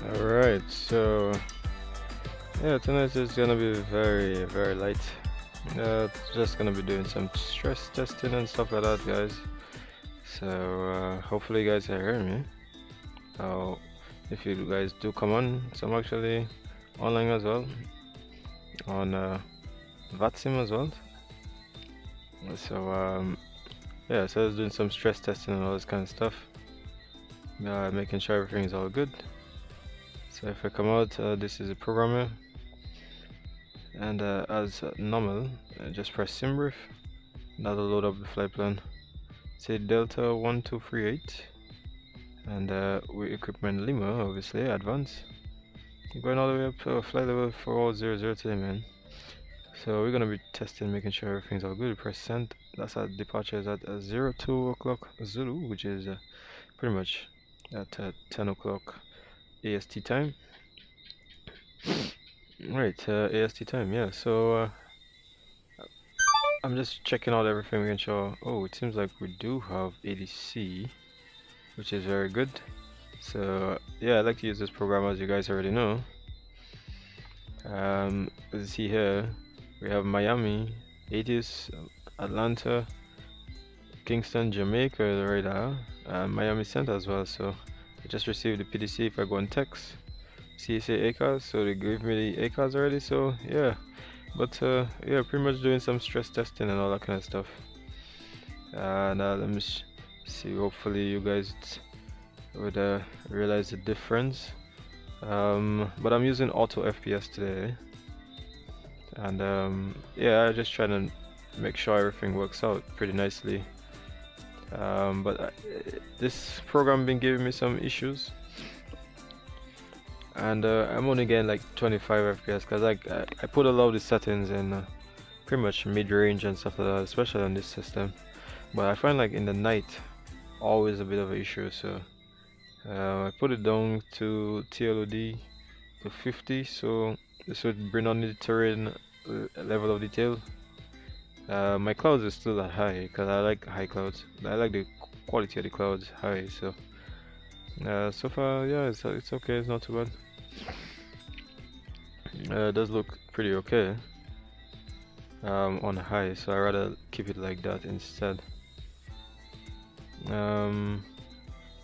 Alright, so yeah, tonight is gonna be very light. Just gonna be doing some stress testing and stuff like that, guys. So hopefully you guys are hearing me. Uh, if you guys do come on, so I'm actually online as well on VATSIM as well. So yeah, so I was doing some stress testing and all this kind of stuff, making sure everything is all good. So if I come out, this is a programmer, and as normal, just press SimBrief. That'll load up the flight plan. Say Delta 1238, and with equipment Lima, obviously advance. Going all the way up to flight level 400 today, man. So we're gonna be testing, making sure everything's all good. Press send. That's our departure is at 02 o'clock Zulu, which is pretty much at 10 o'clock AST time. Right, AST time, yeah. So I'm just checking out everything, making sure. Oh, it seems like we do have ADC, which is very good. So yeah, I like to use this program, as you guys already know. As you see here, we have Miami, Addons, Atlanta, Kingston, Jamaica, the radar, Miami Center as well. So I just received the PDC. If I go on text, see it say ACAS, so they gave me the ACAS already. So yeah, but yeah, pretty much doing some stress testing and all that kind of stuff. And let me see. Hopefully you guys would realize the difference. But I'm using AutoFps today, and yeah, I just trying to make sure everything works out pretty nicely. But this program been giving me some issues, and I'm only getting like 25 FPS because I put a lot of the settings in pretty much mid-range and stuff like that, especially on this system. But I find like in the night always a bit of an issue, so I put it down to TLOD to 50, so this would bring on the terrain level of detail. My clouds is still that high because I like high clouds. I like the quality of the clouds high, so so far, yeah, it's okay, it's not too bad. It does look pretty okay on high, so I rather keep it like that instead.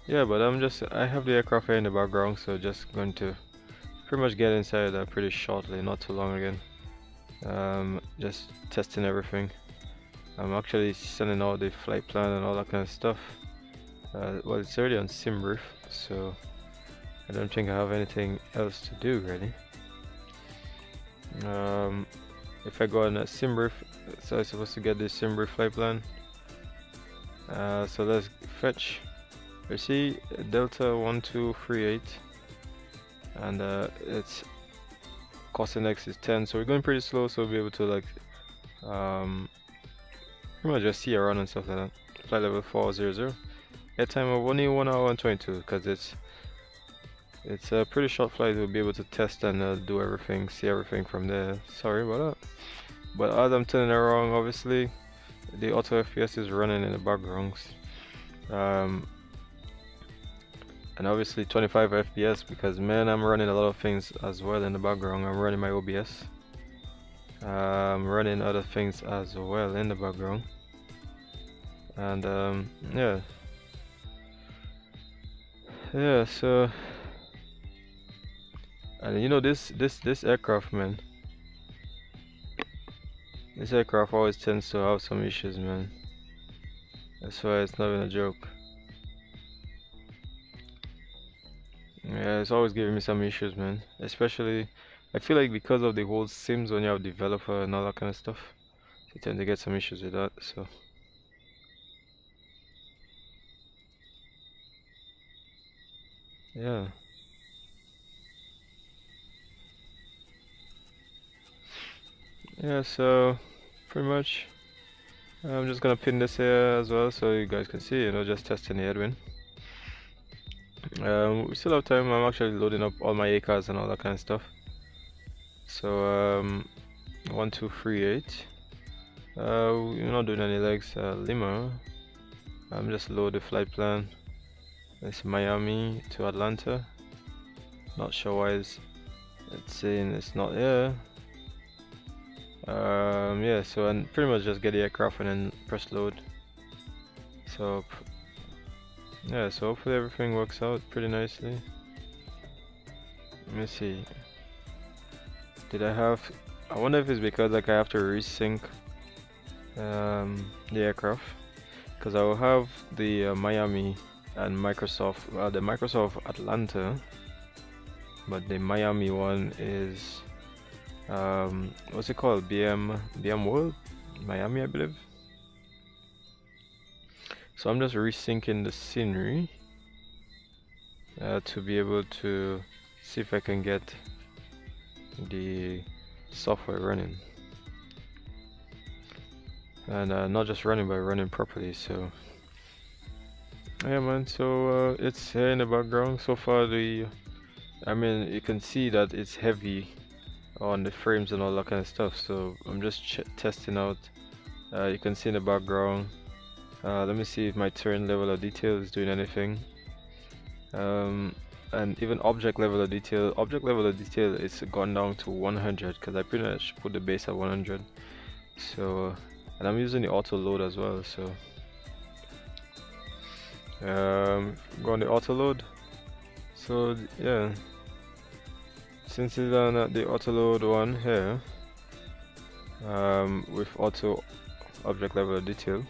Yeah, but I have the aircraft here in the background, so just going to pretty much get inside pretty shortly, not too long again. Just testing everything. I'm actually sending out the flight plan and all that kind of stuff. Well, it's already on SimBrief, so I don't think I have anything else to do really. If I go on a SimBrief, so I'm supposed to get this SimBrief flight plan. So let's fetch. You see Delta 1238, and it's cost index is 10, so we're going pretty slow, so we'll be able to like pretty much just see around and stuff like that. Flight level 400. Airtime of only 1 hour and 22, because it's a pretty short flight. We'll be able to test and do everything, see everything from there. Sorry about that. But as I'm turning around, obviously the AutoFps is running in the background. And obviously 25 FPS because man, I'm running a lot of things as well in the background. I'm running my OBS. I'm running other things as well in the background. And yeah, so, and you know, this aircraft, man, this aircraft always tends to have some issues, man. That's why it's not even a joke. Yeah, it's always giving me some issues, man. Especially, I feel like because of the whole sims when you have developer and all that kind of stuff, you tend to get some issues with that. So yeah, yeah. So pretty much, I'm just gonna pin this here as well so you guys can see. You know, just testing the headwind. We still have time. I'm actually loading up all my ACAS and all that kind of stuff. So 1238. We're not doing any legs. Lima. I'm just load the flight plan. It's Miami to Atlanta. Not sure why it's saying it's not here. Yeah, so and pretty much just get the aircraft and then press load. So yeah, so hopefully everything works out pretty nicely. Let me see. Did I have? I wonder if it's because like I have to resync the aircraft, because I will have the Miami and Microsoft, the Microsoft Atlanta, but the Miami one is what's it called? BM World Miami, I believe. So I'm just resyncing the scenery to be able to see if I can get the software running, and not just running, but running properly. So yeah, man. So it's here in the background. So far, I mean, you can see that it's heavy on the frames and all that kind of stuff. So I'm just testing out. You can see in the background. Let me see if my turn level of detail is doing anything. And even object level of detail. Object level of detail is gone down to 100 because I pretty much put the base at 100. So, and I'm using the auto load as well. So, go on the auto load. So yeah, since it's on the auto load one here, with auto object level of detail.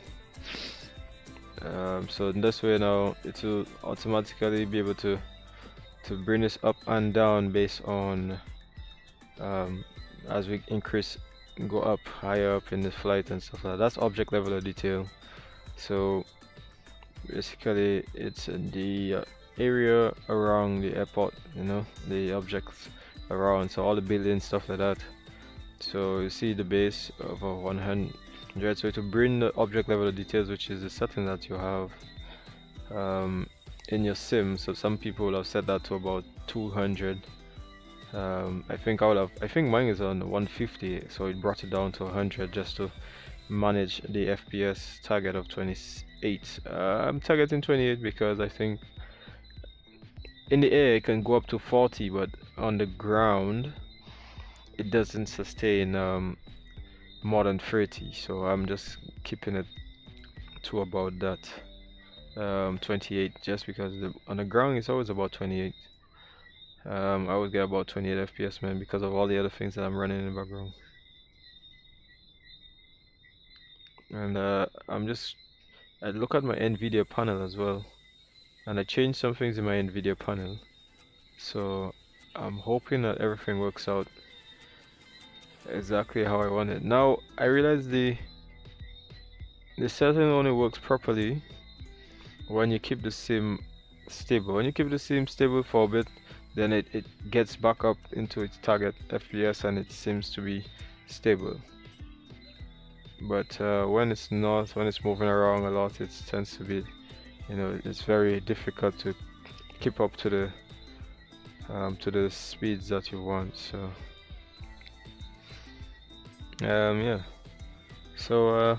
So in this way now it will automatically be able to bring this up and down based on as we go up higher up in the flight and stuff like that. That's object level of detail. So basically it's the area around the airport, you know, the objects around, so all the buildings, stuff like that. So you see the base of 100. So to bring the object level of details, which is the setting that you have in your sim, so some people will have set that to about 200. I think mine is on 150, so it brought it down to 100 just to manage the FPS target of 28. I'm targeting 28 because I think in the air it can go up to 40, but on the ground it doesn't sustain more than 30, so I'm just keeping it to about that 28, just because on the ground it's always about 28. I always get about 28 FPS, man, because of all the other things that I'm running in the background. And I look at my NVIDIA panel as well, and I changed some things in my NVIDIA panel, so I'm hoping that everything works out exactly how I want it. Now I realize the setting only works properly when you keep the sim stable. When you keep the sim stable for a bit, then it gets back up into its target FPS and it seems to be stable. But when it's not, when it's moving around a lot, it tends to be, you know, it's very difficult to keep up to the speeds that you want. So yeah, so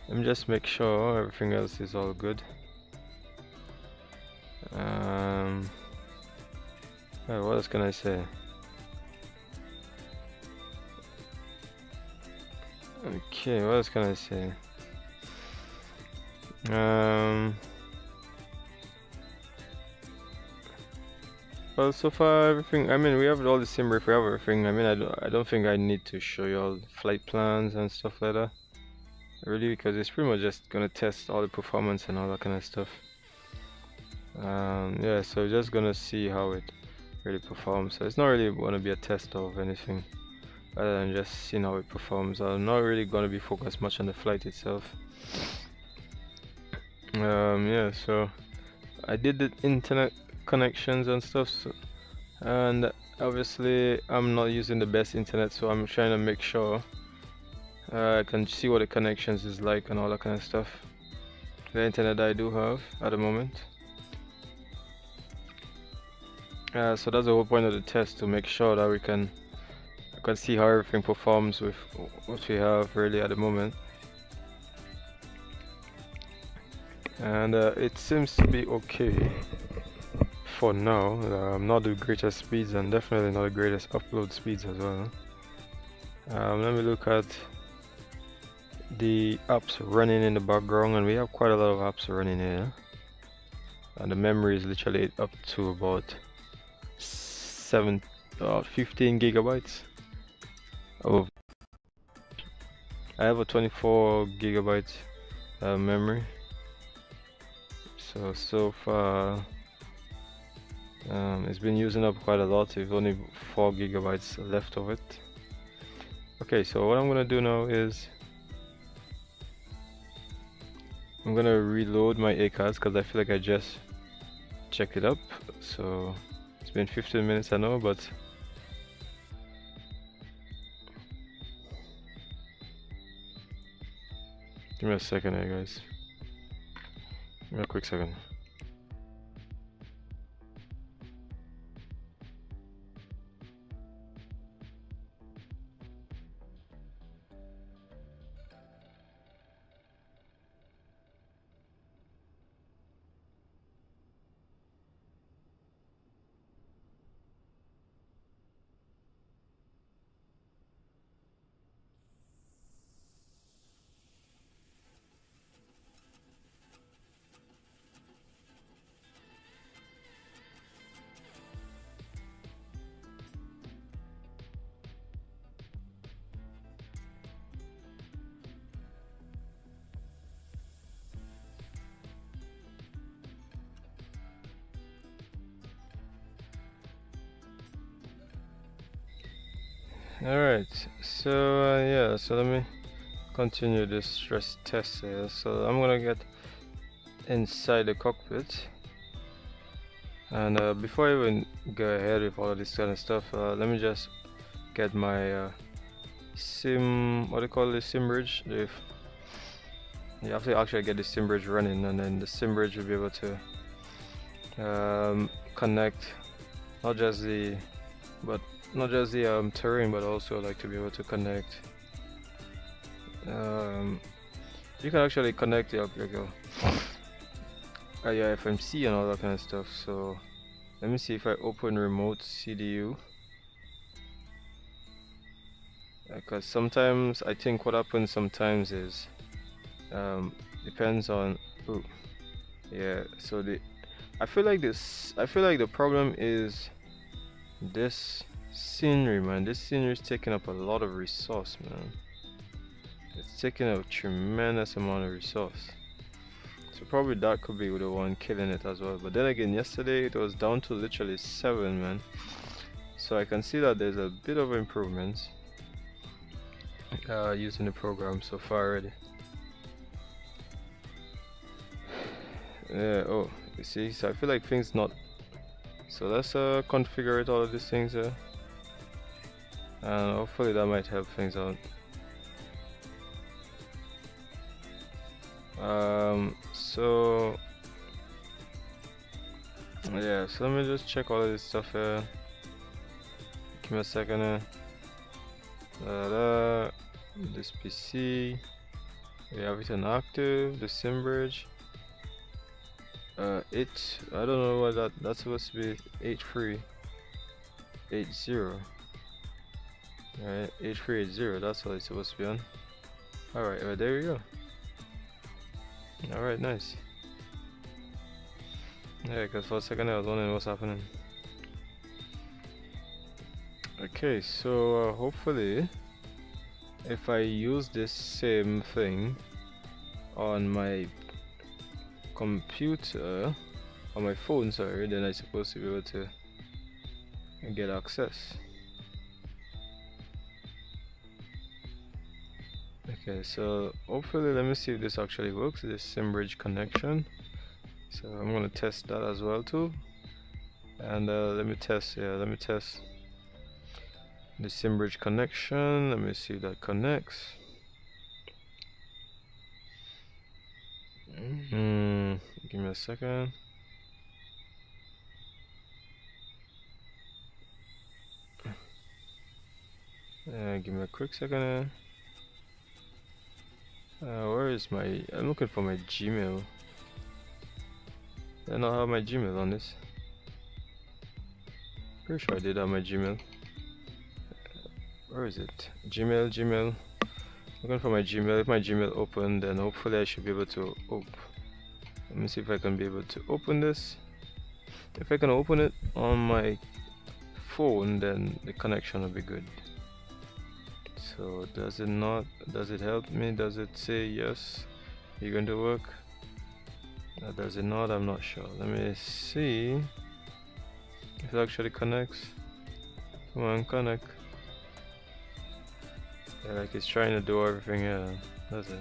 let me just make sure everything else is all good. What else can I say? Okay, what else can I say? Well, so far everything. I mean, we have all the sim brief. We have everything. I mean, I don't think I need to show you all flight plans and stuff like that, really, because it's pretty much just gonna test all the performance and all that kind of stuff. Yeah, so we're just gonna see how it really performs. So it's not really gonna be a test of anything other than just seeing how it performs. I'm not really gonna be focused much on the flight itself. Yeah, so I did the internet connections and stuff, so, and obviously I'm not using the best internet, so I'm trying to make sure I can see what the connections is like and all that kind of stuff. The internet I do have at the moment. So that's the whole point of the test, to make sure that I can see how everything performs with what we have really at the moment. And it seems to be okay for now. Not the greatest speeds and definitely not the greatest upload speeds as well. Let me look at the apps running in the background, and we have quite a lot of apps running here. And the memory is literally up to about 15 gigabytes. I have a 24 gigabyte memory. So far it's been using up quite a lot. We've only 4 gigabytes left of it. Okay, so what I'm gonna do now is I'm gonna reload my ACAS because I feel like I just checked it up. So it's been 15 minutes, I know, but give me a second here, guys. Give me a quick second. Alright, so yeah, so let me continue this stress test here. So I'm gonna get inside the cockpit, and before I even go ahead with all of this kind of stuff, let me just get my sim, what do you call it, sim bridge. You have to actually get the sim bridge running, and then the sim bridge will be able to connect not just the terrain, but also like to be able to connect. You can actually connect your FMC and all that kind of stuff. So let me see if I open remote CDU, because sometimes I think what happens sometimes is depends on so I feel like the problem is this scenery, man. This scenery is taking up a lot of resource, man. It's taking a tremendous amount of resource. So probably that could be the one killing it as well. But then again, yesterday it was down to literally 7, man. So I can see that there's a bit of improvements using the program so far already. Yeah, oh, you see, so I feel like things not. So let's configure it, all of these things here, and hopefully that might help things out. So yeah, so let me just check all of this stuff here. Give me a second here. This PC, we have it inactive. The sim bridge. I don't know what that's supposed to be. 8380. Alright, 8380. That's what it's supposed to be on. Alright, there we go. Alright, nice. Yeah, because for a second I was wondering what's happening. Okay, so hopefully if I use this same thing on my computer, on my phone, sorry, then I'm supposed to be able to get access. Okay, so hopefully, let me see if this actually works, this sim bridge connection. So I'm gonna test that as well too, and let me test the sim bridge connection. Let me see if that connects. Give me a second. Give me a quick second. Where is my? I'm looking for my Gmail. I don't have my Gmail on this. Pretty sure I did on my Gmail. Where is it? Gmail. Looking for my Gmail. If my Gmail open, then hopefully I should be able to open. Let me see if I can be able to open this. If I can open it on my phone, then the connection will be good. So does it not? Does it help me? Does it say yes, you're going to work? Does it not? I'm not sure. Let me see if it actually connects. Come on, connect. Yeah, like it's trying to do everything here. Does it?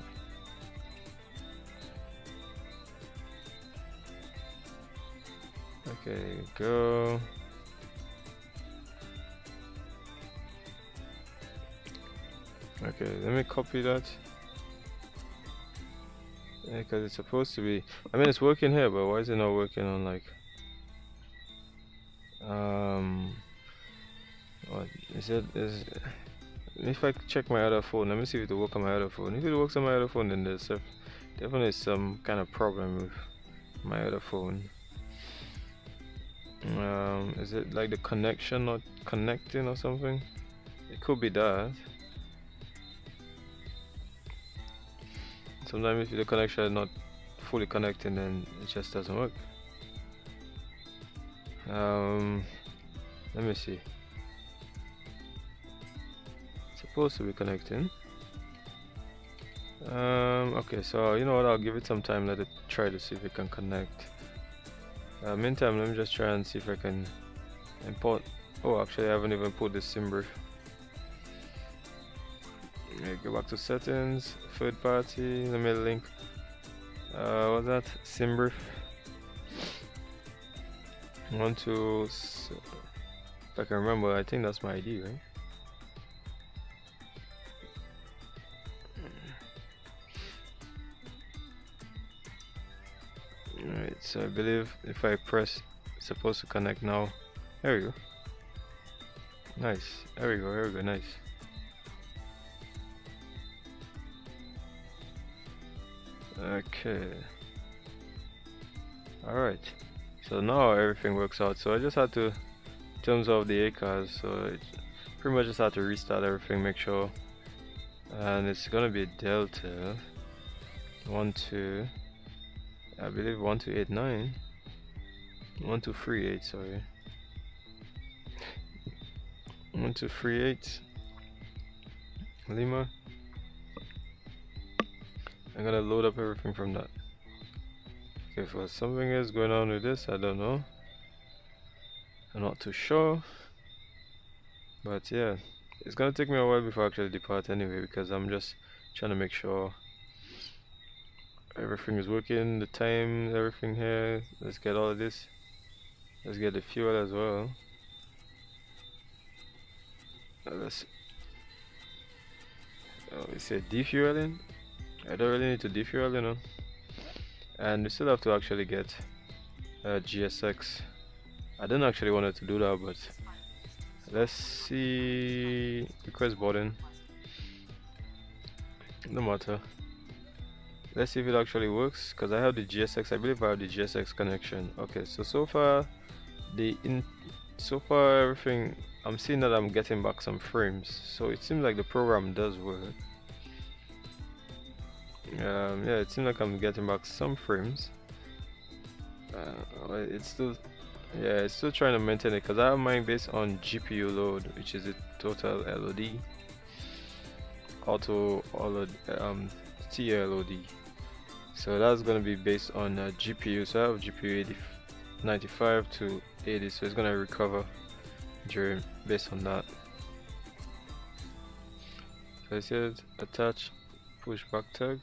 Okay, go. Okay, let me copy that. Yeah, because it's supposed to be. I mean, it's working here, but why is it not working on like? What is it? If I check my other phone, let me see if it will work on my other phone. If it works on my other phone, then there's definitely some kind of problem with my other phone. Is it like the connection not connecting or something? It could be that. Sometimes if the connection is not fully connecting, then it just doesn't work. Let me see. It's supposed to be connecting. Okay, so you know what? I'll give it some time. Let it try to see if it can connect. Meantime, let me just try and see if I can import. Oh, actually, I haven't even put the sim brief. Okay, go back to settings, third party. Let me link. What's that? Sim brief. If I can remember, I think that's my ID, right? Alright, so I believe if I press, it's supposed to connect now. There we go. Nice. There we go. Nice. Okay. Alright. So now everything works out. So I just had to, in terms of the ACAS, so it pretty much just had to restart everything, make sure. And it's gonna be Delta 12, I believe 1289, 1238, sorry. 1238 Lima. I'm gonna load up everything from that. Okay, if something is going on with this, I don't know. I'm not too sure. But yeah, it's gonna take me a while before I actually depart anyway, because I'm just trying to make sure everything is working, the time, everything here. Let's get all of this. Let's get the fuel as well. We say defueling. I don't really need to defuel, you know. And we still have to actually get GSX. I didn't actually want to do that, but let's see. Request boarding. No matter. Let's see if it actually works, because I have the GSX. I believe I have the GSX connection. Okay, so far everything, I'm seeing that I'm getting back some frames, so it seems like the program does work. Yeah, it seems like I'm getting back some frames. It's still trying to maintain it, because I have mine based on GPU load, which is the total LOD, TLOD. So that's going to be based on GPU. So I have GPU 95 to 80, so it's going to recover based on that. So I said attach push back tag.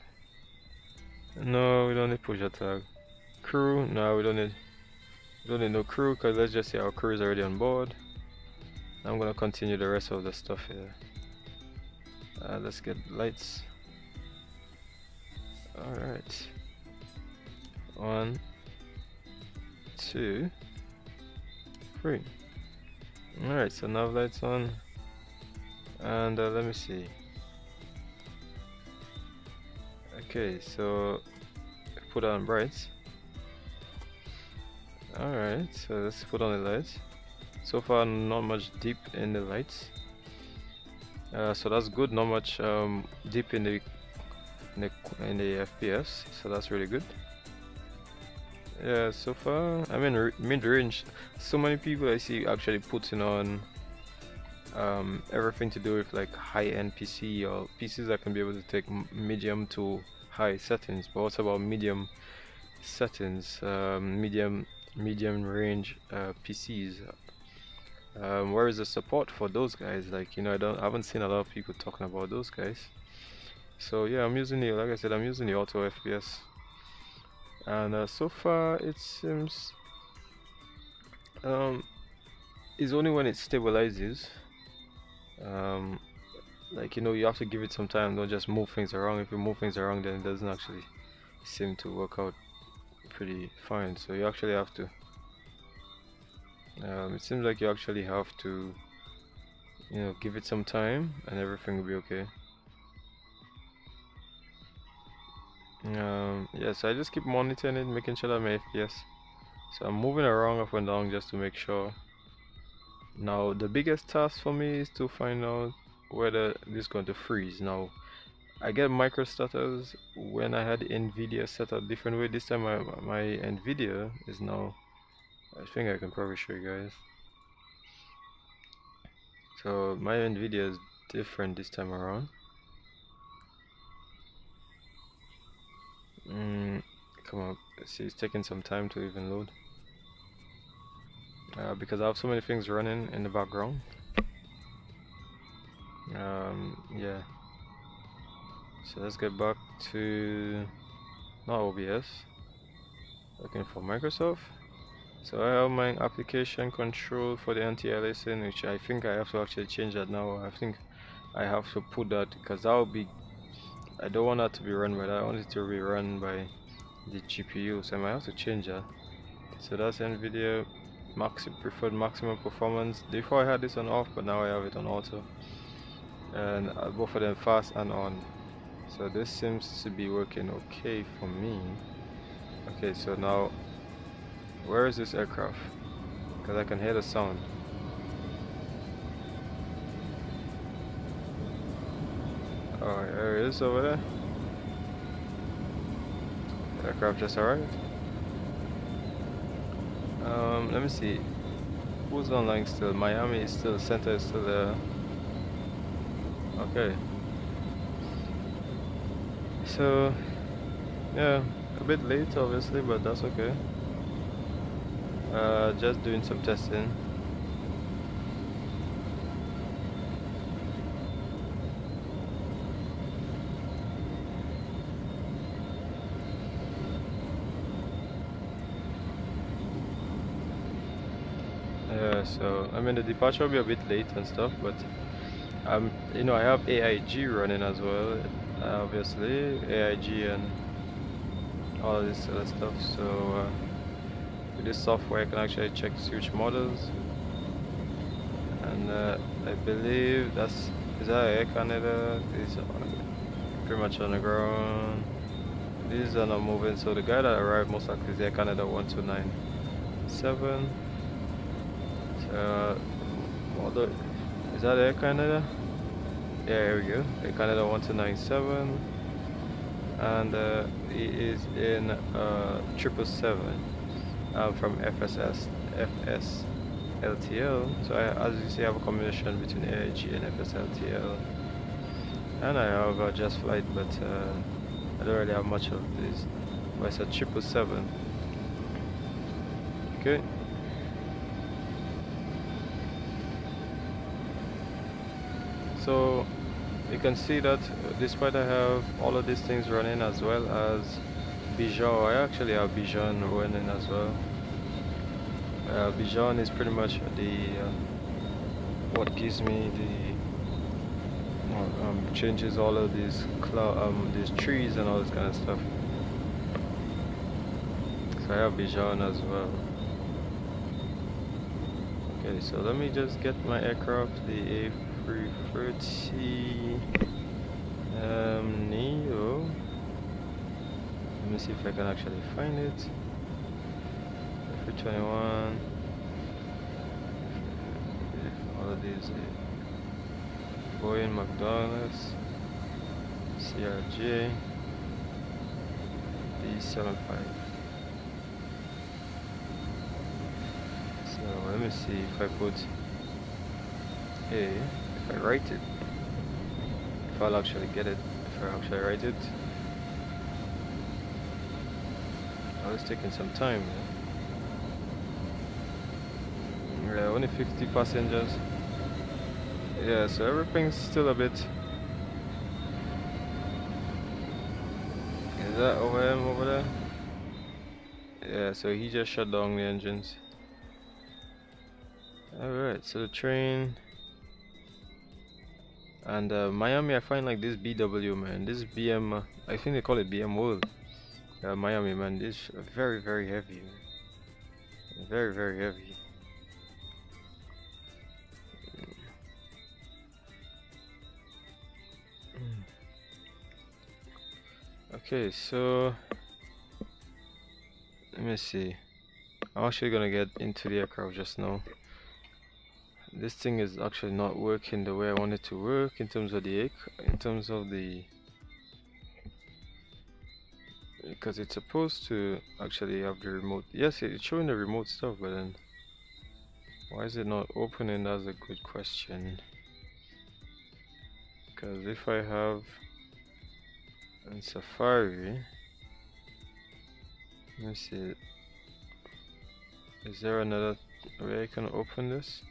No, we don't need push tag. Crew, no, we don't need no crew, because let's just say our crew is already on board. I'm gonna continue the rest of the stuff here. Let's get lights. Alright. 1, 2, 3. Alright, so now lights on. And let me see. Okay, so put on brights. Alright, so let's put on the lights. So far, not much deep in the lights. So that's good. Not much deep in the FPS. So that's really good. Yeah. So far, I mean mid-range. So many people I see actually putting on everything to do with like high-end PC or PCs that can be able to take medium to high settings. But what about medium settings? Medium range PCs. Where is the support for those guys? Like, you know, I haven't seen a lot of people talking about those guys. So yeah, I'm using the, like I said, I'm using the AutoFps, and so far it seems it's only when it stabilizes. Like, you know, you have to give it some time. Don't just move things around. If you move things around, then it doesn't actually seem to work out pretty fine. So you actually have to. It seems like you actually have to, you know, give it some time, and everything will be okay. Yeah, so I just keep monitoring it, making sure that my FPS. So I'm moving around up and down just to make sure. Now the biggest task for me is to find out whether this is going to freeze. Now I get microstatus when I had NVIDIA set up different way. This time my NVIDIA is now, I think I can probably show you guys. So my NVIDIA is different this time around. Come on, see, it's taking some time to even load. Because I have so many things running in the background. Yeah. So let's get back to not OBS. Looking for Microsoft. So I have my application control for the anti-aliasing, which I think I have to actually change that now. I think I have to put that because that will be. I don't want that to be run by that. I want it to be run by the GPU, so I might have to change that. So that's NVIDIA preferred maximum performance. Before I had this on off, but now I have it on auto, and both of them fast and on. So this seems to be working okay for me. Okay, so now where is this aircraft? Because I can hear the sound. Oh, there it is over there. The aircraft just arrived. Let me see. Who's online still? Miami is still, center is still there. Okay. So, yeah, a bit late obviously, but that's okay. Just doing some testing. Yeah, so I mean the departure will be a bit late and stuff, but you know, I have AIG running as well, obviously AIG and all of this other stuff. So with this software, I can actually check switch models, and I believe is that Air Canada. These are pretty much on the ground. These are not moving. So the guy that arrived most likely is Air Canada 1297. Model, is that Air Canada? Yeah, here we go. Air Canada 1297, and he is in 777 from FSLTL. So as you see, I have a combination between AIG and FSLTL, and I have just flight, but I don't really have much of this. But it's a 777. Okay. So you can see that despite I have all of these things running as well as Bijan, I actually have Bijan running as well. Bijan is pretty much the what gives me the changes all of these these trees and all this kind of stuff. So I have Bijan as well. Okay, so let me just get my aircraft, the A330 Neo. Let me see if I can actually find it. A321. is a Boeing McDonald's CRJ B75. So let me see if I put A, if I write it, if I'll actually get it, if I actually write it. Oh, it's taking some time, man. Yeah, only 50 passengers. Yeah, so everything's still a bit. Is that OM over there? Yeah, so he just shut down the engines. Alright, so the train. And Miami, I find like this BW, man. This BM, I think they call it BM World. Miami, man, this very, very heavy. Man. Very, very heavy. Okay, so let me see. I'm actually gonna get into the aircraft just now. This thing is actually not working the way I want it to work in terms of the because it's supposed to actually have the remote. Yes, it's showing the remote stuff, but then why is it not opening? That's a good question. Because if I have in Safari, let me see, is there another way I can open this?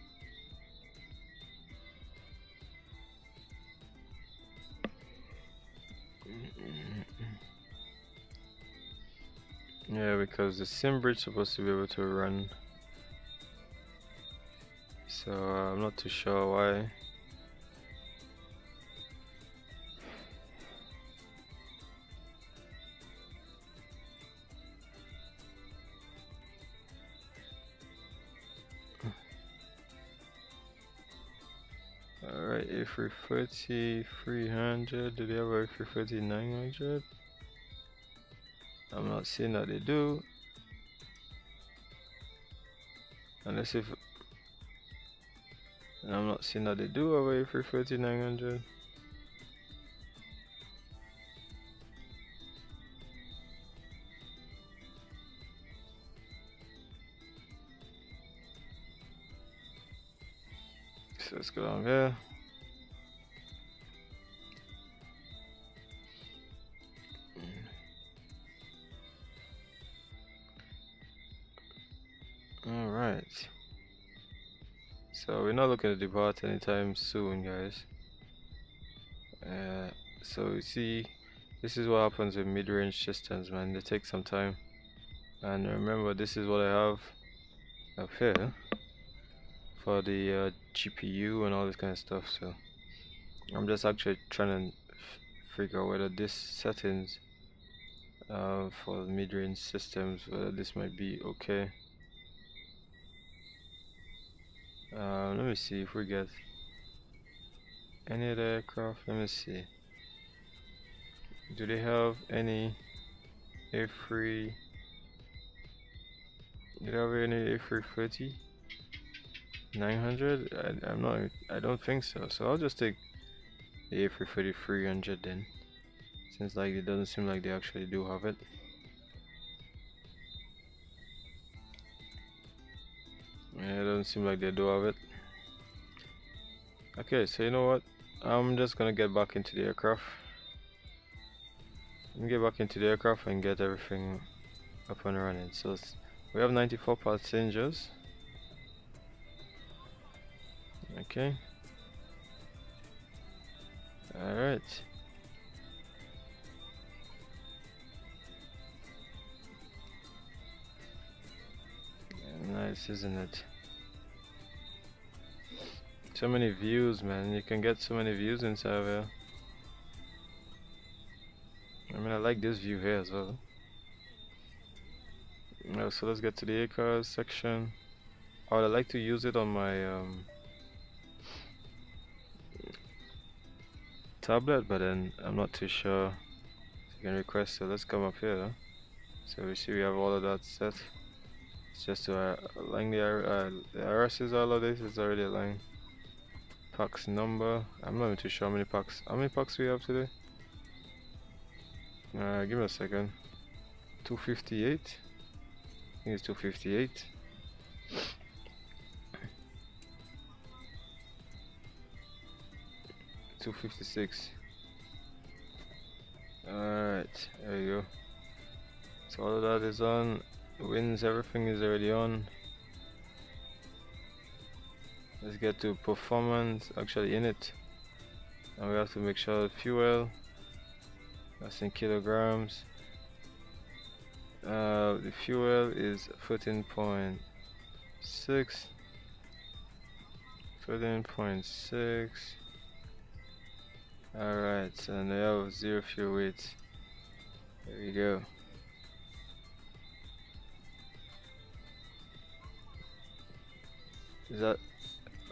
Yeah, because the sim bridge is supposed to be able to run, so I'm not too sure why. Alright, A330 300, do they have a A330 900? I'm not seeing that they do. Unless if I'm not seeing that they do have a A330 900. So let's go down here. Alright. So we're not looking to depart anytime soon, guys. So you see, this is what happens with mid-range systems, man. They take some time. And remember, this is what I have up here for the GPU and all this kind of stuff. So I'm just actually trying to figure out whether this settings for mid-range systems, whether this might be okay. Let me see if we get any other aircraft. Let me see. Do they have any A3? Do they have any A330 900? I'm not. I don't think so. So I'll just take the A330 300 then, since like it doesn't seem like they actually do have it. Yeah, it doesn't seem like they do have it. Okay, so you know what? I'm just gonna get back into the aircraft. Let me get back into the aircraft and get everything up and running. So we have 94 passengers. Okay. Alright. Nice, isn't it? So many views, man. You can get so many views inside of here. I mean, I like this view here as well. So let's get to the A-cars section. I would like to use it on my tablet, but then I'm not too sure if you can request. So let's come up here. So we see we have all of that set. It's just to align the RS's. All of this is already aligned. Packs number. I'm not even too sure how many packs. How many packs we have today? Give me a second. 258. I think it's 258. $256. Alright, there you go. So all of that is on. Winds, everything is already on. Let's get to performance, actually in it. And we have to make sure fuel, that's in kilograms. The fuel is 14.6. 13.6. Alright, so now we have 0 fuel weight. There we go. Is that,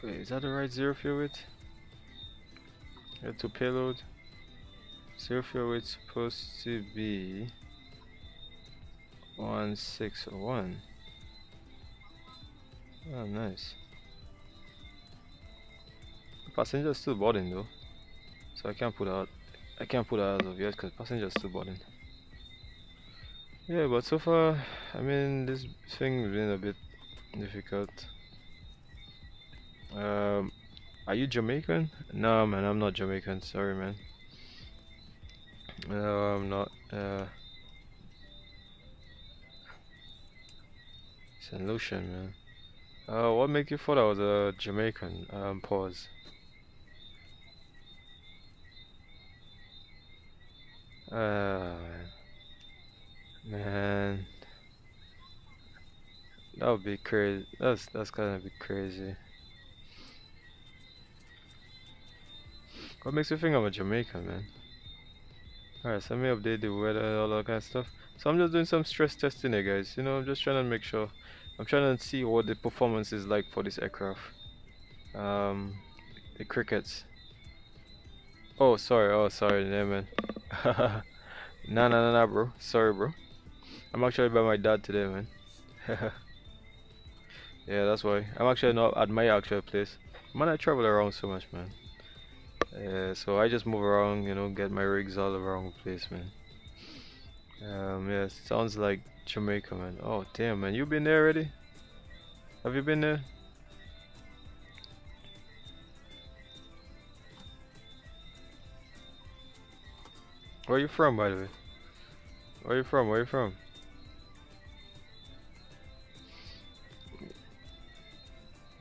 wait, is that the right 0 fuel weight? Head to payload. 0 fuel weight supposed to be 161. Oh, nice. The passenger is still boarding though, so I can't put out. I can't put out as of yet because passenger is still boarding. Yeah, but so far, I mean, this thing has been a bit difficult. Are you Jamaican? No, man, I'm not Jamaican. Sorry, man. No, I'm not. St.lucia, man. What make you thought I was a Jamaican? Pause. Man, that would be crazy. That's kind of be crazy. What makes you think I'm a Jamaican, man? Alright, so let me update the weather and all that kind of stuff. So I'm just doing some stress testing here, guys. You know, I'm just trying to make sure. I'm trying to see what the performance is like for this aircraft. The crickets. Oh, sorry. Oh, sorry, yeah, man. Nah, bro. Sorry, bro. I'm actually by my dad today, man. Yeah, that's why. I'm actually not at my actual place. Man, I travel around so much, man. So I just move around, you know, get my rigs all around the place, man. Yeah, sounds like Jamaica, man. Oh, damn, man. You been there already? Have you been there? Where you from, by the way? Where you from? Where you from?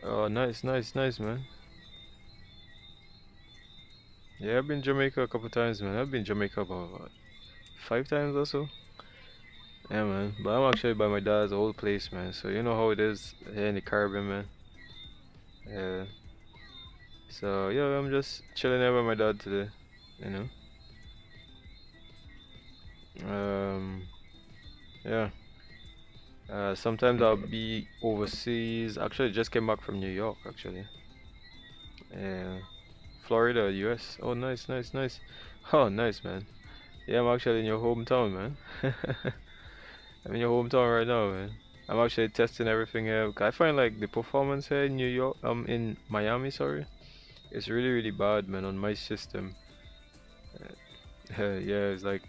Oh, nice, man. Yeah, I've been Jamaica a couple times, man. I've been Jamaica about what, 5 times or so. Yeah, man. But I'm actually by my dad's old place, man. So you know how it is here in the Caribbean, man. Yeah. So yeah, I'm just chilling there with my dad today. You know. Yeah. Sometimes I'll be overseas. Actually, just came back from New York, actually. Yeah. Florida, US. Oh, nice. Oh, nice, man. Yeah, I'm actually in your hometown, man. I'm in your hometown right now, man. I'm actually testing everything here. I find like the performance here in New York, in Miami, sorry, it's really bad, man, on my system. Yeah, it's like,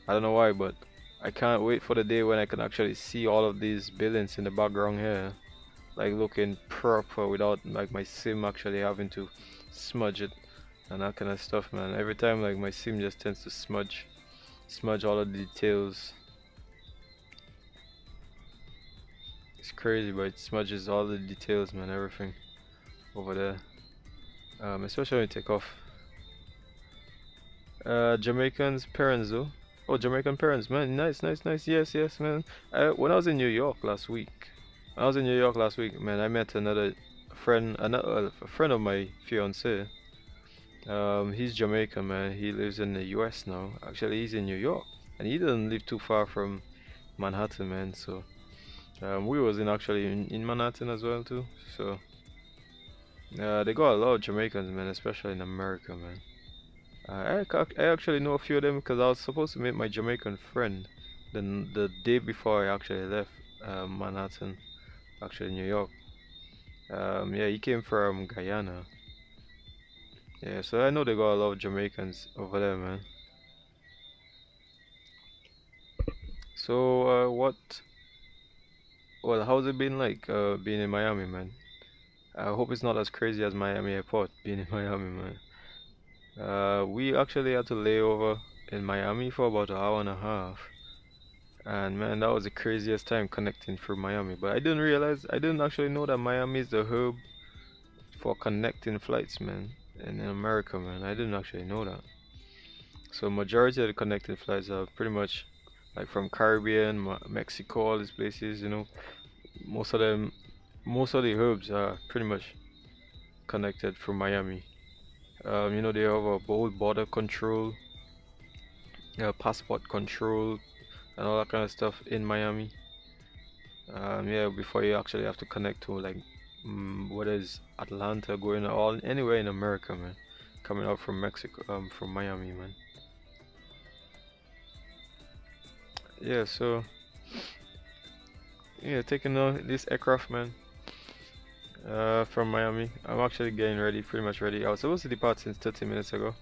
I don't know why, but I can't wait for the day when I can actually see all of these buildings in the background here, like looking proper without like my sim actually having to smudge it and that kind of stuff, man. Every time like my sim just tends to smudge all of the details. It's crazy, but it smudges all the details, man, everything over there. Especially when you take off. Jamaicans parents though. Oh, Jamaican parents, man, nice. Yes, man. When I was in New York last week, man, I met another friend, a friend of my fiance. He's Jamaican, man. He lives in the US now. Actually, he's in New York, and he doesn't live too far from Manhattan, man. So, we was actually in Manhattan as well too. So, they got a lot of Jamaicans, man, especially in America, man. I actually know a few of them because I was supposed to meet my Jamaican friend the day before I actually left Manhattan, actually New York. Yeah, he came from Guyana. Yeah, so I know they got a lot of Jamaicans over there, man. So, well, how's it been like, being in Miami, man? I hope it's not as crazy as Miami Airport, being in Miami, man. We actually had to lay over in Miami for about an hour and a half. And man, that was the craziest time connecting through Miami. But I didn't actually know that Miami is the hub for connecting flights, man, in America, man. I didn't actually know that. So majority of the connecting flights are pretty much like from Caribbean, Mexico, all these places, you know. Most of them, most of the hubs are pretty much connected from Miami. You know, they have a whole border control, passport control, and all that kind of stuff in Miami. Yeah, before you actually have to connect to like, what is Atlanta, going all anywhere in America, man. Coming out from Mexico, from Miami, man. Yeah, so yeah, taking this aircraft, man, from Miami. I'm actually getting ready, pretty much ready. I was supposed to depart since 30 minutes ago,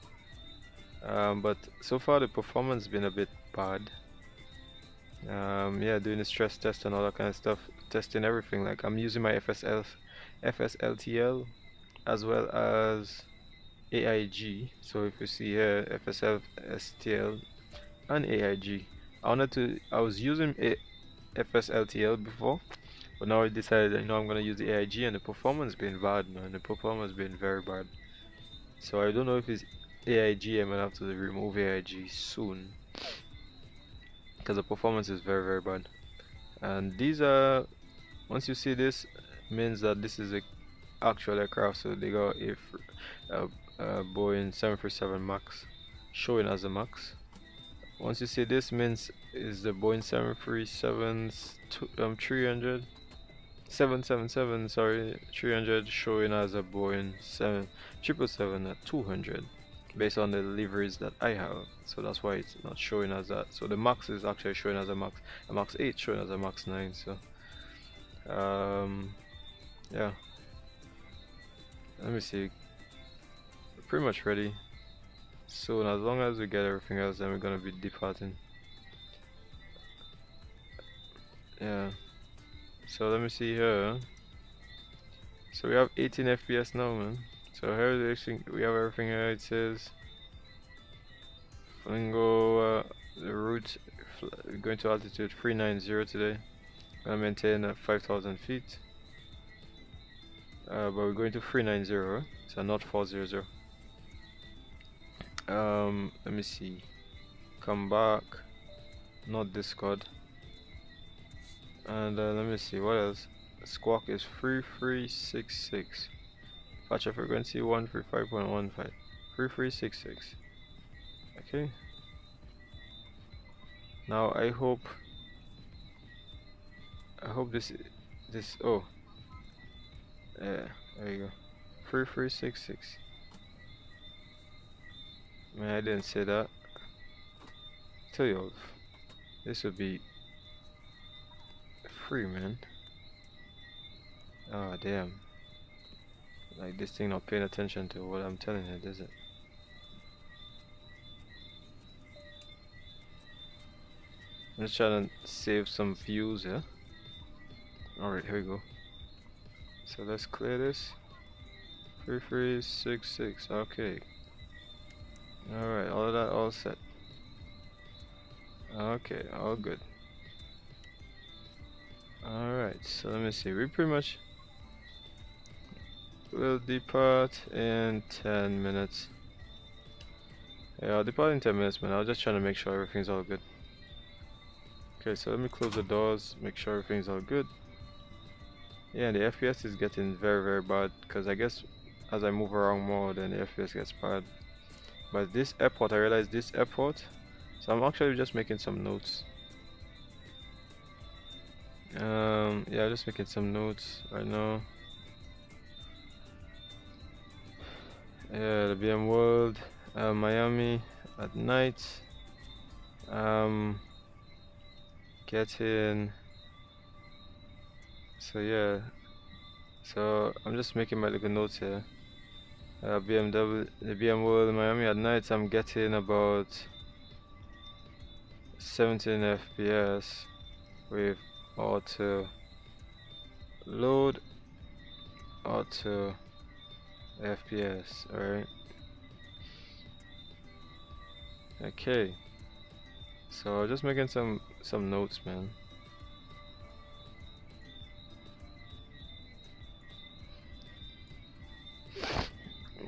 but so far the performance been a bit bad. Yeah, doing the stress test and all that kind of stuff, testing everything. Like I'm using my FSLTL as well as AIG. So if you see here, FSL, STL, and AIG. I was using FSLTL before, but now I decided that, I'm gonna use the AIG, and the performance been bad, man. The performance been very bad. So I don't know if it's AIG. I'm gonna have to remove AIG soon because the performance is very, very bad. And these are, once you see this, means that this is a actual aircraft. So they got a, Boeing 737 Max showing as a Max. Once you see this, means is the Boeing 737 300 777, sorry, 300 showing as a Boeing 777 at 200 based on the deliveries that I have. So that's why it's not showing as that. So the Max is actually showing as a Max 8 showing as a Max 9. So yeah, let me see. We're pretty much ready. Soon, as long as we get everything else, then we're gonna be departing. Yeah. So let me see here. So we have 18 FPS now, man. So here we have everything here. It says Flamingo, the route going to altitude 390 today. Gonna maintain at 5,000 feet. But we're going to 390, so not 400. Let me see. Come back. Not Discord. And let me see what else. Squawk is 3366. Patch frequency 135.15. 3366. Okay. Now I hope this oh yeah, there you go. 3366. Man, I didn't say that. Tell you, this would be free, man. Oh damn. Like this thing not paying attention to what I'm telling it, is it? I'm just trying to save some views, yeah? Alright, here we go. So let's clear this. 3366, okay. Alright, all of that all set. Okay, all good. Alright, so let me see. We pretty much will depart in 10 minutes. Yeah, I'll depart in 10 minutes, man. I was just trying to make sure everything's all good. Okay, so let me close the doors, make sure everything's all good. Yeah, the FPS is getting very, very bad because I guess as I move around more, then the FPS gets bad. But this airport, I realized this airport, so I'm actually just making some notes. Yeah, just making some notes right now. Yeah, the BM World, Miami at night. Getting. So yeah, so I'm just making my little notes here. the BM World Miami at night. I'm getting about 17 FPS with auto load, auto FPS. Alright. Okay. So just making some notes, man.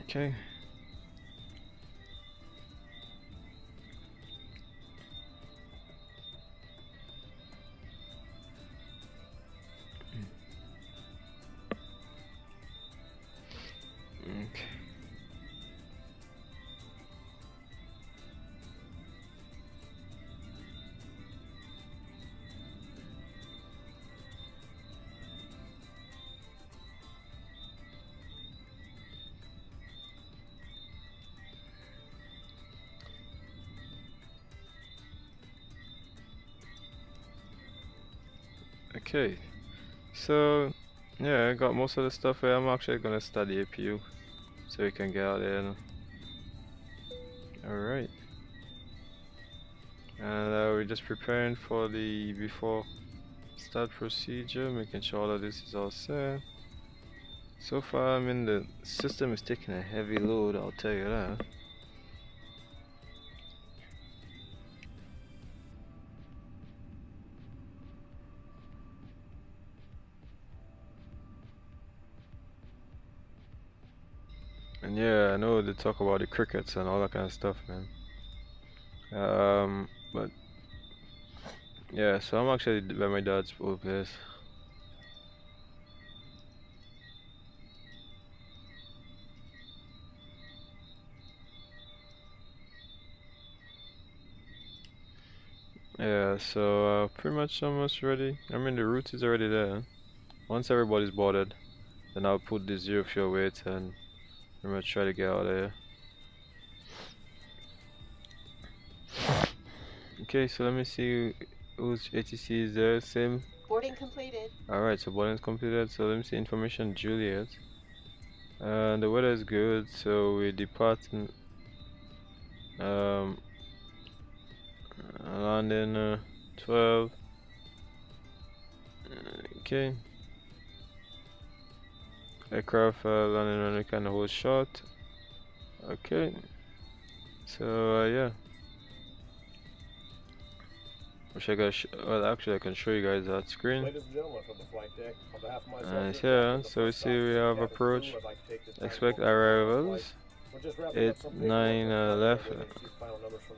Okay. Okay. Okay. So yeah, I got most of the stuff here. I'm actually gonna study APU so we can get out there now. Alright. And we're just preparing for the before start procedure, making sure all of this is all set. So far, I mean, the system is taking a heavy load, I'll tell you that. And yeah, I know they talk about the crickets and all that kind of stuff, man. But yeah, so I'm actually by my dad's old place. Yeah, so pretty much almost ready. I mean, the route is already there. Once everybody's boarded, then I'll put the zero fuel weight and pretty much try to get out of here. Okay, so let me see whose ATC is there. Same. Boarding completed. Alright, so boarding is completed. So let me see information Juliet. The weather is good, so we depart landing 12. Okay. Aircraft landing runway kind of hold short. Okay. So yeah. Wish I could well, actually I can show you guys that screen. Ladies and gentlemen, from the flight deck, on behalf of myself And here, so we see we have approach. Expect arrivals. 8-9 left.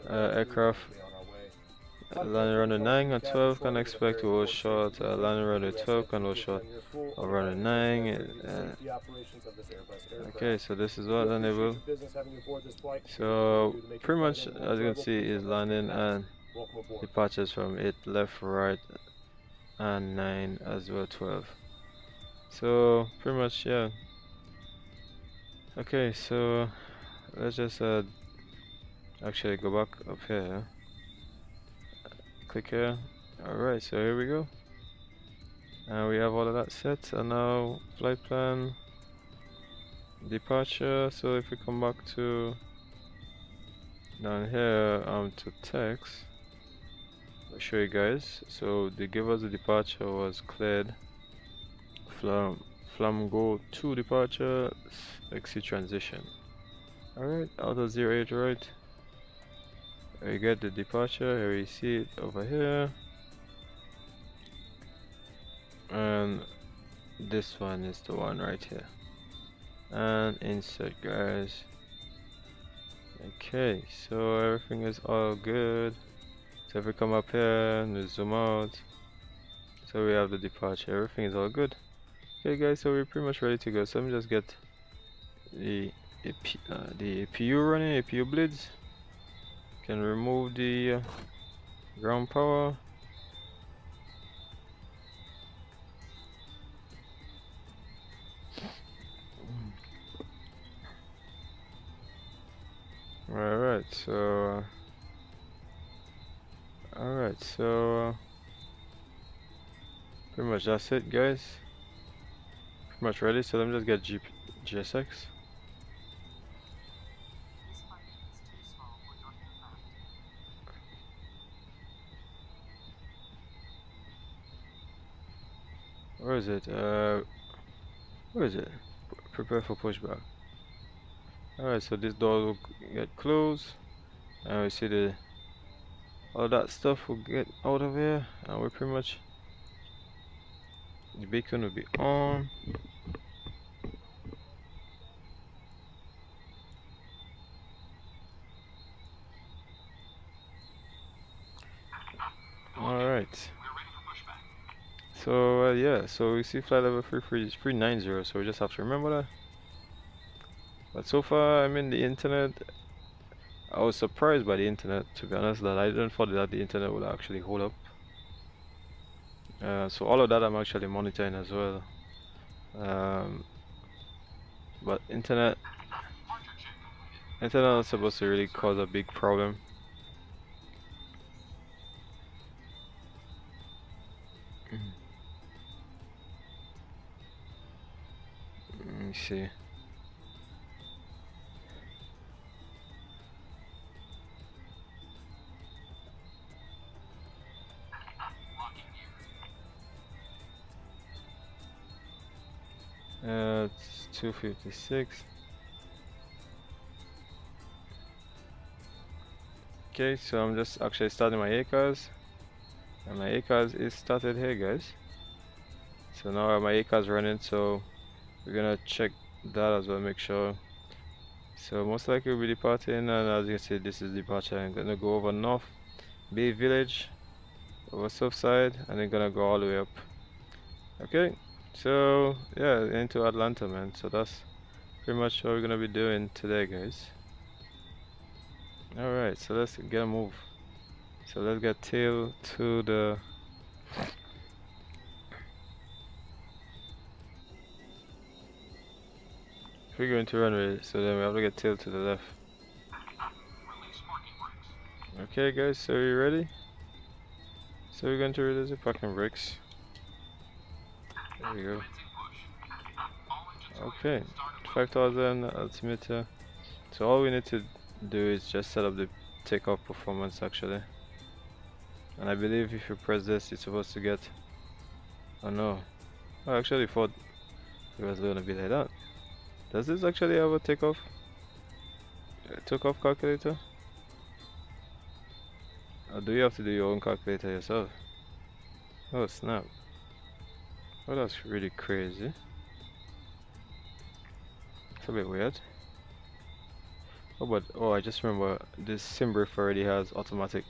Aircraft landing runway 9 and 12 can expect to hold short. Landing runway 12 can hold short of runway 9. Okay, so this is what enable. So pretty much as you can see is landing and departures from 8 left, right, and 9 as well 12. So pretty much, yeah. Okay, so let's just actually go back up here. Click here. Alright, so here we go. And we have all of that set. And now flight plan, departure. So if we come back to down here to text, I'll show you guys. So they give us the departure was cleared. Flam go to departure, exit transition. Alright, auto 08 right. We get the departure, here we see it over here. And this one is the one right here. And insert, guys. Okay, so everything is all good. So if we come up here and we zoom out, so we have the departure, everything is all good. Okay guys, so we're pretty much ready to go. So let me just get the APU running, APU bleeds. Can remove the ground power. Alright, so pretty much that's it, guys. Pretty much ready, so let me just get GSX. Where is it? Where is it? Prepare for pushback. Alright, so this door will get closed, and we see the all that stuff will get out of here, and we're pretty much the beacon will be on. Alright. So yeah, so we see flight level 390, so we just have to remember that. But so far, I mean, the internet, I was surprised by the internet, to be honest, that I didn't thought that the internet would actually hold up. So all of that I'm actually monitoring as well. But internet is supposed to really cause a big problem. Let me see. It's 256. Okay, so I'm just actually starting my ACAS, and my ACAS is started here, guys. So now my ACAS running, so we're gonna check that as well, make sure. So most likely we'll be departing, and as you can see, this is departure. I'm gonna go over North Bay Village, over south side, and then gonna go all the way up. Okay, so yeah, into Atlanta, man. So that's pretty much what we're gonna be doing today, guys. Alright, so let's get a move. So let's get tail to the if we're going to runway, so then we have to get tail to the left. Okay guys, so you ready? So we're going to release the parking brakes. There we go. Okay, 5,000 altimeter. So all we need to do is just set up the takeoff performance actually. And I believe if you press this, it's supposed to get. Oh no. I actually thought it was gonna be like that. Does this actually have a takeoff calculator? Or do you have to do your own calculator yourself? Oh snap. Oh, that's really crazy. It's a bit weird. Oh, but I just remember this SimBrief already has automatic.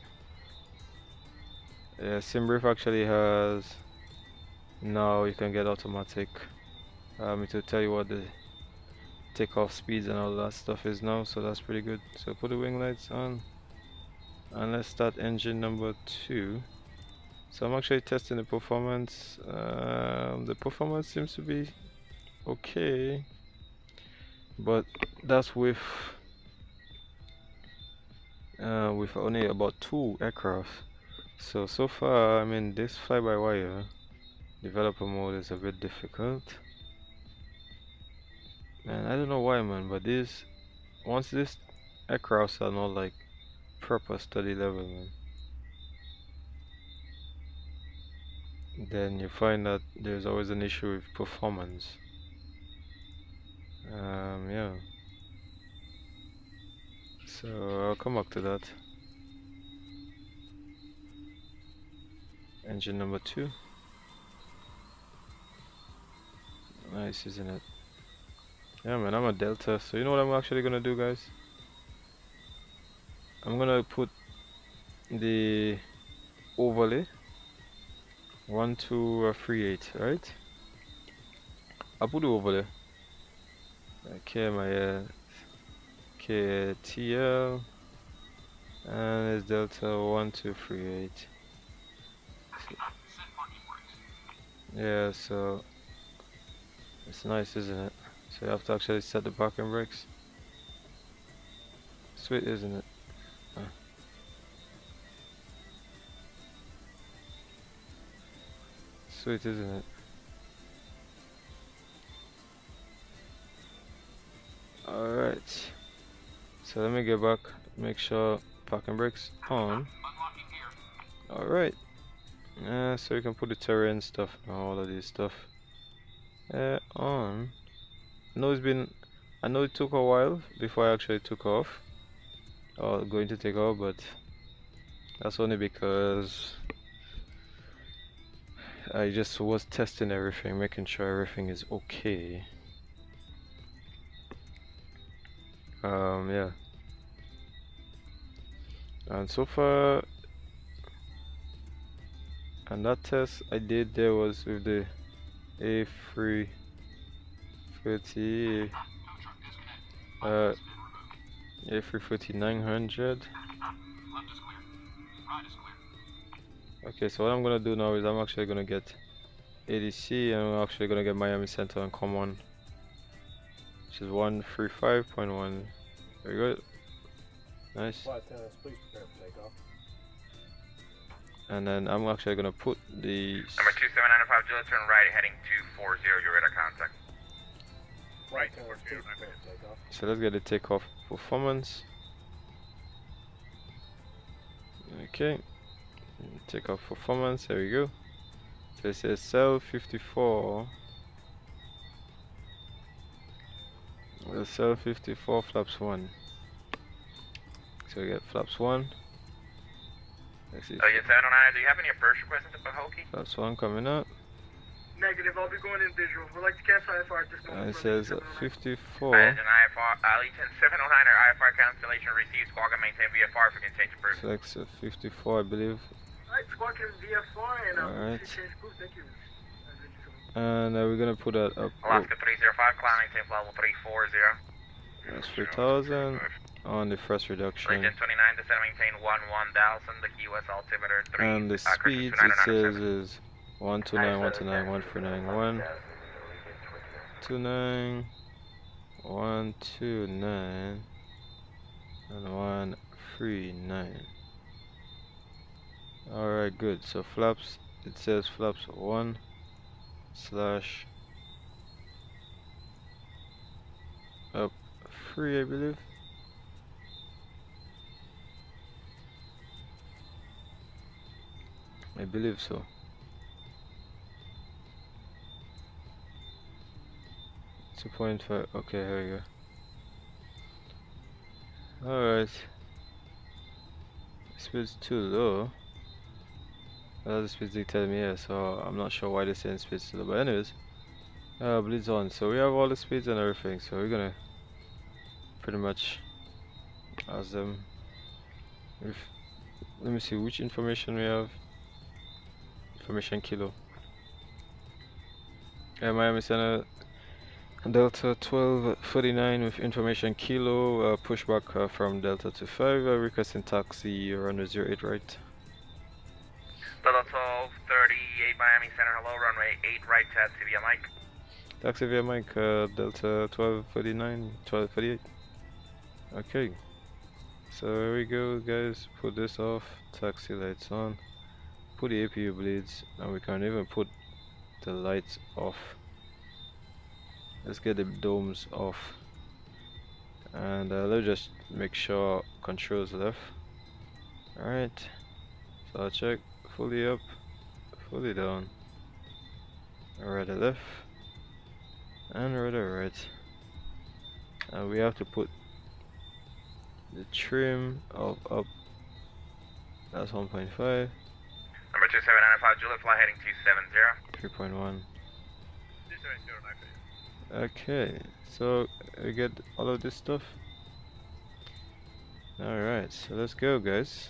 Yeah, SimBrief actually has. Now you can get automatic. It will tell you what the takeoff speeds and all that stuff is now, so that's pretty good. So put the wing lights on, and let's start engine number 2. So I'm actually testing the performance. The performance seems to be okay, but that's with only about 2 aircraft. So far, I mean, this fly-by-wire developer mode is a bit difficult. And I don't know why, man, but once these aircrafts are not like proper study level, man, then you find that there's always an issue with performance. Yeah. So I'll come back to that. Engine number 2. Nice, isn't it? Yeah, man, I'm a Delta, so you know what I'm actually gonna do, guys? I'm gonna put the overlay 1238, right? I'll put the overlay. KTL, and it's Delta 1238. Yeah, so it's nice, isn't it? So you have to actually set the parking brakes. Sweet, isn't it? Sweet, isn't it? Alright. So let me get back, make sure parking brakes on. Alright. So you can put the terrain stuff and all of this stuff on. I know it took a while before I actually took off or going to take off, but that's only because I just was testing everything, making sure everything is okay. Yeah, and so far, and that test I did there was with the A330 A330-900. Okay, so what I'm gonna do now is I'm actually gonna get ADC and I'm actually gonna get Miami Center and come on, which is 135.1. Very good. Nice. Flight attendants, please prepare for takeoff. And then I'm actually gonna put the Number 2795, Dyalla, turn right, heading 240, your radar contact. Flight attendants, please prepare for takeoff. so let's get the takeoff performance. Okay, takeoff performance, there we go. So it says cell 54. Cell 54 flaps 1. So we get flaps 1. Let's see. So yes, 709, do you have any approach requests into Pahokee? Flaps 1 coming up. Negative, I'll be going in visual. We'd like to cancel IFR at this And moment. it says 54. As an IFR, Legion 709, our IFR cancellation received. Squawk and maintain VFR if we can change approved. Selects 54, I believe. Alright, squawk in VFR and Alright. change proof. Thank you. And we're gonna put that up. Alaska 305, climb maintain level 340. That's 3000 on the thrust reduction. Legion 29, descend maintain 11,000, the Key West altimeter 3. And the speeds it says is 129, 129, 139, 129, 129, and 139. Alright, good. So flaps, it says flaps 1 slash up 3, I believe. I believe so. Two 2.5. Okay, here we go. Alright. Speed's too low. Well, the speed's dictated me here, so I'm not sure why they're saying speed's too low. But anyways, bleeds on. So we have all the speeds and everything. So we're gonna pretty much ask them if, let me see which information we have. Information kilo. Miami Center Delta 1249 with information kilo, pushback from Delta to 5, requesting taxi runway 08 right. Delta 1238 Miami Center, hello, runway 8 right, taxi via Mike. Taxi via Mike, Delta 1239, 1238. Okay, so here we go guys, put this off, taxi lights on, put the APU bleeds, and we can even put the lights off. Let's get the domes off, and let's just make sure controls left. Alright, so I'll check fully up, fully down, rudder left, and rudder right. And we have to put the trim of up, that's 1.5. Number 2795, Juliet, fly heading 270. 3.1. 27095. Okay, so we get all of this stuff. Alright, so let's go guys.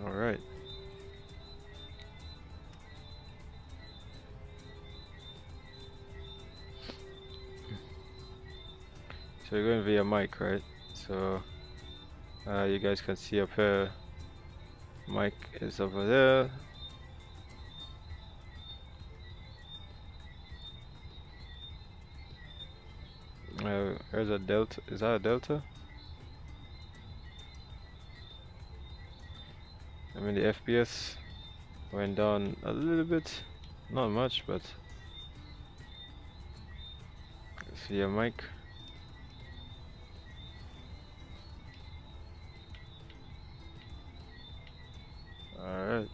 Alright. So we're going via mic, right? So you guys can see up here, mic is over there. There's a delta. Is that a delta? I mean, the FPS went down a little bit, not much, but see a mic. Alright.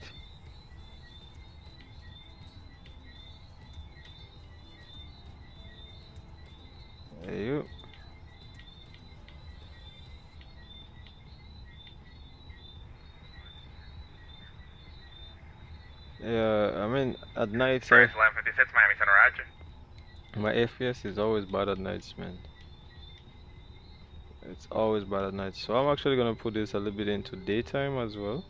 There you go. Yeah, I mean, at night, Trace 1156 Miami Center, roger. my FPS is always bad at nights, man. It's always bad at night. So I'm actually gonna put this a little bit into daytime as well.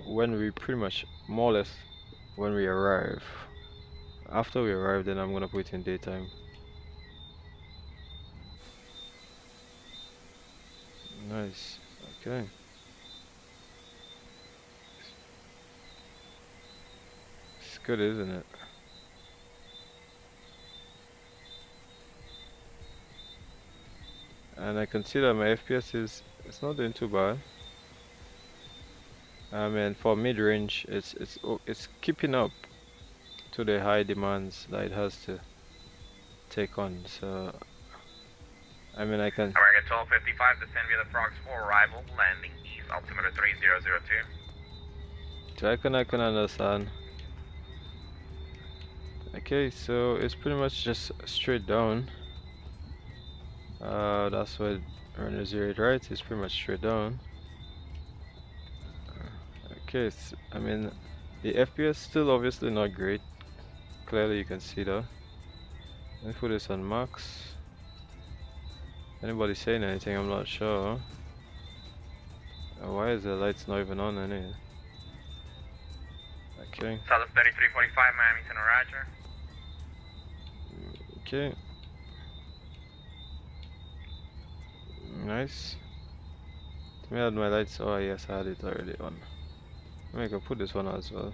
When we pretty much, more or less, when we arrive. After we arrive, then I'm gonna put it in daytime. Nice. Okay. It's good, isn't it? And I can see that my FPS it's not doing too bad. I mean, for mid-range, it's keeping up to the high demands that it has to take on. So, I mean, I can. American 1255, descend via the Frogs 4, arrival, landing east, altimeter 3002. So I can understand. Okay, so it's pretty much just straight down. That's what runner 08, right? It's pretty much straight down. Okay, I mean, the FPS still obviously not great. Clearly you can see that. Let me put this on max. Anybody saying anything? I'm not sure. Why is the lights not even on anyway? Okay. South of 3345 Miami Center, roger. Okay. Nice. Let me add my lights. Oh yes, I had it already on. I can put this one as well.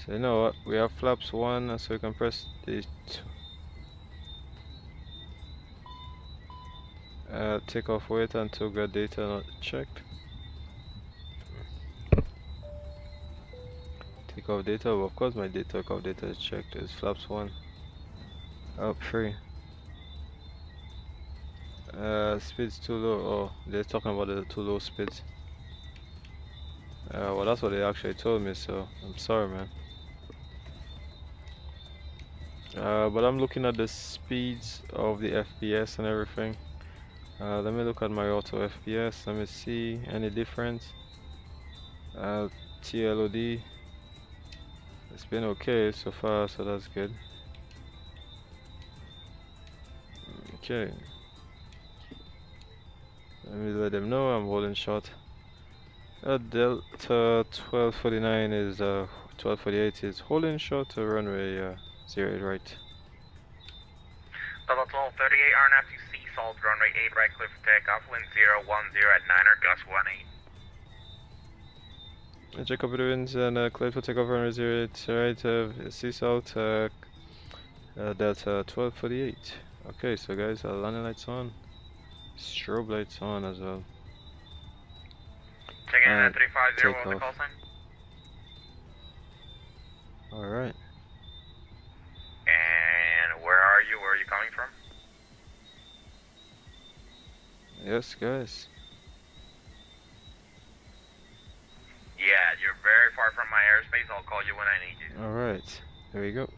So you know what? We have flaps 1, so we can press the take off weight until get data not checked. Take off data, well, of course my take off data is checked. It's flaps 1. Up 3. Speed's too low. Oh, they're talking about the too low speeds. Well, that's what they actually told me, so I'm sorry, man. But I'm looking at the speeds of the FPS and everything. Let me look at my auto FPS. Let me see any difference. TLOD. It's been okay so far, so that's good. Okay. Let me let them know I'm holding short. Delta 1249 is 1248 is holding short to runway 08 right. Delta 1238, RNF to sea salt, runway 8 right, clear for takeoff, wind 010 at 9er, gust 18. Check up the winds and clear for takeoff runway 08 right, sea salt, Delta 1248. Okay, so guys, landing lights on, strobe lights on as well. Checking in And at 350, what was the takeoff. call sign? Alright. And where are you? Where are you coming from? Yes, guys. Yeah, you're very far from my airspace. I'll call you when I need you. Alright, here we go.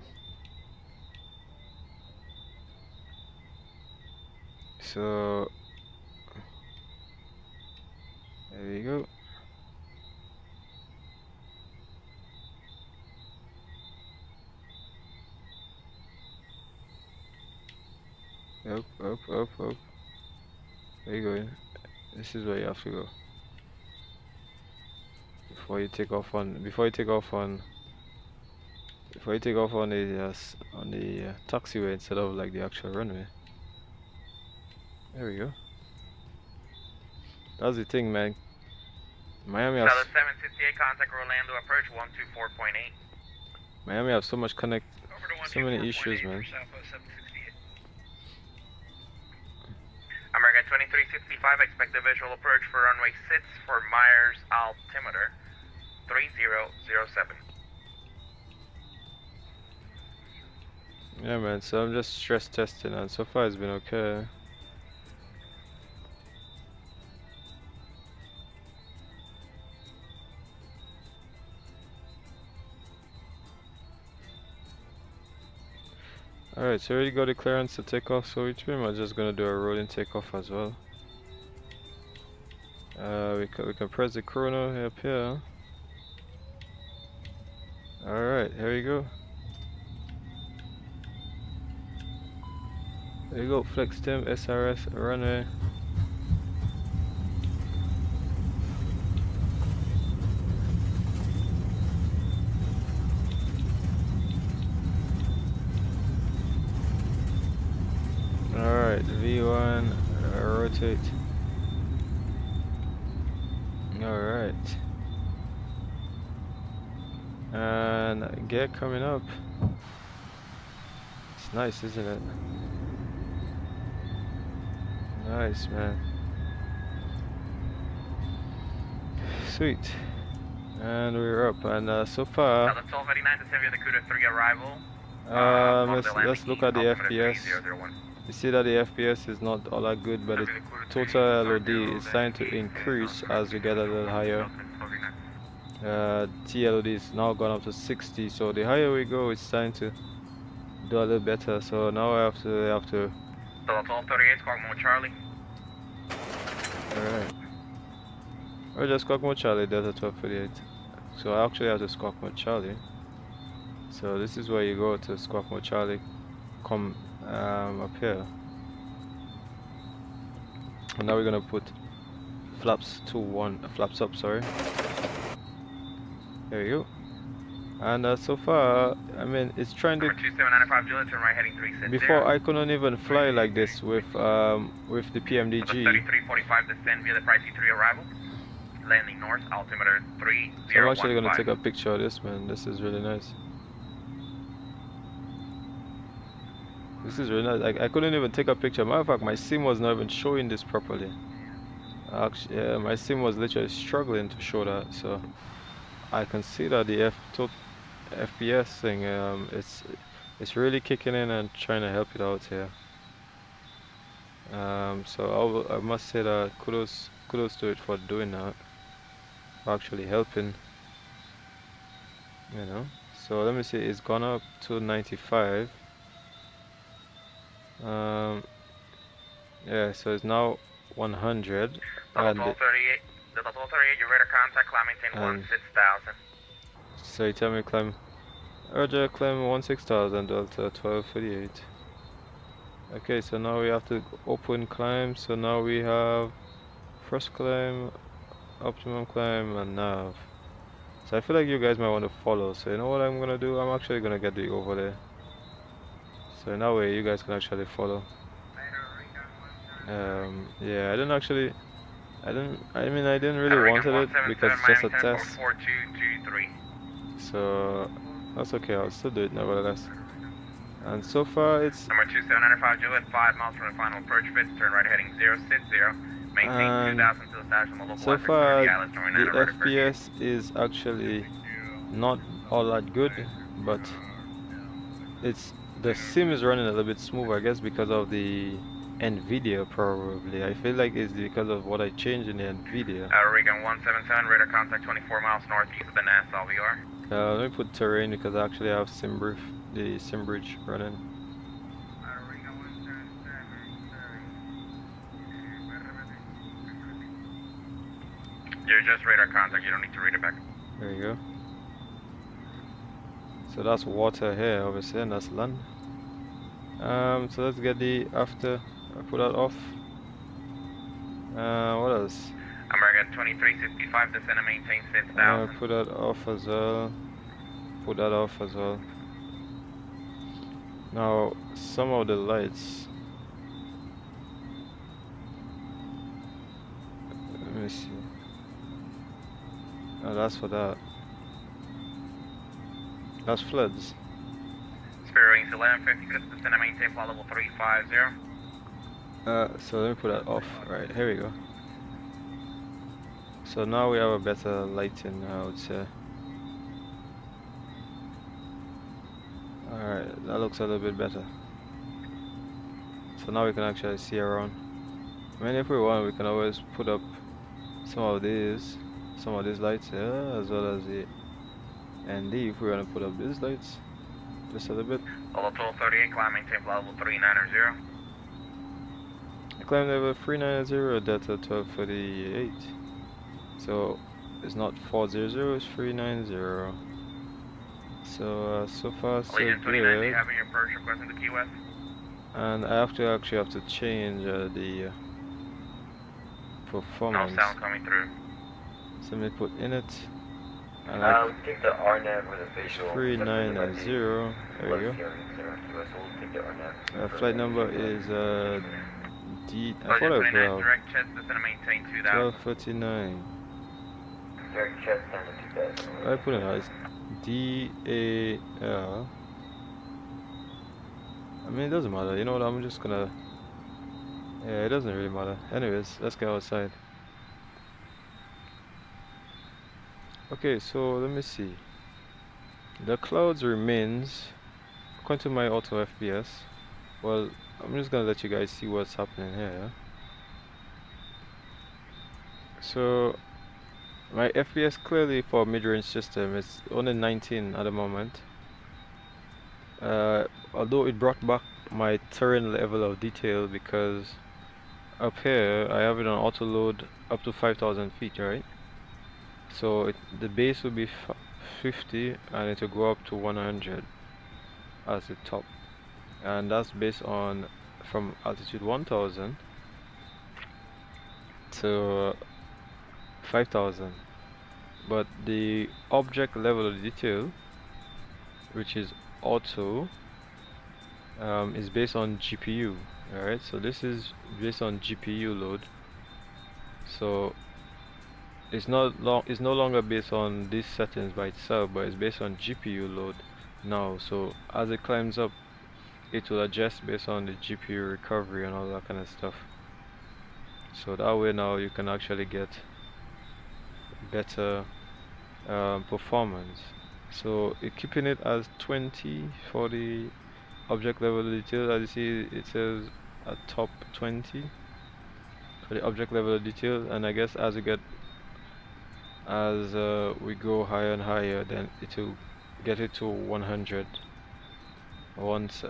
So, there we go. Up, up, up, up. There you go. This is where you have to go. Before you take off on the taxiway instead of like the actual runway. There we go. That's the thing, man. Miami has 768, contact Orlando approach 124.8. Miami have so much so many issues, man. American 2365, expect a visual approach for runway 6 for Myers altimeter 3007. Yeah, man. So I'm just stress testing, and so far it's been okay. Alright, so we already got the clearance to take off, so we're pretty much just gonna do a rolling takeoff as well. We can press the chrono up here. Alright, here we go. There you go, flex stem, SRS, runway. Alright, V1, rotate. Alright. And gear coming up. It's nice, isn't it? Nice, man. Sweet. And we're up, and so far. Delta 1289 to Sevilla, the Cuda 3 arrival. Let's look at the FPS. You see that the FPS is not all that good, but the total LOD is starting to increase as we get a little higher. TLOD is now gone up to 60, so the higher we go, it's starting to do a little better. So now I have to. Delta 1238, squawk mode Charlie. Alright. Or just squawk mode Charlie, Delta 1238. So I actually have to squawk mode Charlie. So this is where you go to squawk mode Charlie. Come up here. And now we're gonna put flaps flaps up, sorry. There you go. And so far, I mean, it's trying to. 2795 Juliet, turn right heading 360. Before I couldn't even fly like this with the PMDG. 3345 descend via the Price E3 arrival. Landing north, altimeter 3015. So I'm actually gonna take a picture of this, man. This is really nice. This is really nice. I couldn't even take a picture. Matter of fact, my sim was not even showing this properly. Actually, yeah, my sim was literally struggling to show that. So I can see that the FPS thing, it's really kicking in and trying to help it out here. So I must say that kudos to it for doing that, for actually helping. You know. So let me see. It's gone up to 95. Yeah, so it's now 100. Delta 1238, Delta 1238, your radar contact, climb maintain 16,000. So you tell me climb, Roger, climb 16,000, Delta 1238. Okay, so now we have to open climb. So now we have first climb, optimum climb, and nav. So I feel like you guys might want to follow. So you know what I'm gonna do? I'm actually gonna get the overlay. So in that way you guys can actually follow. Yeah, I didn't really wanted it because it's just a test. So that's okay, I'll still do it nevertheless. And so far it's number 2795 Juliet, 5 miles from the final approach fit, turn right heading 060, maintain 2000 to the station level 4. So far the FPS is actually not all that good, but the sim is running a little bit smooth, I guess, because of the NVIDIA probably. I feel like it's because of what I changed in the NVIDIA. Regan 177, radar contact 24 miles northeast of the Nassau VR. Let me put terrain because I actually have the sim bridge running. You're just radar contact, you don't need to read it back. There you go. So that's water here, obviously, and that's land. So let's get the after. I put that off. What else? American 2365, descend and maintain 6,000. Put that off as well. Put that off as well. Now, some of the lights. Let me see. Oh, that's for that. That's floods. Spirit wings 1150, descend and maintain flight level 350. So let me put that off. Right, here we go. So now we have a better lighting, I would say. Alright, that looks a little bit better. So now we can actually see around. I mean, if we want, we can always put up some of these lights here, as well as the ND if we want to put up these lights. just a little bit. Level 1238, climb maintain level 390. Climb level 390, Delta 1238. So it's not 400, it's 390. So so far so Allegiant 29, do you good. have your approach request into Key West? And I actually have to change the No performance. sound coming through. So let me put in it. And take the RNAV with a visual. 390. There we go. Flight number is D. I thought I Allegiant put 29, out direct chest descend and maintain 2000. 1239. Direct chest down to 2000. I put it out. It's DAL. I mean, it doesn't matter. You know what? I'm just gonna. Yeah, it doesn't really matter. Anyways, let's go outside. Okay, so let me see. The clouds remains, according to my AutoFps. Well, I'm just gonna let you guys see what's happening here. So my FPS clearly for mid-range system is only 19 at the moment. Although it brought back my terrain level of detail because up here I have it on auto load up to 5,000 feet, right? So the base will be 50 and it will go up to 100 as the top, and that's based on from altitude 1000 to 5000. But the object level of detail, which is auto, is based on GPU. Alright, so this is based on GPU load. So it's no longer based on these settings by itself, but it's based on GPU load now. So as it climbs up, it will adjust based on the GPU recovery and all that kind of stuff. So that way now you can actually get better performance. So keeping it as 20 for the object level detail. As you see, it says a top 20 for the object level detail, and I guess as we we go higher and higher, then it will get it to 100 once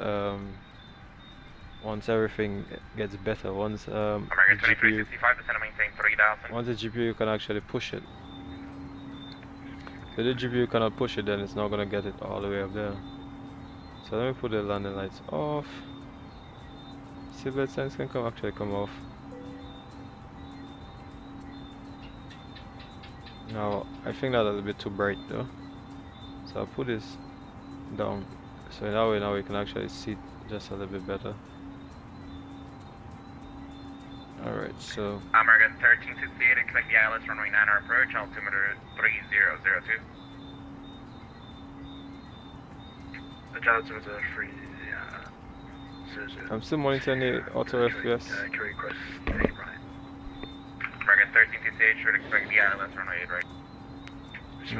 everything gets better, once American 2365, descend and maintain 3000. once the GPU can actually push it. If the GPU cannot push it, then it's not gonna get it all the way up there. So let me put the landing lights off. Seatbelt signs can come off. Now I think that's a little bit too bright though, so I'll put this down, so in that way now we can actually see just a little bit better. Alright, so American 1368, expect the ILS runway 9 approach, altimeter 3002. The altimeter 3, I'm still monitoring the AutoFps. can request 8 right. American 1368 should expect the ILS runway 8 right. Thank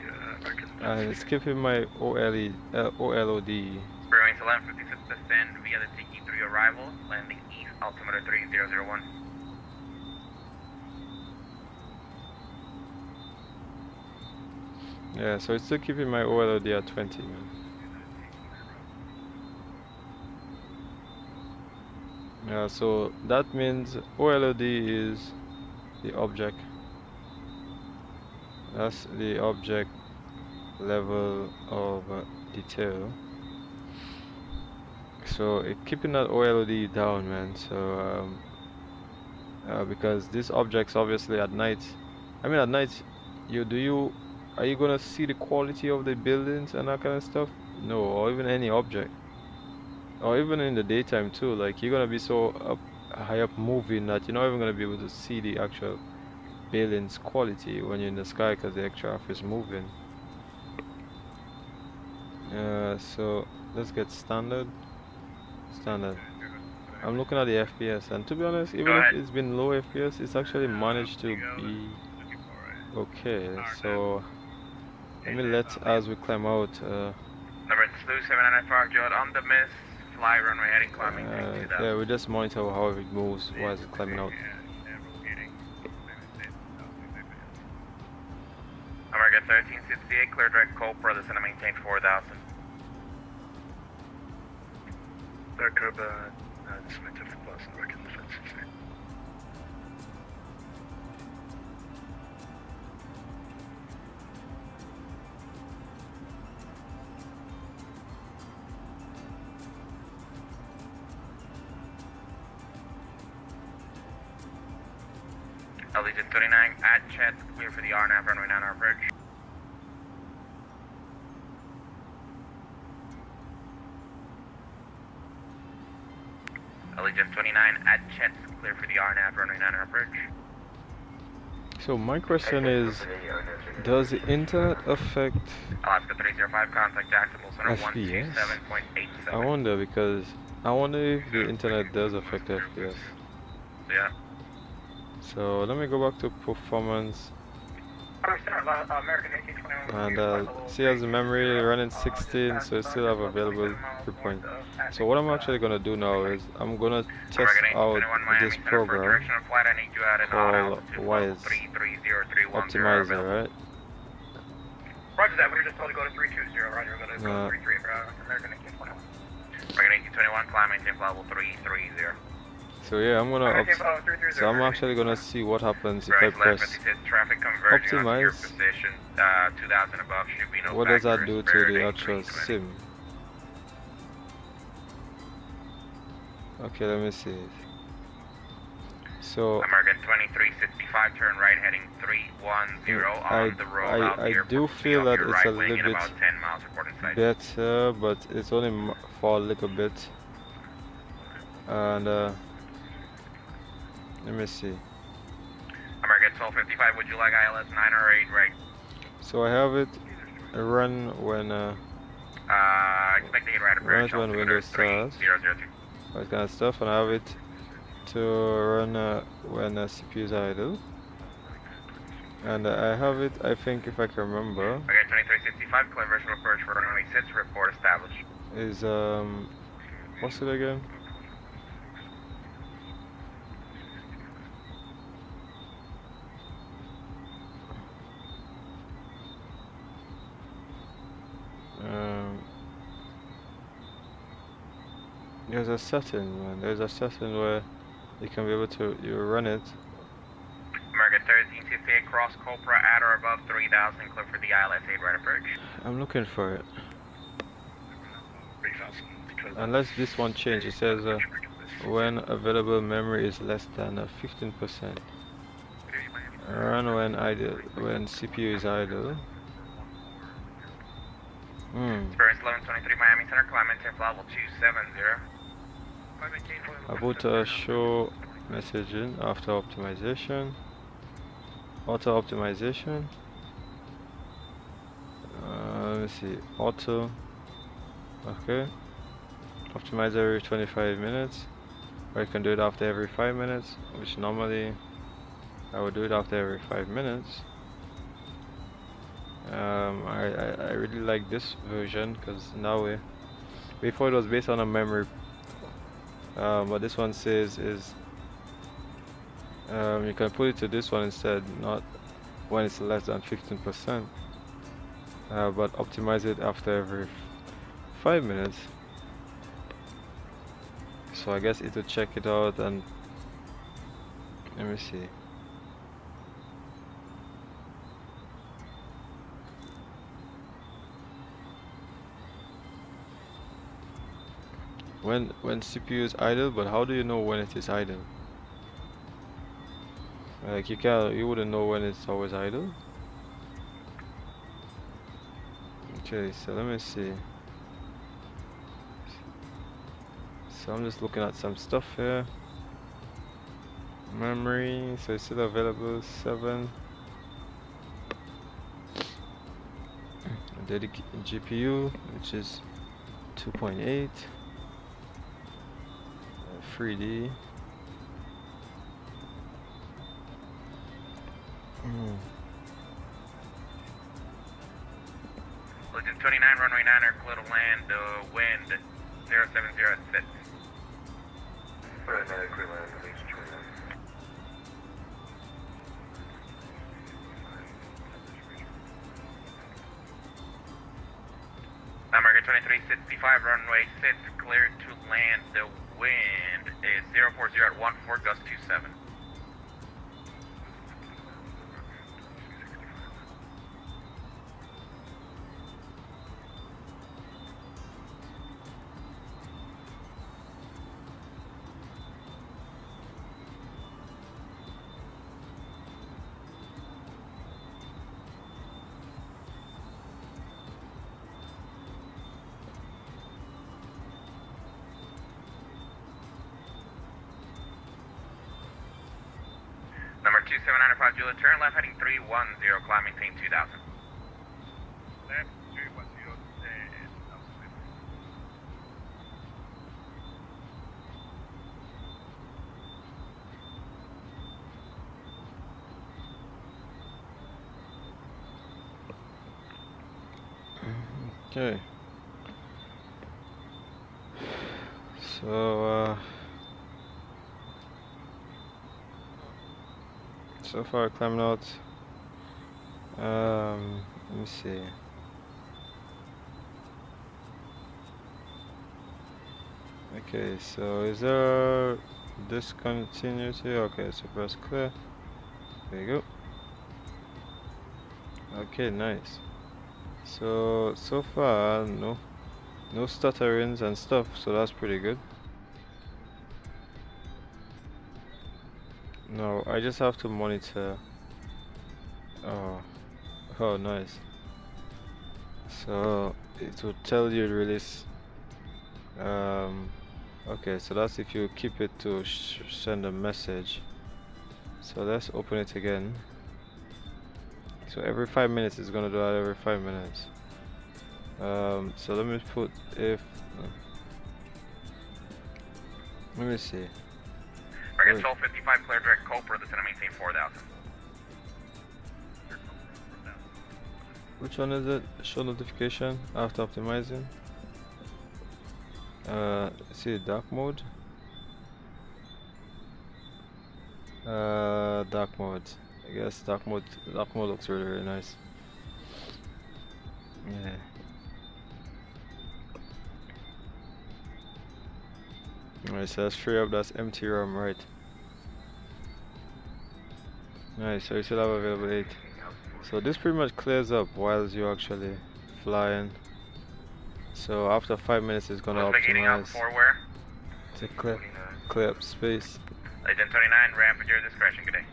you, American. And it's keeping my OLOD. Spurwing to 1156, descend via the TQ3 arrival, landing east, altimeter 3001. Yeah, so it's still keeping my OLOD at 20, man. Yeah, so that means OLOD is the object. That's the object level of detail. So keeping that OLOD down, man. So because these objects obviously at night, at night, are you gonna see the quality of the buildings and that kind of stuff? No, or even any object, or even in the daytime too. Like you're gonna be so high up moving that you're not even gonna be able to see the actual building's quality when you're in the sky because the aircraft is moving. So let's get standard. I'm looking at the FPS, and to be honest, even if it's been low FPS, it's actually managed to be okay. So let me as we climb out. Number 2795, Jod on the miss, fly runway heading climbing. Yeah, we just monitor how it moves while it's climbing out. American 1368, clear direct Cobra, descend and maintain 4000. That curb, dismantle for plus, I reckon the fence is there. Allegiant 29 at Chet, clear for the RNAV runway 9 bridge. Allegiant 29 at Chet, clear for the RNAV runway 9 bridge. So my question is, does the internet affect Alaska 305, contact Jacksonville Center FPS? 127.87. I wonder, because I wonder if the internet does affect FPS. Yeah. So let me go back to performance, American 1821. and see, as the memory running 16, so I still have available 3 point. So what I'm actually gonna do now is I'm gonna test out this program called WISE Optimizer, right? Roger that, we were just told to go to 320, roger, we're going to go to 33, American 1821. American 1821, climb maintain level 330. So yeah, I'm gonna so I'm actually gonna see what happens if I press optimize. Position, 2000 above, should be no What does that factors, do to the Faraday actual 320. sim? Okay, let me see it. So American 2365, turn right heading 310 on the road out I here. do feel that it's a wing little in bit about 10 miles reporting site. better, but it's only for a little bit. And let me see. American 1255, would you like ILS 9 or 8 right? So I have it run when Expecting it right run approach. it when Windows starts, 3002. all that kind of stuff, and I have it to run when CPU is idle. And I have it, I think, if I can remember, Okay, 2365, clear visual approach for runway 6, report established. is what's it again? There's a setting, man. There's a setting where you can be able to run it. American 1368, cross Copra at or above 3000, clear for the ILS 8 right approach. I'm looking for it. 3000, because Unless this one changed, it says when available memory is less than 15%. Run when idle, when CPU is idle. Experience 1123 Miami Center, climb maintain level 270. I put a show messaging after optimization. Auto optimization. Let me see. Auto. Okay. Optimize every 25 minutes. Or you can do it after every 5 minutes, which normally I would do it after every 5 minutes. I really like this version because now before it was based on a memory. What this one says is you can put it to this one instead, not when it's less than 15%, but optimize it after every 5 minutes. So I guess it will check it out, and let me see. When CPU is idle, but how do you know when it is idle? Like you wouldn't know when it's always idle. Okay, so let me see. So I'm just looking at some stuff here. Memory, so it's still available 7. Dedicated GPU, which is 2.8. 3D. Legend 29, runway 9er, clear to land, wind 070 at 6. Right now, clear land, Allegiant 29. American 2365, runway 6, clear to land. The wind is 040 at 14, gust 27. Number 2795, Julia, turn left heading 310, climb maintain 2000. Left 310, Okay. So, so far climbing out. Let me see. Okay, so is there discontinuity? Okay, so press clear. There you go. Okay, nice. So far, no stutterings and stuff, so that's pretty good. No, I just have to monitor. Oh, nice. So it will tell you to release. Okay, so that's if you keep it to send a message. So let's open it again. So every 5 minutes it's gonna do that every 5 minutes. So let me put if. Let me see. Target 1255, clear direct Cobra, that's gonna maintain 4000. Which one is it? Show notification after optimizing. See dark mode. Dark mode. I guess dark mode looks really nice. Yeah. Alright, so let's free up that's empty room, right? Nice, so you still have available 8. So this pretty much clears up whilst you're actually flying. So after 5 minutes it's gonna optimize to clear up space. Agent 29, ramp at your discretion, good day.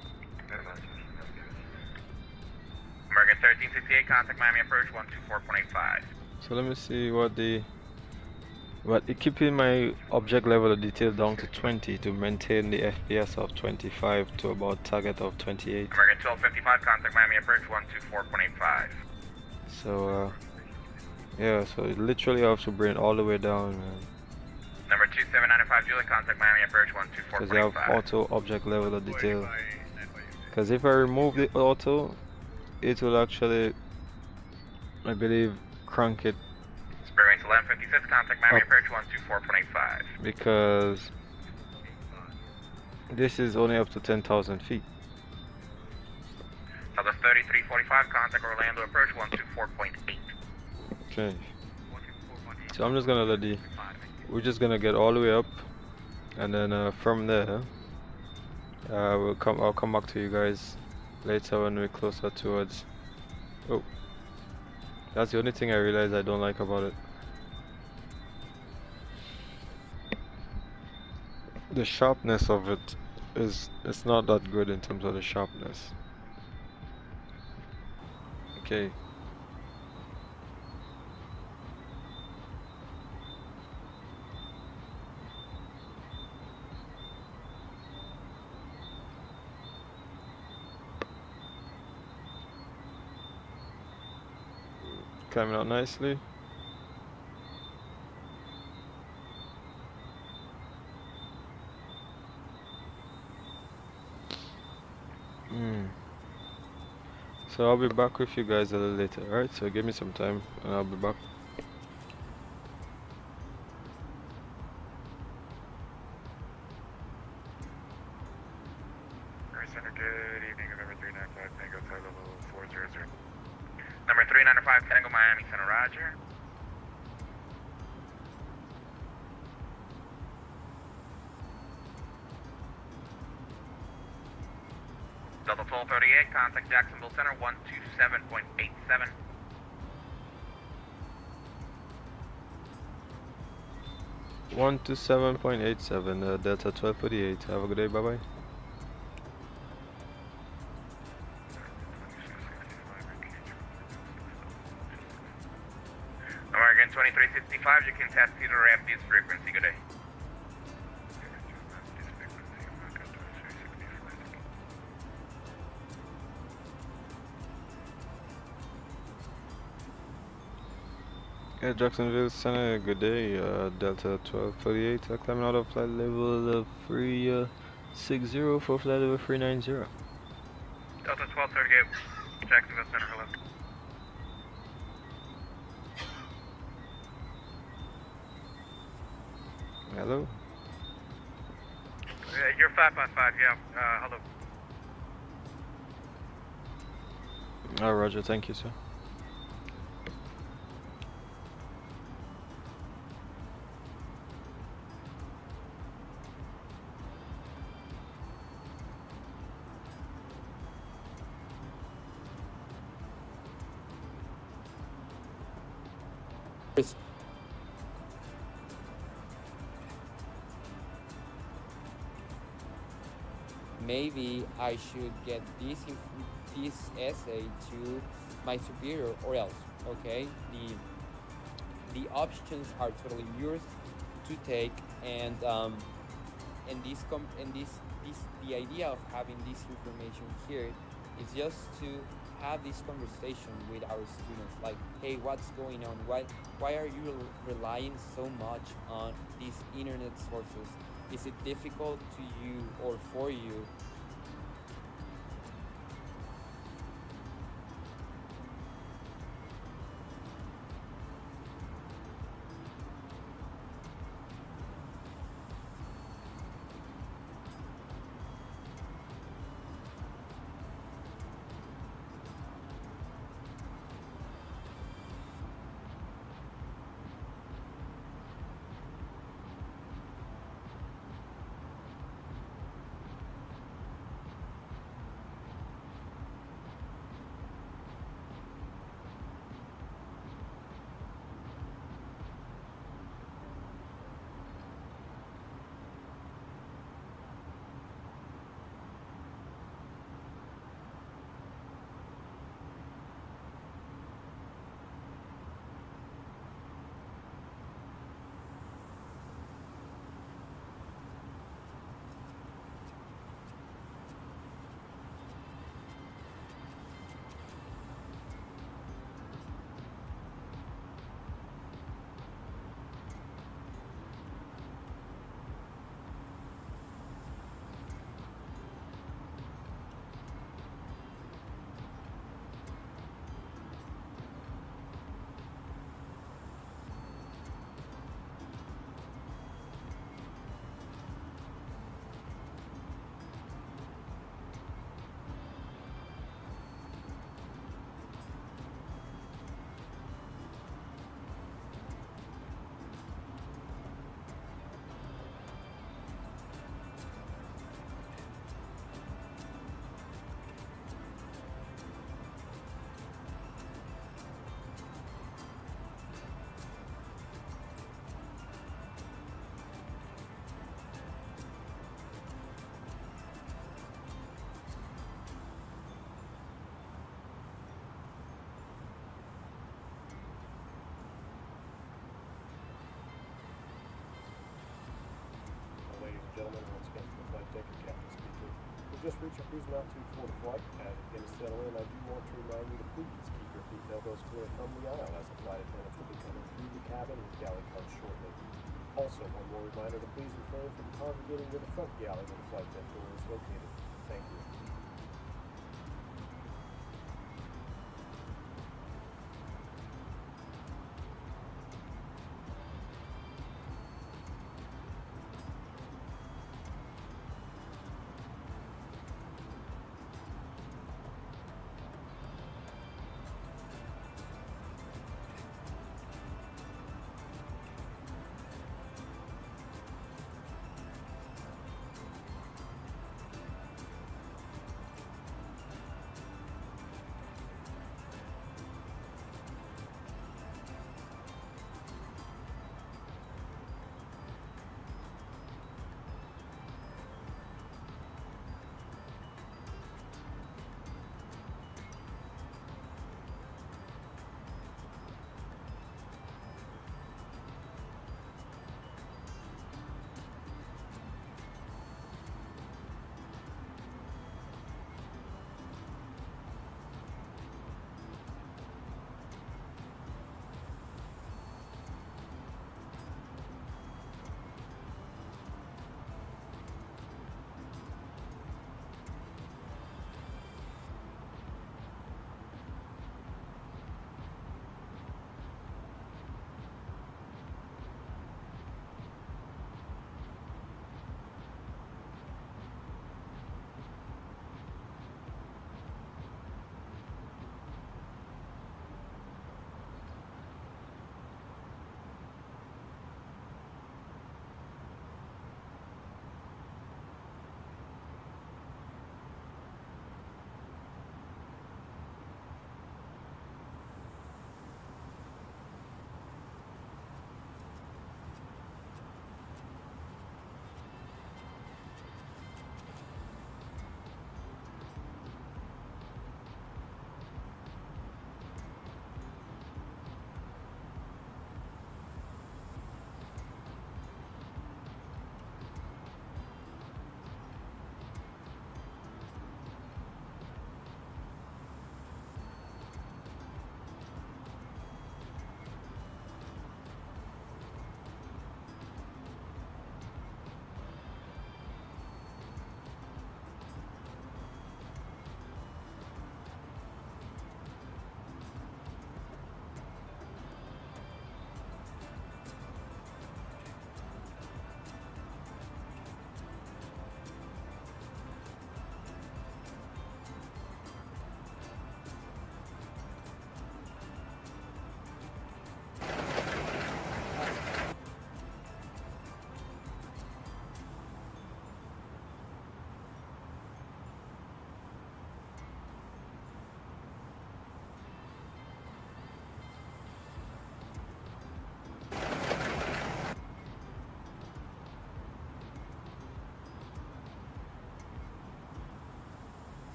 American 1368, contact Miami approach 124.85. So let me see keeping my object level of detail down to 20 to maintain the FPS of 25 to about target of 28. American 1255, contact Miami approach 124.85. So yeah, so you literally have to bring it all the way down, man. Number 2795, Julia, contact Miami approach 124.85. Because you have auto object level of detail. Because if I remove the auto, it will actually, I believe, crank it. Spirit 1156, contact Miami approach 124.85. Because this is only up to 10,000 feet. Southern 3345, contact Orlando approach 124.8. Okay. So I'm just gonna we're just gonna get all the way up, and then from there, I'll come back to you guys later when we're closer towards. Oh, that's the only thing I realize I don't like about it. The sharpness of it it's not that good in terms of the sharpness. Okay. Climbing out nicely. So I'll be back with you guys a little later, alright? So give me some time and I'll be back. Good evening, November 395, Tango, Thai level 400. Number 395, Tango Miami Center, roger. Delta 1238, contact Jacksonville Center 127.87. One to 7.87, Delta 1248. Have a good day, bye bye. American 2365, you can test either ramp this frequency. Good day. Okay, Jacksonville Center, good day. Delta 1248, climbing out of flight level 360 for flight level 390. Delta 1238, Jacksonville Center, hello. Hello? You're 555, yeah, hello. Roger, thank you, sir. Maybe I should get this essay to my superior or else. Okay, the options are totally yours to take, and the idea of having this information here is just to have this conversation with our students, like, hey, what's going on? Why are you relying so much on these internet sources? Is it difficult to you or for you? Gentlemen, once again from the flight deck and captain speaking. We've just reached our cruise altitude for the flight. As we begin to settle in, I do want to remind you to please keep your seat elbows clear from the aisle as the flight attendants will be coming through the cabin with galley cards shortly. Also, one more reminder to please refrain from congregating near the front galley where the flight deck door is located. Thank you.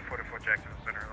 3844 Jacksonville Center.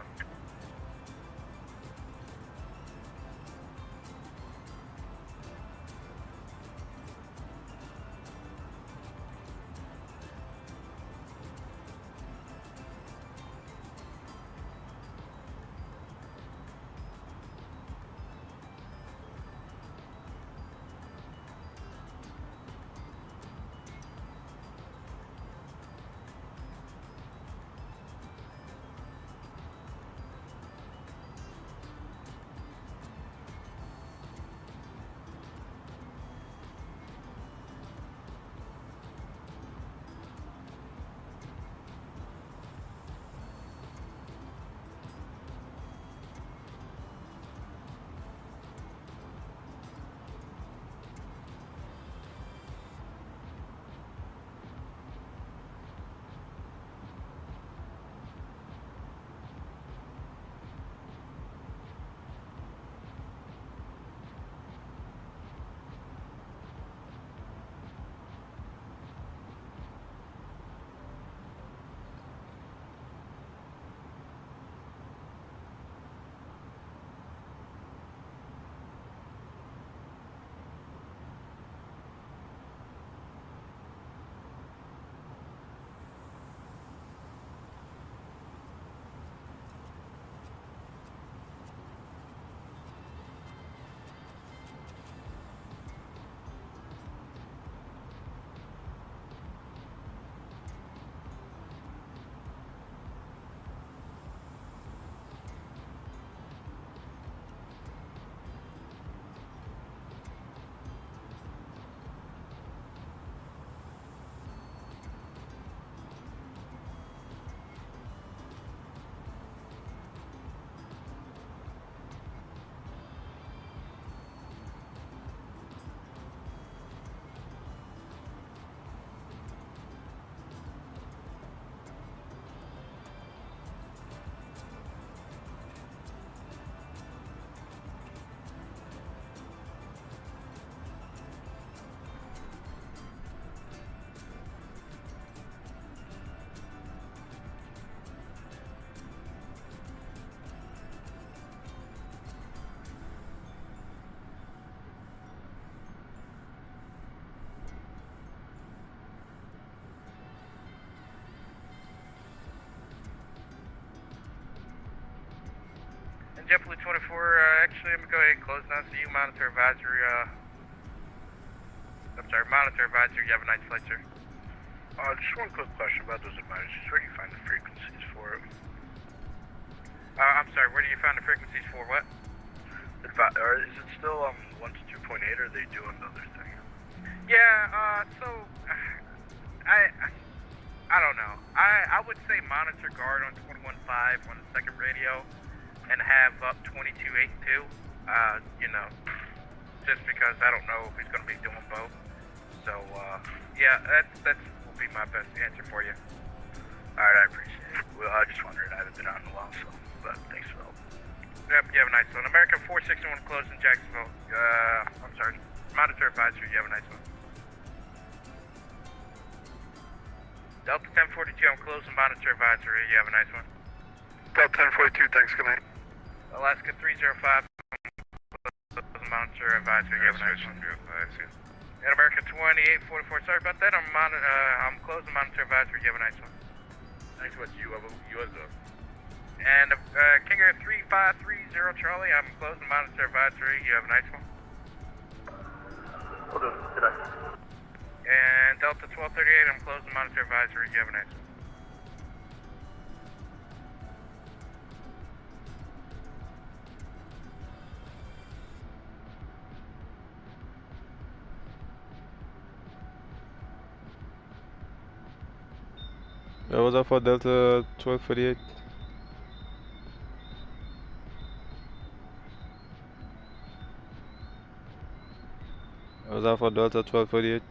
JetBlue 24, actually, I'm going to go ahead and close now, so you monitor advisory, monitor advisory, you have a nice flight, sir. Just one quick question about those advisories. Where do you find the frequencies for it? I'm sorry, where do you find the frequencies for what? Or is it still 1 to 2.8, or are they doing another thing? Yeah, so, I don't know. I would say monitor guard on 21.5 on the second radio, and have up 22.82, you know, just because I don't know who's going to be doing both. So, yeah, that's will be my best answer for you. Alright, I appreciate it. Well, I just wondered, I haven't been out in a while, so, but thanks for the help. Yep, you have a nice one. American 461 closing Jacksonville. I'm sorry, monitor advisory, you have a nice one. Delta 1042, I'm closing monitor advisory, you have a nice one. Delta 1042, thanks, good night. Alaska 305, monitor advisory, you have a nice one. And American 2844, sorry about that, I'm closing monitor advisory, you have a nice one. Thanks so much, you as well. And Kinger 3530 Charlie, I'm closing monitor advisory, you have a nice one. Will do, good night. And Delta 1238, I'm closing monitor advisory, you have a nice one. That was up for Delta 1248. That was up for Delta 1248.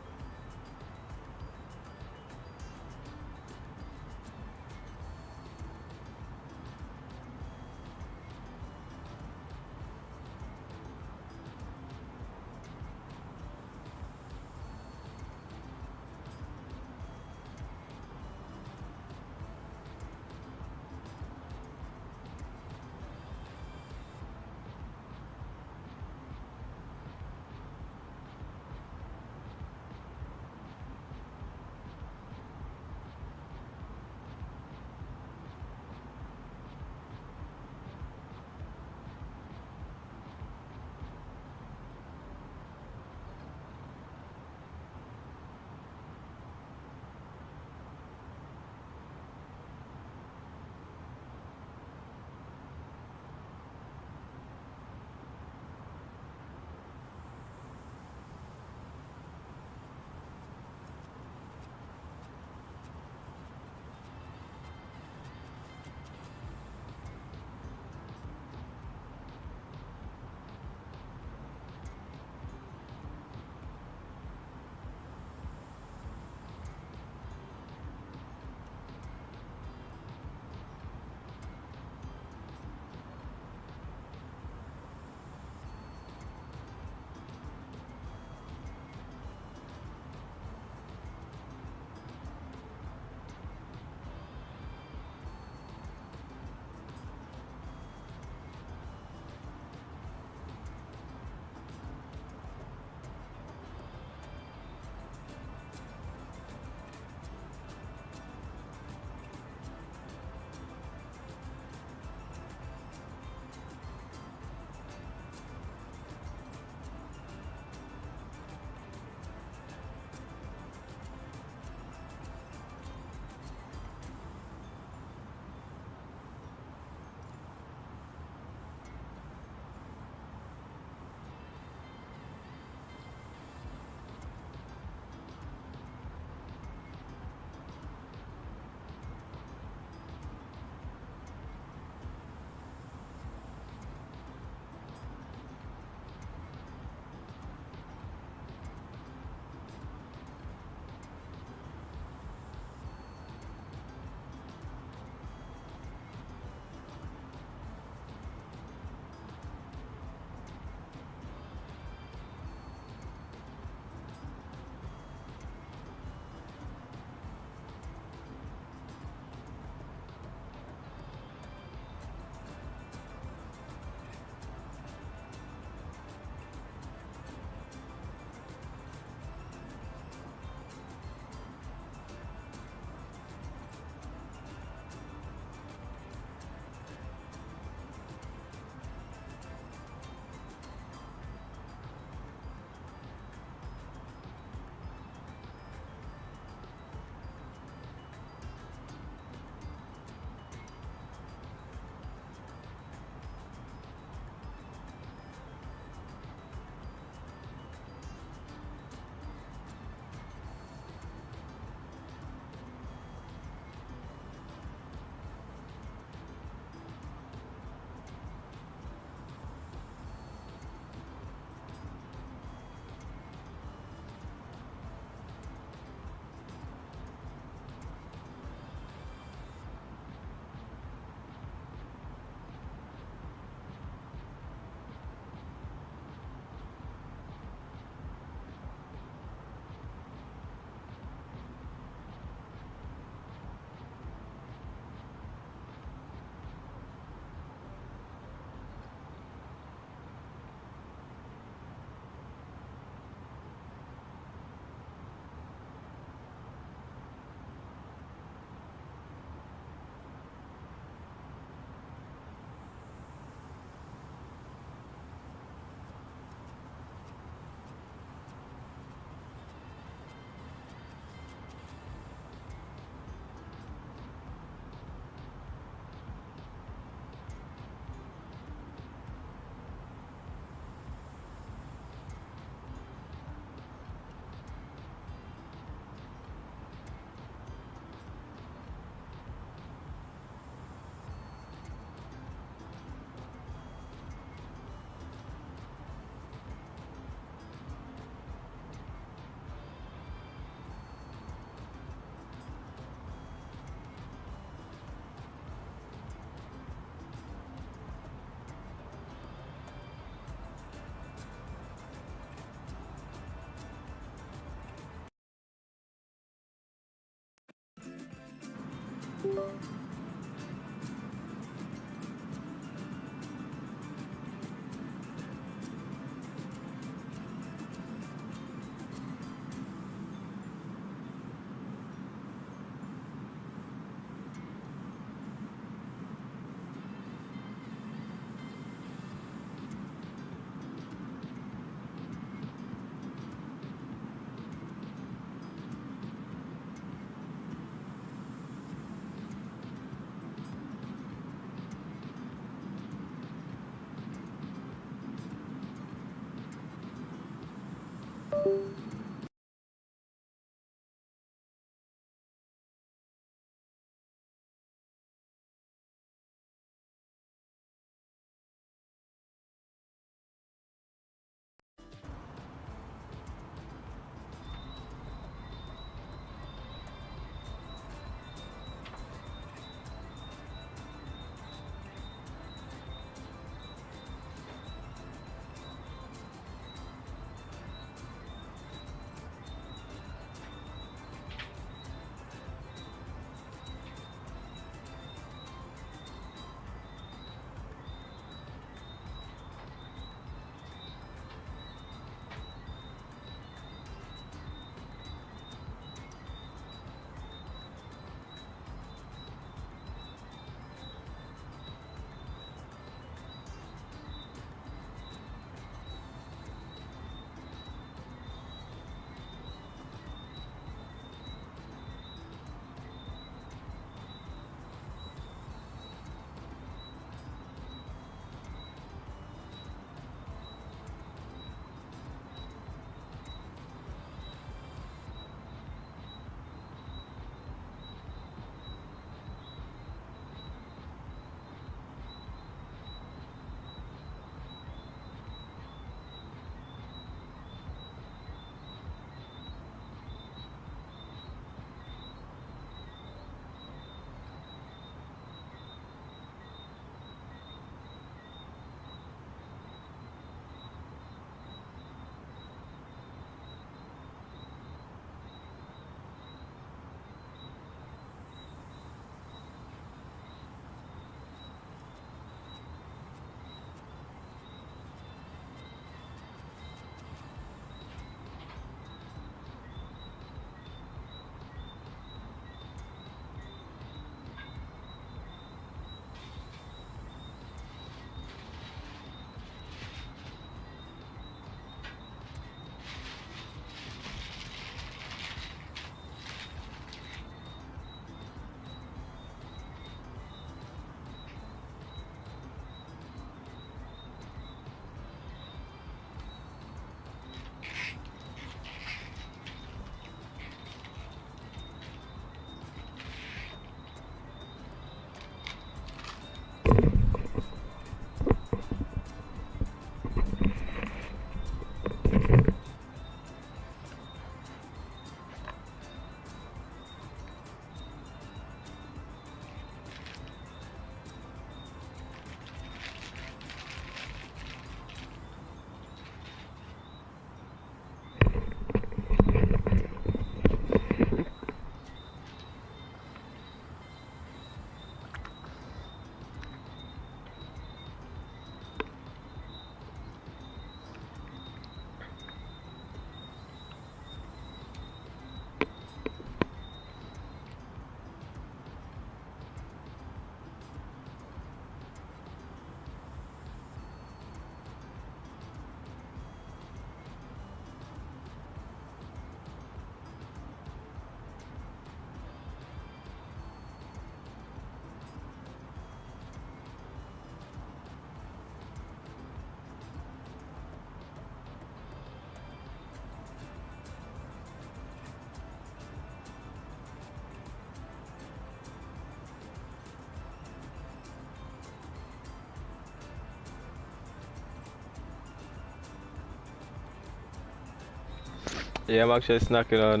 Yeah, I'm actually snacking on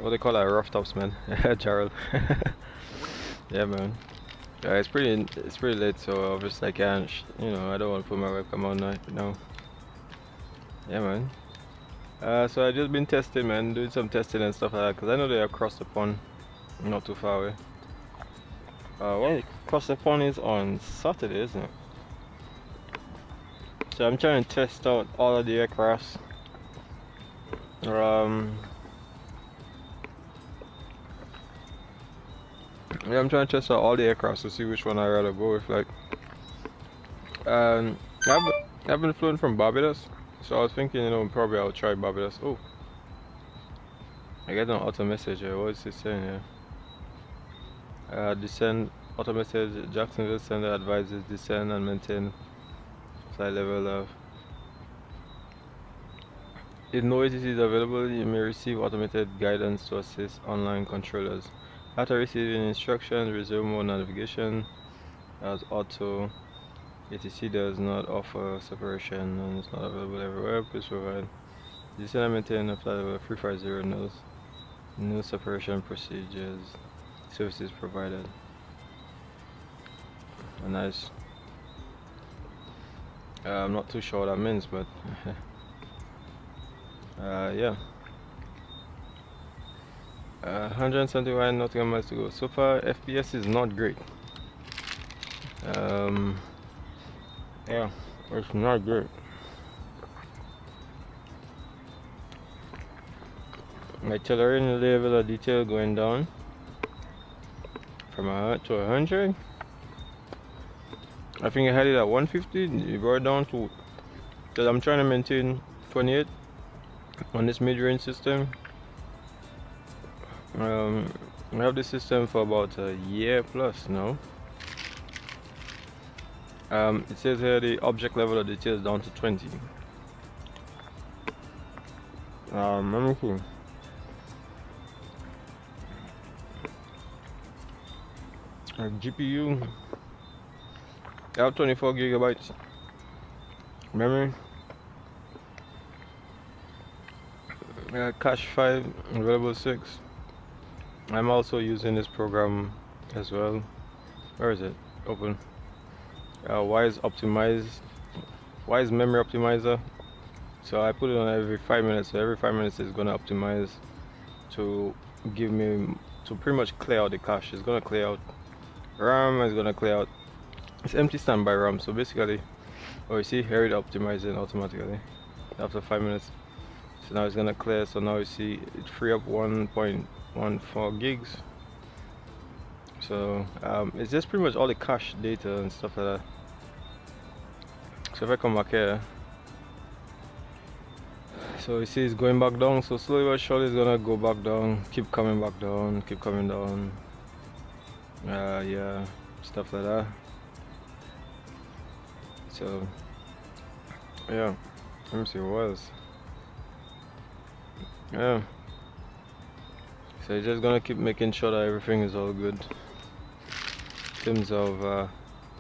what they call that, rough tops, man. Gerald. Yeah, man. It's pretty late, so obviously I can't, I don't want to put my webcam on right now. Yeah, man. So I just been testing, man, doing some testing and stuff like that, cause I know they're across the pond, not too far away. Well, across the pond is on Saturday, isn't it? So I'm trying to test out all of the aircrafts. Yeah, I'm trying to test out all the aircrafts to see which one I'd rather go with. Like, I've been flown from Barbados, so I was thinking, probably I'll try Barbados. Oh, I get an auto message here. What is it saying here? Descend, auto message, Jacksonville Center advises descend and maintain flight level of If no ATC is available, you may receive automated guidance to assist online controllers. After receiving instructions, resume mode navigation as auto. ATC does not offer separation and is not available everywhere. Please provide. This and maintain a flight level 350 no separation procedures. Services provided. Nice. I'm not too sure what that means, but yeah. 171 nautical miles to go. So far, FPS is not great. Yeah, it's not great. My accelerating level of detail going down from 100 to 100. I think I had it at 150. You brought it down to, because I'm trying to maintain 28 on this mid-range system. I have this system for about a year plus now. It says here the object level of detail is down to 20. Let me see. GPU, I have 24 gigabytes memory. Cache 5, available 6. I'm also using this program as well. Where is it? Open. Wise memory optimizer. So I put it on every 5 minutes. So every 5 minutes it's gonna optimize to give me, to pretty much clear out the cache. It's gonna clear out RAM. Is gonna clear out. It's empty standby RAM. So basically, oh, you see here it optimizing automatically after 5 minutes. So now it's gonna clear. So now you see it free up 1.14 gigs. So it's just pretty much all the cache data and stuff like that. So if I come back here, so you see it's going back down. So slowly but surely it's gonna go back down, keep coming back down, keep coming down. Yeah, stuff like that. So yeah, let me see what else. Yeah, so you're just gonna keep making sure that everything is all good in terms of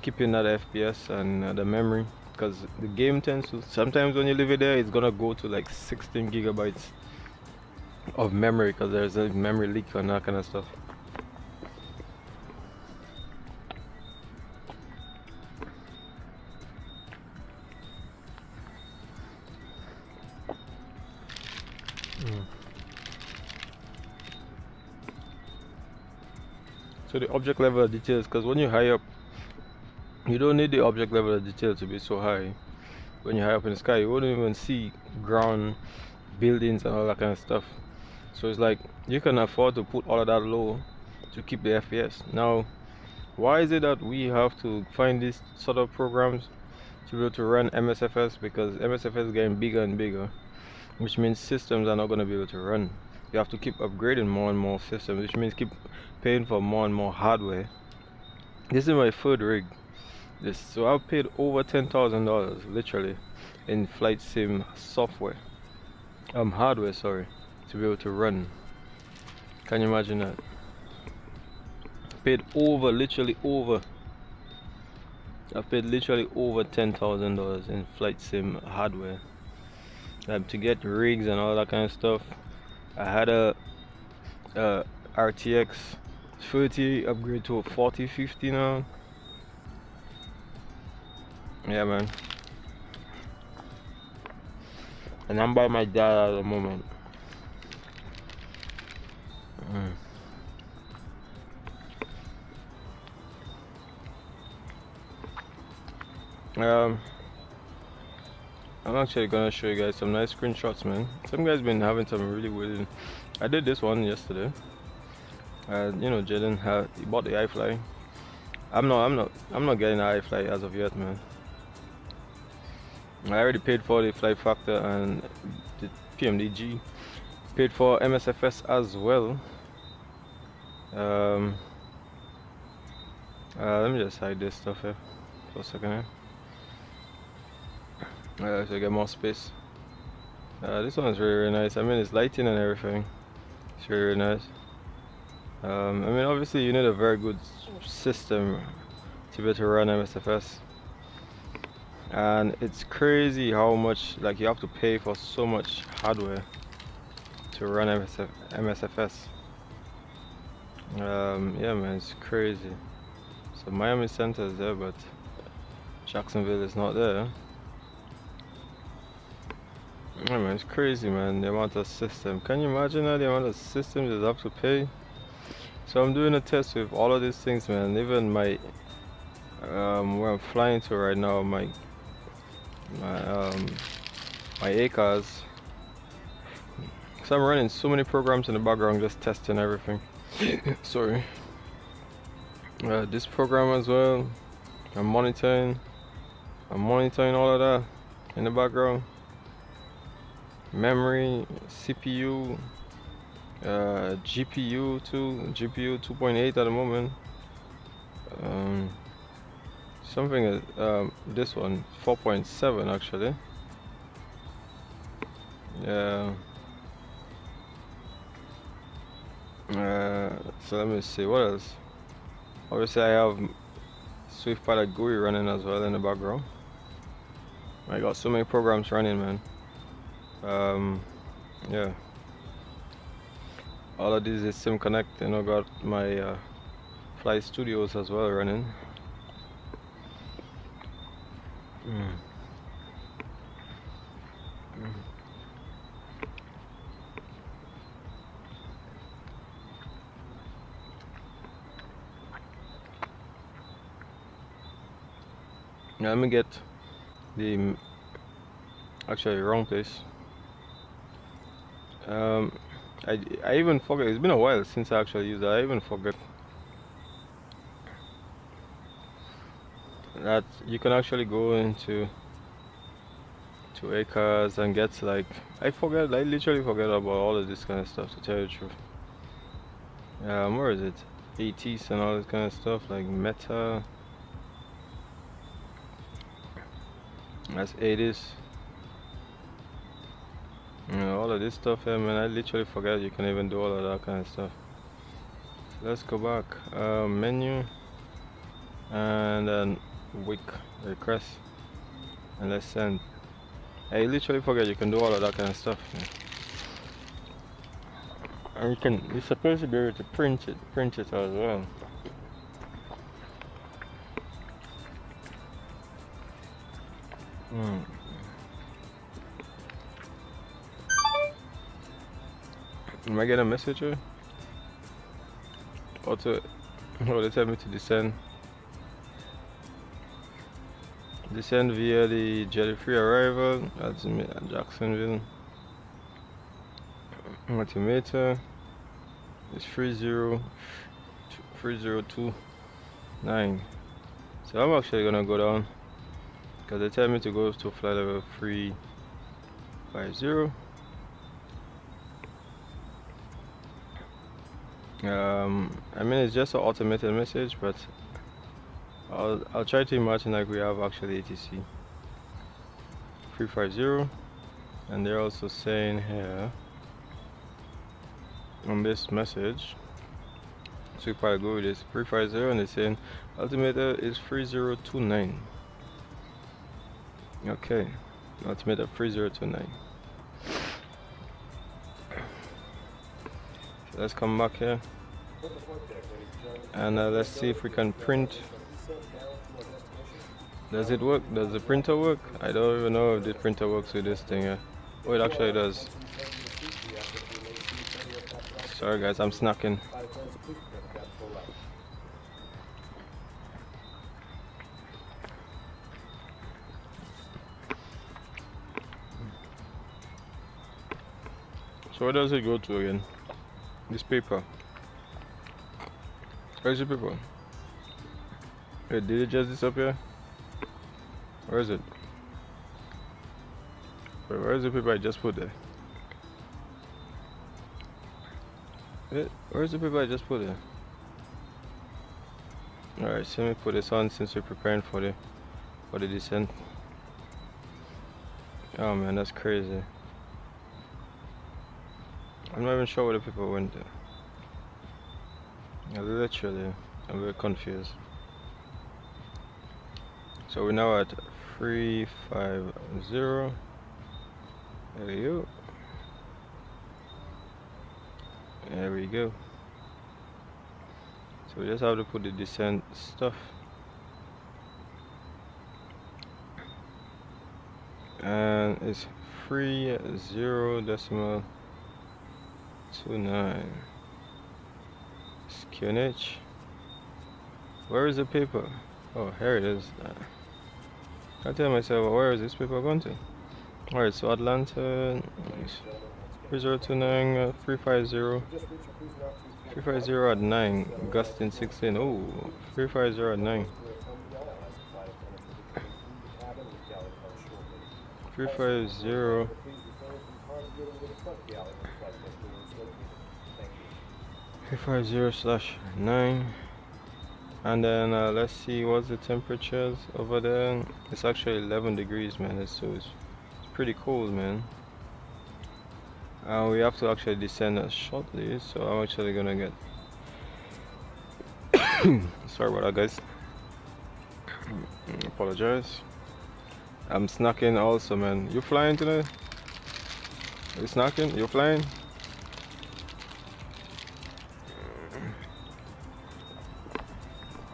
keeping that FPS and the memory, because the game tends to, sometimes when you leave it there, it's gonna go to like 16 gigabytes of memory because there's a memory leak and that kind of stuff. So the object level of details, because when you high up, you don't need the object level of detail to be so high. When you're high up in the sky, you won't even see ground, buildings and all that kind of stuff. So it's like you can afford to put all of that low to keep the FPS. Now, why is it that we have to find these sort of programs to be able to run MSFS? Because MSFS is getting bigger and bigger, which means systems are not going to be able to run. You have to keep upgrading more and more systems, which means keep paying for more and more hardware. This is my third rig. So I've paid over $10,000 literally in flight sim software, hardware, sorry, to be able to run. Can you imagine that? Paid over, literally over. I've paid literally over $10,000 in flight sim hardware to get rigs and all that kind of stuff. I had a RTX 30 upgrade to a 4050 now. Yeah, man. And I'm by my dad at the moment. I'm actually gonna show you guys some nice screenshots, man. Some guys been having some really weird. I did this one yesterday. You know, Jaden he bought the iFly. I'm not getting the iFly as of yet, man. I already paid for the flight factor and the PMDG. Paid for MSFS as well. Let me just hide this stuff here for a second here. So I get more space. This one is really nice. I mean, it's lighting and everything. It's really nice. I mean, obviously you need a very good system to be able to run MSFS. And it's crazy how much, like, you have to pay for so much hardware to run MSFS. Yeah, man, it's crazy. So Miami Center is there, but Jacksonville is not there. Yeah, man, it's crazy, man, the amount of system. Can you imagine that, the amount of systems you have to pay? So I'm doing a test with all of these things, man. Even my where I'm flying to right now, my ACAOs. So I'm running so many programs in the background, just testing everything. Sorry. This program as well. I'm monitoring all of that in the background. Memory, CPU, GPU 2.8 at the moment. Something this one 4.7 actually. Yeah. So let me see what else. Obviously I have Swift Pilot GUI running as well in the background. I got so many programs running, man. Yeah. All of these is Sim Connect, and I got my Fly Studios as well running. Now let me get the actually wrong place. I even forget. It's been a while since I actually used that. I even forget that you can actually go into ACAOs and get, like, I literally forget about all of this kind of stuff, to tell you the truth. Where is it? ATs and all this kind of stuff, like Meta. That's ADIS. You know, all of this stuff here, man, I literally forget you can even do all of that kind of stuff. So let's go back. Menu. And then week request. And let's send. I literally forget you can do all of that kind of stuff. Yeah. And you're supposed to be able to print it as well. Am I getting a message here? Oh, they tell me to descend. Descend via the jelly-free arrival at Jacksonville. Altimeter is 3029. So I'm actually gonna go down because they tell me to go to flight level 350. I mean, it's just an automated message, but I'll try to imagine like we have actually ATC 350, and they're also saying here on this message, so if I go with this 350, and they're saying altimeter is 3029. Okay, altimeter 3029. So let's come back here and let's see if we can print. Does it work? Does the printer work? I don't even know if the printer works with this thing here. Oh, it actually does. Sorry guys, I'm snacking. So where does it go to again? This paper. Where's the paper? Wait, did it just disappear? Where is it? Wait, where is the paper I just put there? Wait, where's the paper I just put there? Alright, so let me put this on since we're preparing for the descent. Oh man, that's crazy. I'm not even sure where the people went there. Literally, I'm very confused. So we're now at 350. There we go. There we go. So we just have to put the descent stuff. And it's 30.29. It's QNH. Where is the paper? Oh, here it is. I tell myself, where is this paper going to? Alright, so Atlanta 3029 350 350 at 9, gusting 16. Oh, 350 at 9. 350 350/9. And then let's see what's the temperatures over there. It's actually 11 degrees, man. It's pretty cold, man. We have to actually descend shortly, so I'm actually gonna get sorry about that, guys. Apologize. I'm snacking also, man. You flying today? Are you snacking? You flying?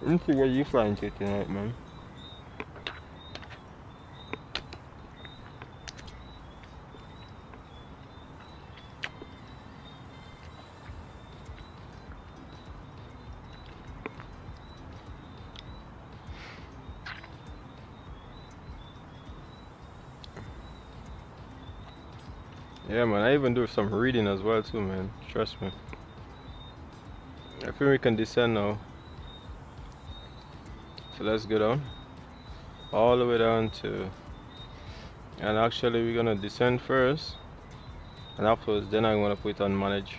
Let me see where you flying to tonight, man. Yeah, man, I even do some reading as well too, man. Trust me. I think we can descend now. So let's go down. All the way down to... And actually we're gonna descend first. And afterwards, then I'm gonna put it on manage.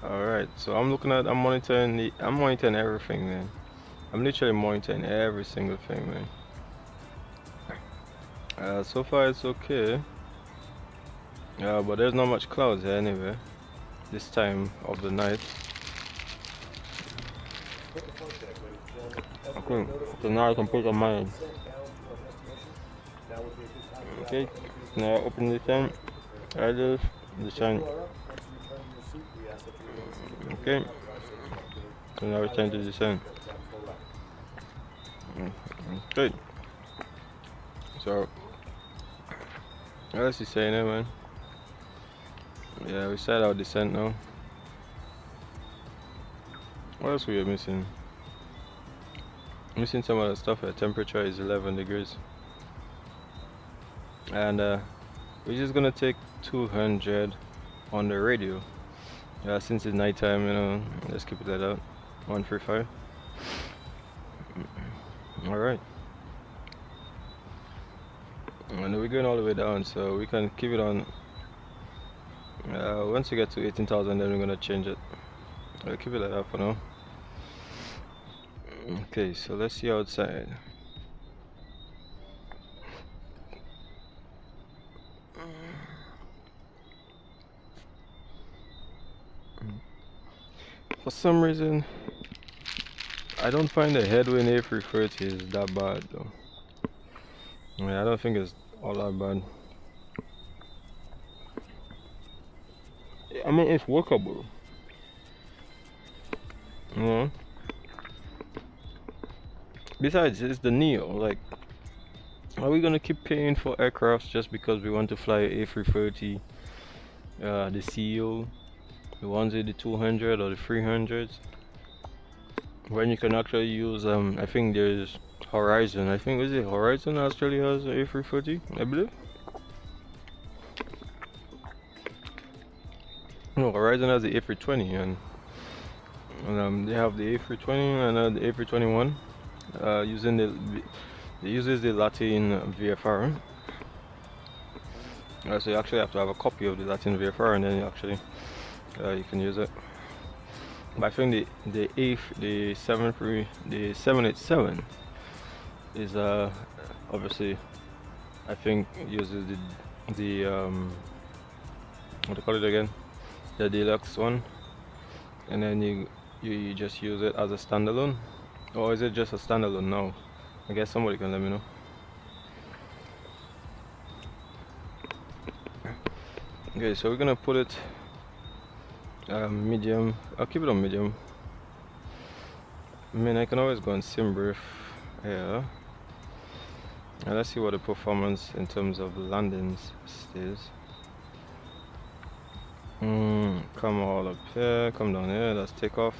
Alright, so I'm monitoring everything, man. I'm literally monitoring every single thing, man. So far it's okay. But there's not much clouds here anyway. This time of the night. Okay, so now I can put on mine. Okay, now open the sun. Idle, the sun. Okay, so now it's time to descend. Okay, so what else you saying there, man? Yeah, we set our descent now. What else we are missing? Missing some of the stuff. The temperature is 11 degrees. And we're just gonna take 200 on the radio. Since it's nighttime, you know, let's keep it like that. 135. Alright. And we're going all the way down, so we can keep it on. Once we get to 18,000, then we're gonna change it. I'll keep it like that for now. Okay, so let's see outside. For some reason, I don't find the headwind A330 is that bad though. I mean, I don't think it's all that bad. I mean, it's workable. You know? Besides, it's the Neo. Like, are we gonna keep paying for aircrafts just because we want to fly A330, the CEO, the ones with the 200 or the 300s? When you can actually use, I think there's Horizon. I think, is it Horizon Australia has an A330, I believe? No, Horizon has the A320, and they have the A320 and the A321. Using it uses the Latin VFR. So you actually have to have a copy of the Latin VFR, and then you actually you can use it. But I think the 787 is obviously, I think, uses the what do you call it again? The deluxe one, and then you just use it as a standalone, or is it just a standalone now? I guess somebody can let me know. Okay, so we're gonna put it medium. I'll keep it on medium. I mean, I can always go on sim brief here. And let's see what the performance in terms of landings is. Come all up here, come down here, let's take off.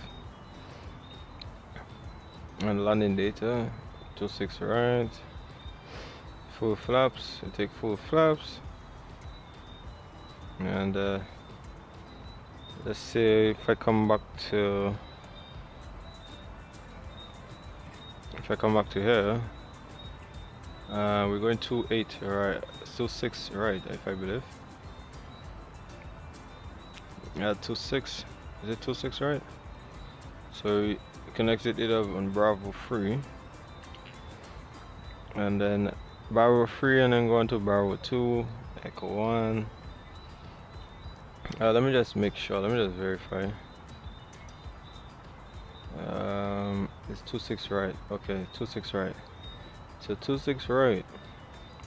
And landing data, 26 right. Full flaps, we take full flaps. And let's see if I come back to here. We're going 28 right, still 6 right, if I believe. Yeah, 26. Is it 26 right? So we connected it up on Bravo 3, and then Bravo 3, and then go on to Bravo 2, Echo 1. Let me just make sure. Let me just verify. It's 26 right. Okay, 26 right. So 26 right,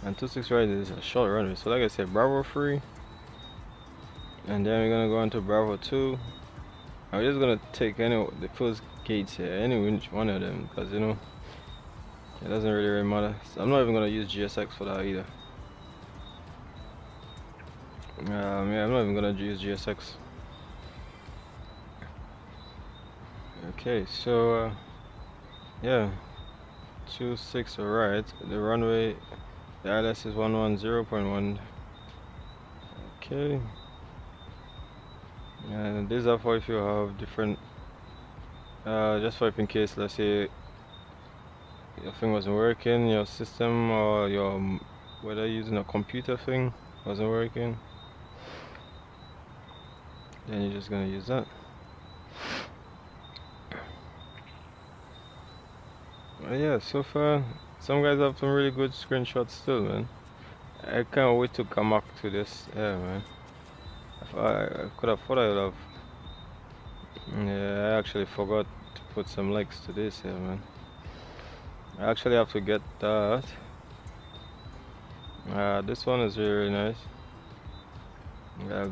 and 26 right is a short runway. So like I said, Bravo 3, and then we're gonna go into Bravo 2. I'm just gonna take the first gates here, any one of them, because you know it doesn't really matter. So I'm not even gonna use GSX for that either. Yeah, I'm not even gonna use GSX. Okay, so yeah, 26 alright. The runway, the ILS is 110.1. Okay. And these are for if you have different, just for if in case, let's say your thing wasn't working, your system or your, whether using a computer thing wasn't working, then you're just gonna use that. Yeah, so far some guys have some really good screenshots still, man. I can't wait to come back to this. Yeah, man. I could have thought I would have. Yeah, I actually forgot to put some likes to this here, man. I actually have to get that. This one is really nice.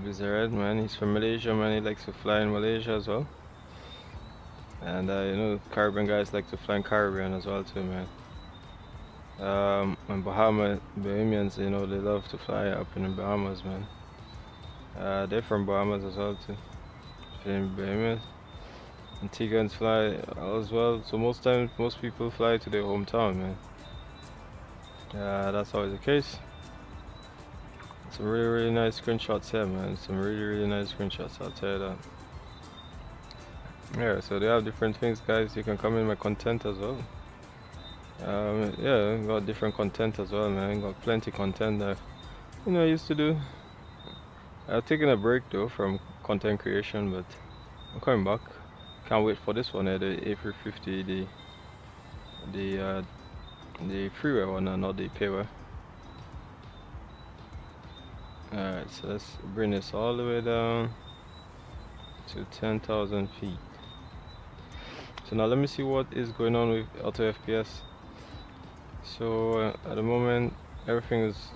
Busy Red, man. He's from Malaysia, man. He likes to fly in Malaysia as well. And you know, Caribbean guys like to fly in Caribbean as well too, man. And Bahamians, you know, they love to fly up in the Bahamas, man. They're from Bahamas as well too. In Bahamas. Antiguans fly as well. So most times, most people fly to their hometown, man. That's always the case. Some really nice screenshots here, man. Some really nice screenshots, I'll tell you that. Yeah, so they have different things, guys. You can come in my content as well. Yeah, got different content as well, man. Got plenty content that you know I used to do. I've taken a break though from content creation, but I'm coming back. Can't wait for this one, the A350, the freeway one, and not the payware. Alright, so let's bring this all the way down to 10,000 feet. So now let me see what is going on with AutoFps. So at the moment everything is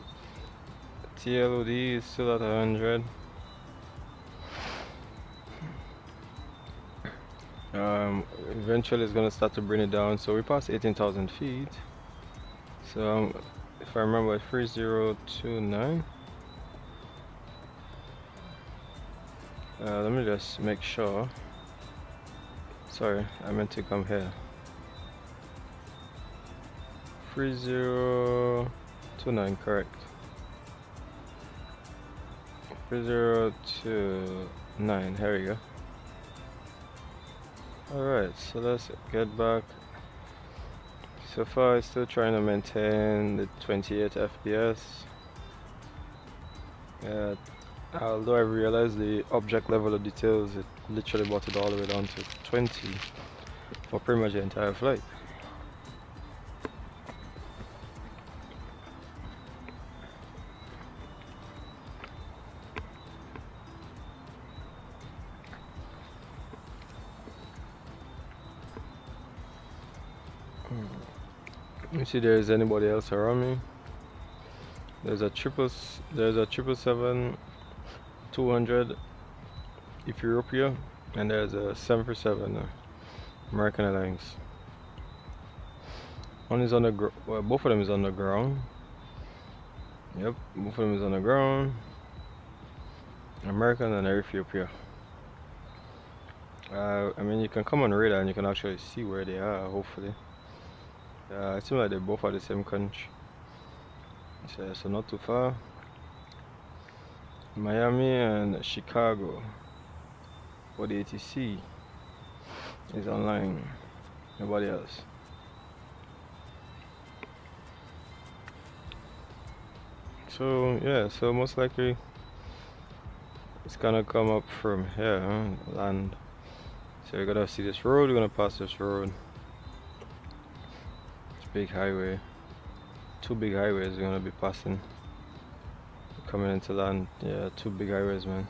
TLOD is still at 100. Eventually it's gonna start to bring it down. So we passed 18,000 feet. So if I remember, 3029. Let me just make sure. Sorry, I meant to come here. 3029, correct. 3029, here we go. Alright, so let's get back. So far, I'm still trying to maintain the 28 FPS. Although I realized the object level of details, it literally brought it all the way down to 20 for pretty much the entire flight. Let me see if there's anybody else around me. There's a 777-200 Ethiopia, and there's a 747 American Airlines. One is on the well, both of them is on the ground. Yep, both of them is on the ground. American and Ethiopia. I mean, you can come on radar and you can actually see where they are, hopefully. It seems like they both are the same country. So not too far. Miami and Chicago for the ATC is online. Nobody else. So yeah, so most likely it's gonna come up from here, land. So we're gonna see this road, we're gonna pass this road. It's a big highway. Two big highways we're gonna be passing. Coming into land. Yeah, two big highways, man.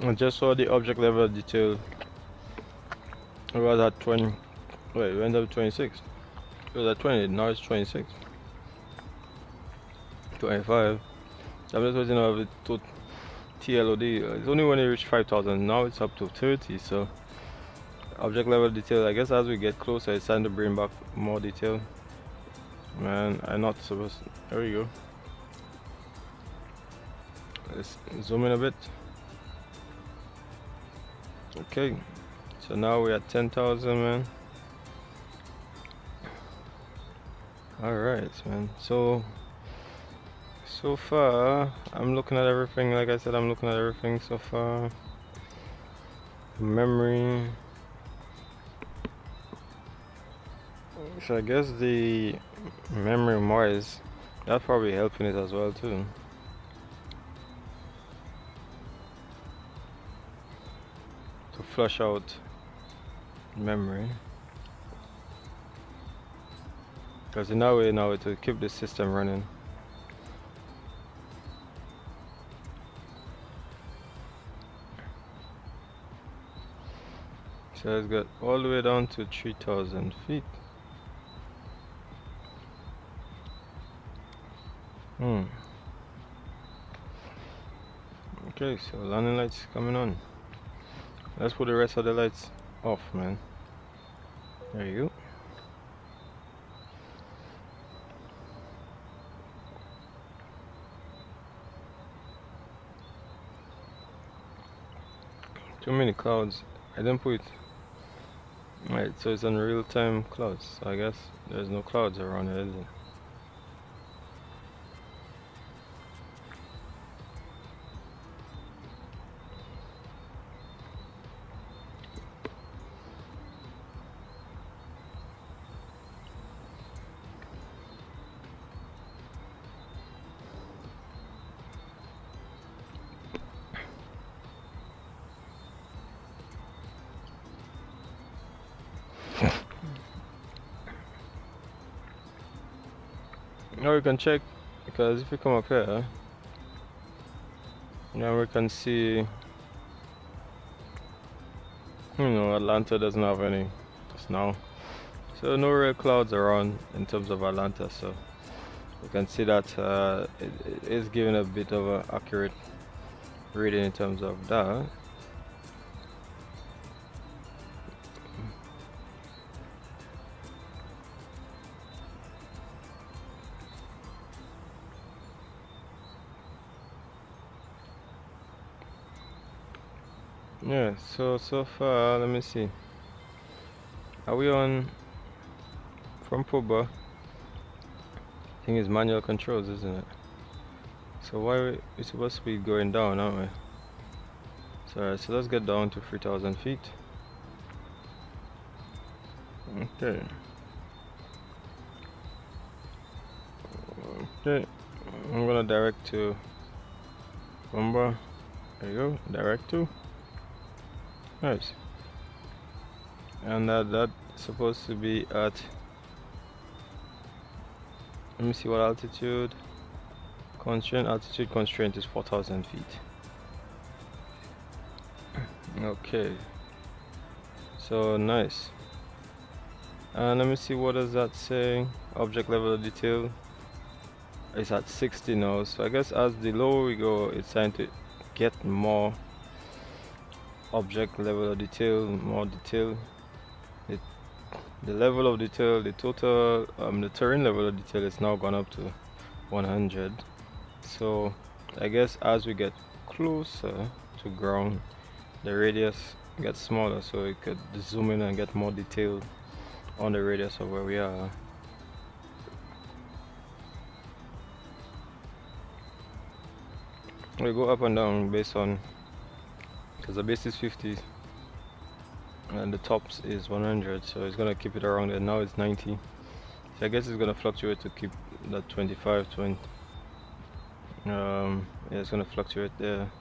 I just saw the object level detail. It was at 20. Wait, it went up to 26. It was at 20, now it's 26. 25. So I'm just waiting on the TLOD. It's only when it reached 5,000. Now it's up to 30. So object level detail, I guess as we get closer, it's time to bring back more detail. Man, I'm not supposed to. There we go. Let's zoom in a bit. Okay, so now we're at 10,000, man. Alright, man. So far, I'm looking at everything. Like I said, I'm looking at everything so far. Memory. So I guess the memory wise, that's probably helping it as well too. To flush out memory, because in that way now it will keep the system running. So it's got all the way down to 3,000 feet. Okay, so landing lights coming on. Let's put the rest of the lights off, man. There you go. Too many clouds. I didn't put it. Right, so it's on real-time clouds. So I guess there's no clouds around it, is it? Now we can check, because if we come up here, now we can see, Atlanta doesn't have any just now, so no real clouds around in terms of Atlanta. So you can see that it is giving a bit of an accurate reading in terms of that. Yeah, so far, let me see. Are we on from Puba? I think it's manual controls, isn't it? So why we supposed to be going down, aren't we? So let's get down to 3,000 feet. Okay. Okay. I'm gonna direct to Rumba. There you go. Direct to. Nice. And that's supposed to be at, let me see what altitude. Altitude constraint is 4,000 feet. Okay. So nice. And let me see, what does that say? Object level of detail is at 60 now. So I guess as the lower we go, it's trying to get more object level of detail, more detail. The level of detail, the total, the terrain level of detail is now gone up to 100. So I guess as we get closer to ground, the radius gets smaller, so we could zoom in and get more detail on the radius of where we are. We go up and down based on, because the base is 50 and the tops is 100, so it's gonna keep it around there. Now it's 90, so I guess it's gonna fluctuate to keep that 25, 20. Yeah, it's gonna fluctuate there.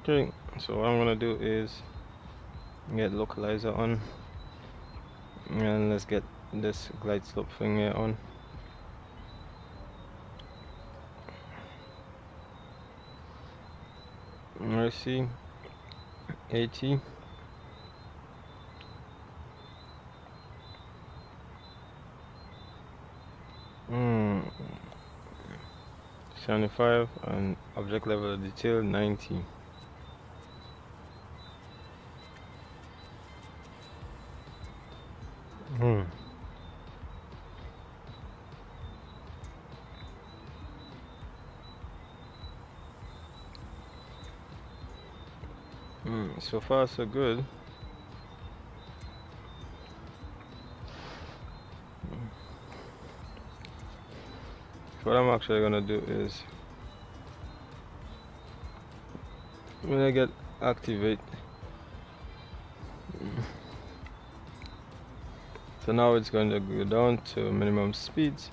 Okay, so what I'm gonna do is get localizer on, and let's get this glide slope thing here on. Let's see, 80. Hmm. 75 and object level of detail 90. So far so good. What I'm actually gonna do is I'm gonna get activate. So now it's going to go down to minimum speeds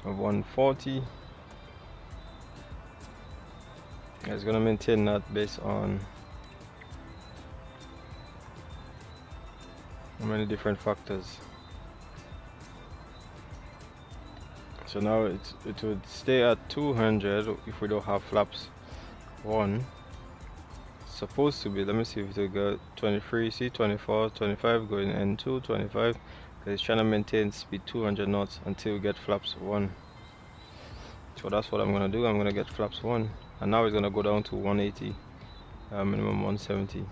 of 140. It's gonna maintain that based on many different factors. So now it would stay at 200 if we don't have flaps 1. Supposed to be, let me see if it will go 23, see 24, 25 going N2, 25, because it's trying to maintain speed 200 knots until we get flaps 1. So that's what I'm gonna do. I'm gonna get flaps 1, and now it's gonna go down to 180, minimum 170.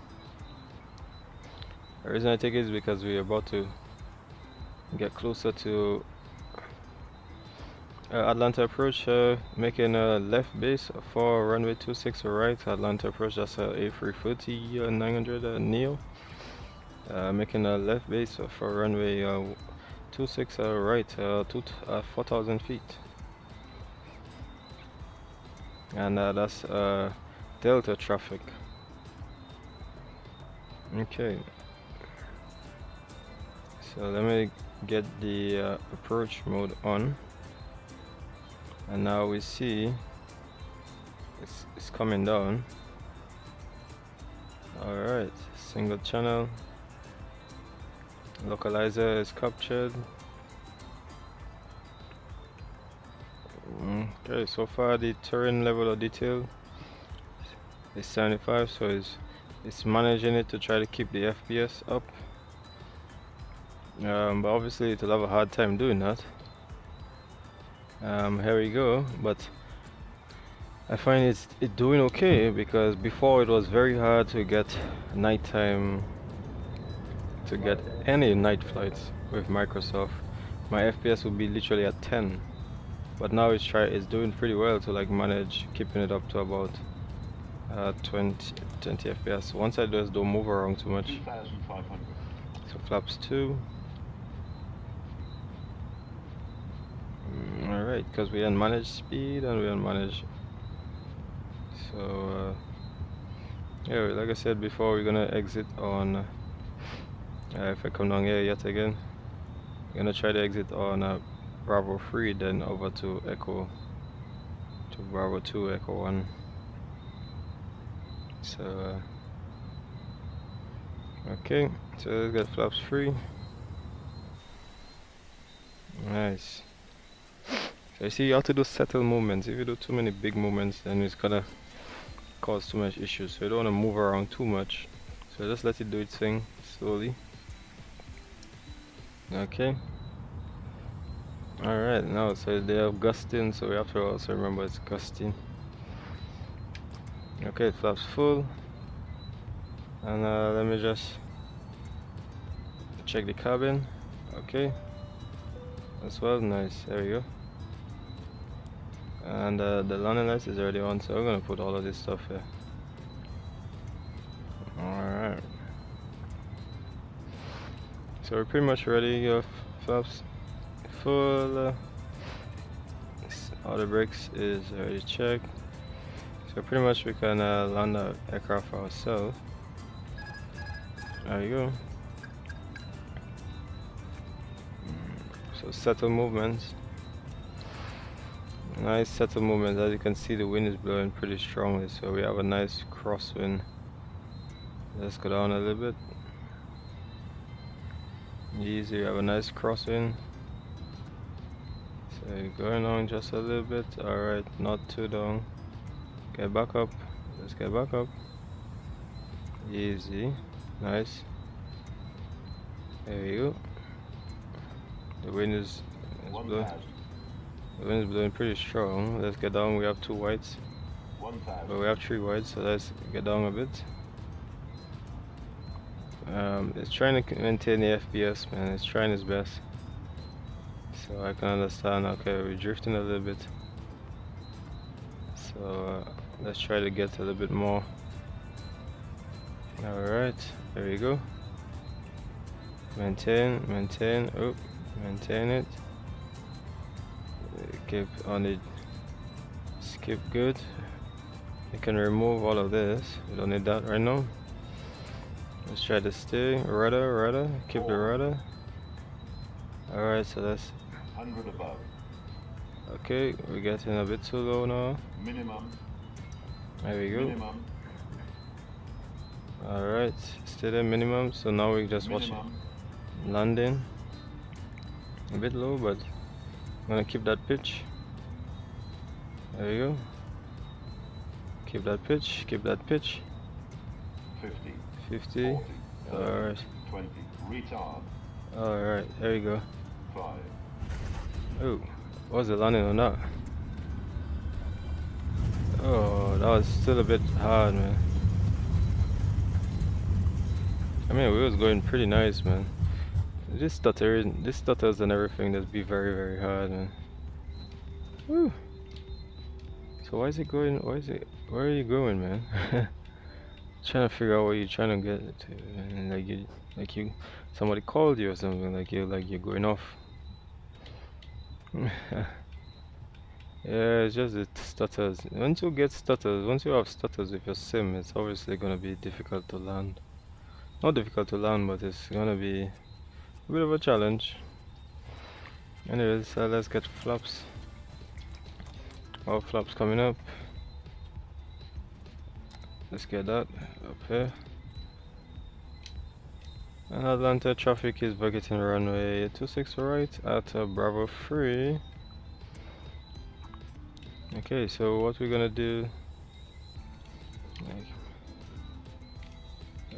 The reason I take it is because we're about to get closer to Atlanta approach, making a left base for runway 26 right. Atlanta approach, that's A340 900 Neo. Making a left base for runway 26 right, 4,000 feet. And that's Delta traffic. Okay. So let me get the approach mode on. And now we see it's coming down. Alright, single channel. Localizer is captured. Okay, so far the terrain level of detail is 75, so it's managing it to try to keep the FPS up. But obviously it'll have a hard time doing that. Here we go. But I find it's doing okay, because before it was very hard to get nighttime, to get any night flights with Microsoft. My FPS would be literally at 10, but now it's doing pretty well to like manage keeping it up to about 20 FPS. Once I just don't move around too much. 2,500. So flaps 2. Alright, because we unmanaged speed and we unmanaged. So yeah, like I said before, we're gonna exit on if I come down here yet again, we're gonna try to exit on Bravo 3, then over to Bravo 2 Echo 1. So okay, so let's get flaps 3. Nice. So you see, you have to do settle movements. If you do too many big movements, then it's gonna cause too much issues. So you don't want to move around too much. So just let it do its thing slowly. Okay. Alright, now so they have gusting, so we have to also remember it's gusting. Okay, it flaps full. And let me just check the cabin. Okay. As well, nice. There we go. And the landing lights is already on, so I'm gonna put all of this stuff here. Alright. So we're pretty much ready. Your flaps full. All the brakes is already checked. So pretty much we can land the aircraft ourselves. There you go. So settle movements. Nice settle movements. As you can see, the wind is blowing pretty strongly, so we have a nice crosswind. Let's go down a little bit. Easy, we have a nice crosswind. So you're going on just a little bit. Alright, not too down. Get back up. Let's get back up. Easy. Nice. There you go. The wind is blowing. The wind is blowing pretty strong. Let's get down. We have 2 whites. But we have 3 whites, so let's get down a bit. It's trying to maintain the FPS, man. It's trying its best. So I can understand. Okay, we're drifting a little bit. So let's try to get a little bit more. Alright, there we go. Maintain. Oh, maintain it. Keep on it. Skip, good. You can remove all of this. We don't need that right now. Let's try to stay. Rudder. Keep the rudder. Alright, so that's 100 above. okay. We're getting a bit too low now. Minimum. There we go. Minimum. Alright, stay there, minimum. So now we just watch it landing. A bit low, but I'm gonna keep that pitch. There we go. Keep that pitch. 50. 40. Alright. 20. Retard. Alright, there we go. 5. Oh, was it landing or not? Oh, that was still a bit hard, man. I mean, we was going pretty nice, man. This stutters and everything, that'd be very, very hard, man. Woo. So why is it going? Where are you going, man? Trying to figure out what you're trying to get to, and somebody called you or something, like you're going off. Yeah, it's just it stutters. Once you have stutters with your sim, it's obviously gonna be difficult to land. Not difficult to land, but it's gonna be a bit of a challenge. Anyways, let's get flaps. All flaps coming up. Let's get that up here. And Atlanta traffic is vacating runway 26 right at Bravo 3. Okay, so what we're gonna do?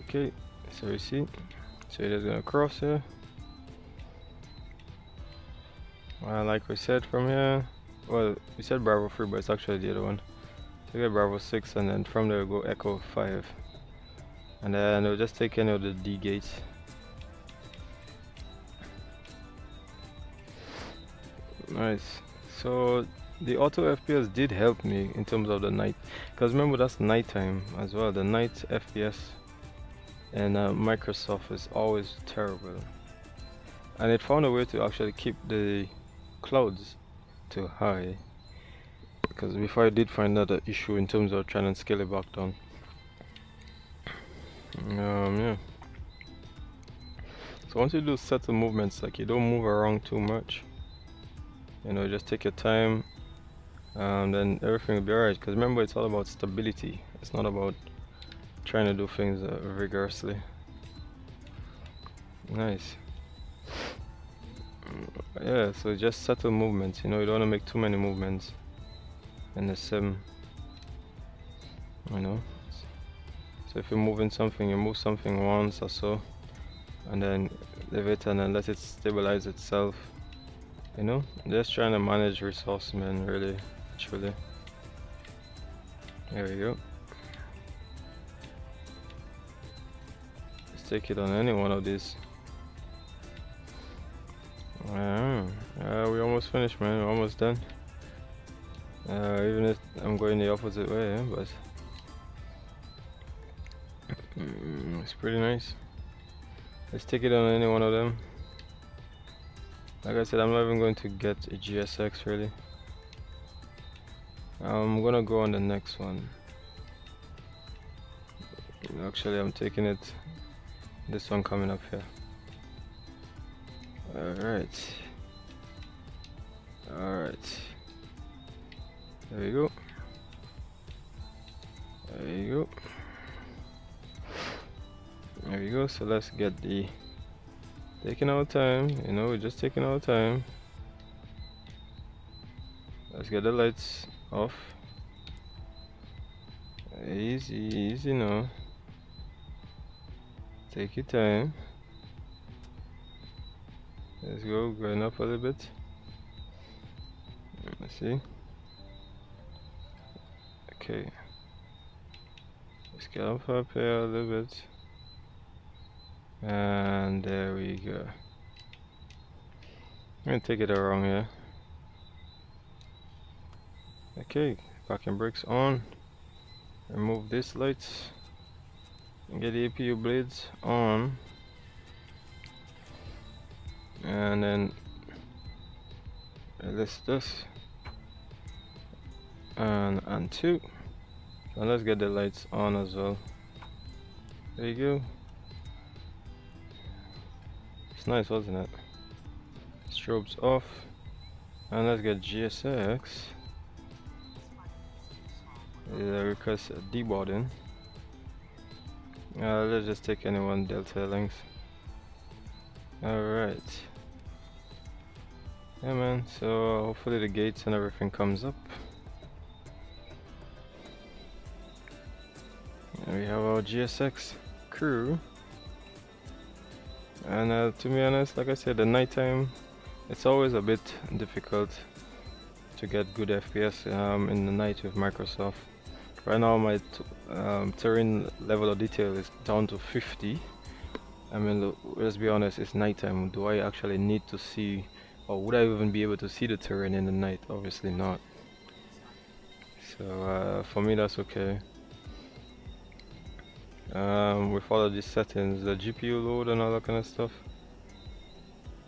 Okay, so you see, so it is gonna cross here. Like we said, from here, well, we said Bravo 3, but it's actually the other one. So get Bravo 6, and then from there we go Echo 5. And then we'll just take any of the D gates. Nice. So the auto FPS did help me in terms of the night, because remember that's nighttime as well. The night FPS and Microsoft is always terrible, and it found a way to actually keep the clouds to high, because before I did find that issue in terms of trying to scale it back down. Yeah. So once you do set of movements, like you don't move around too much, you know, just take your time, then everything will be alright. Because remember, it's all about stability. It's not about trying to do things rigorously. Nice. Yeah, so just subtle movements, you know, you don't want to make too many movements in the sim, you know. So if you're moving something, you move something once or so, and then leave it and then let it stabilize itself, you know. Just trying to manage resource, man, really, truly. There we go. Let's take it on any one of these. We almost finished, man. We're almost done. Even if I'm going the opposite way, but it's pretty nice. Let's take it on any one of them. Like I said, I'm not even going to get a GSX really. I'm gonna go on the next one. Actually, I'm taking it. This one coming up here. Alright. There we go. There we go. So let's get the taking our time, you know, we're just taking our time. Let's get the lights off. Easy now. Take your time. Let's go, going up a little bit. Let's see. Okay. Let's get up here a little bit. And there we go. I'm gonna take it around here. Okay, parking brakes on. Remove these lights. And get the APU blades on. And then release this. And two. And let's get the lights on as well. There you go. It's nice, wasn't it? Strobes off. And let's get GSX. Request deboarding. Let's just take any one delta length. Alright. Yeah, man, so hopefully the gates and everything comes up. And we have our GSX crew. And to be honest, like I said, the nighttime, it's always a bit difficult to get good FPS in the night with Microsoft. Right now my terrain level of detail is down to 50. I mean, let's be honest, it's nighttime. Do I actually need to see, or would I even be able to see the terrain in the night? Obviously not. So for me that's okay. We follow these settings, the GPU load and all that kind of stuff.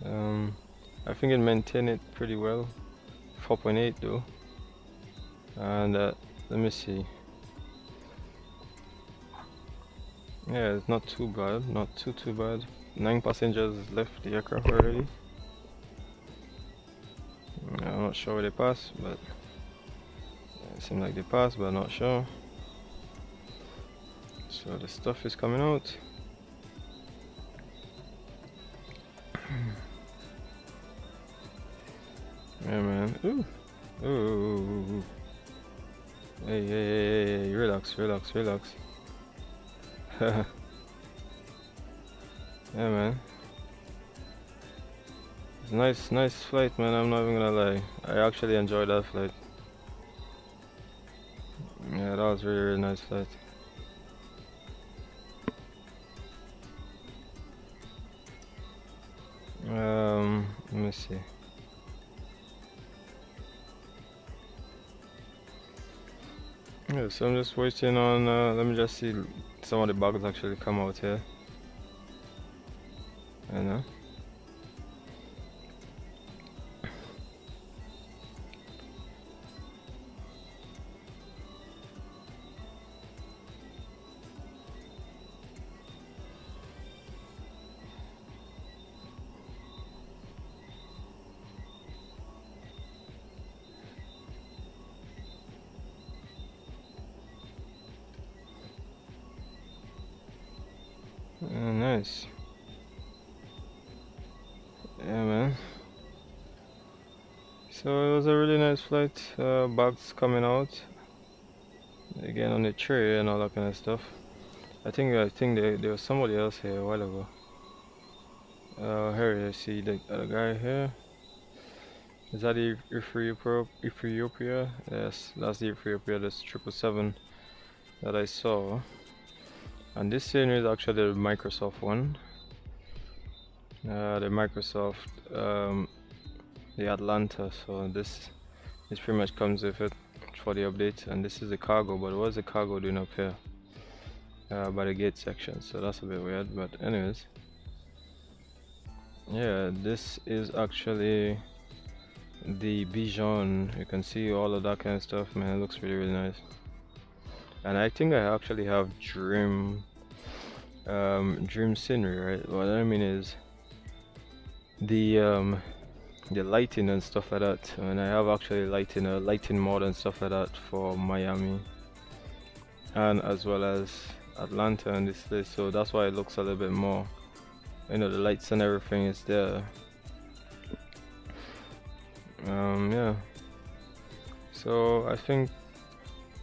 I think it maintained it pretty well. 4.8 though. And let me see. Yeah, it's not too bad, not too bad. 9 passengers left the aircraft already. I'm not sure where they passed, but it seems like they passed, but I'm not sure. So the stuff is coming out. Yeah, man. Ooh. Hey, relax. Yeah, man. Nice flight, man. I'm not even gonna lie. I actually enjoyed that flight. Yeah, that was really nice flight. Let me see. Yeah, so I'm just waiting on. Let me just see some of the bugs actually come out here. I know. Nice. Yeah, man. So it was a really nice flight. Bugs coming out again on the tree and all that kind of stuff. I think there was somebody else here a while ago. Here you see the guy here. Is that the Ethiopia? Yes, that's the Ethiopia. That's 777 that I saw. And this scenery is actually the Microsoft one. The Microsoft, the Atlanta. So this pretty much comes with it for the update. And this is the cargo. But what's the cargo doing up here? By the gate section. So that's a bit weird. But anyways, yeah, this is actually the Bijan. You can see all of that kind of stuff, man. It looks really nice. And I think I actually have dream scenery, right? What I mean is the lighting and stuff like that. And I have actually lighting mod and stuff like that for Miami and as well as Atlanta and this place. So that's why it looks a little bit more, you know, the lights and everything is there. Yeah, so I think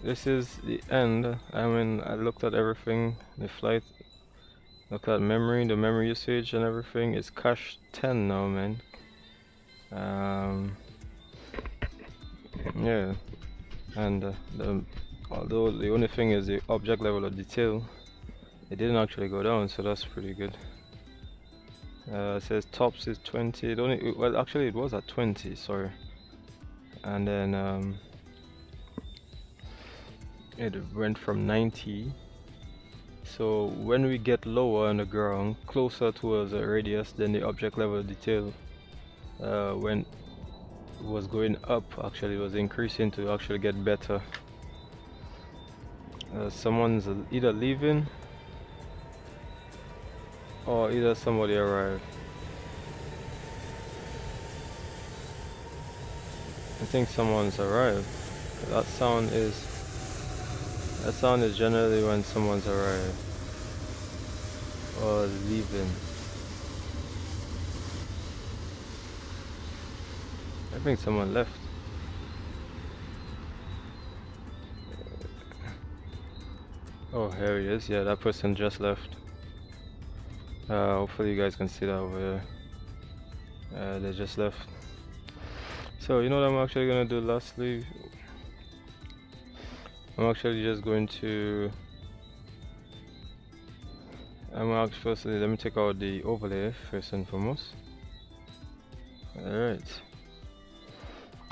this is the end. I mean, I looked at everything, the flight, looked at memory, the memory usage and everything. It's cache 10 now, man. Yeah, and although the only thing is the object level of detail, it didn't actually go down, so that's pretty good. It says tops is 20. It only, well, actually it was at 20, sorry. And then it went from 90. So when we get lower on the ground, closer towards the radius, then the object level detail when it was going up, actually was increasing to actually get better. Someone's either leaving or either somebody arrived. I think someone's arrived. That sound is generally when someone's arrived or leaving. I think someone left. Oh, here he is. Yeah, that person just left. Hopefully you guys can see that over there. They just left. So you know what I'm actually gonna do lastly? I'm actually just going to firstly, let me take out the overlay first and foremost. Alright.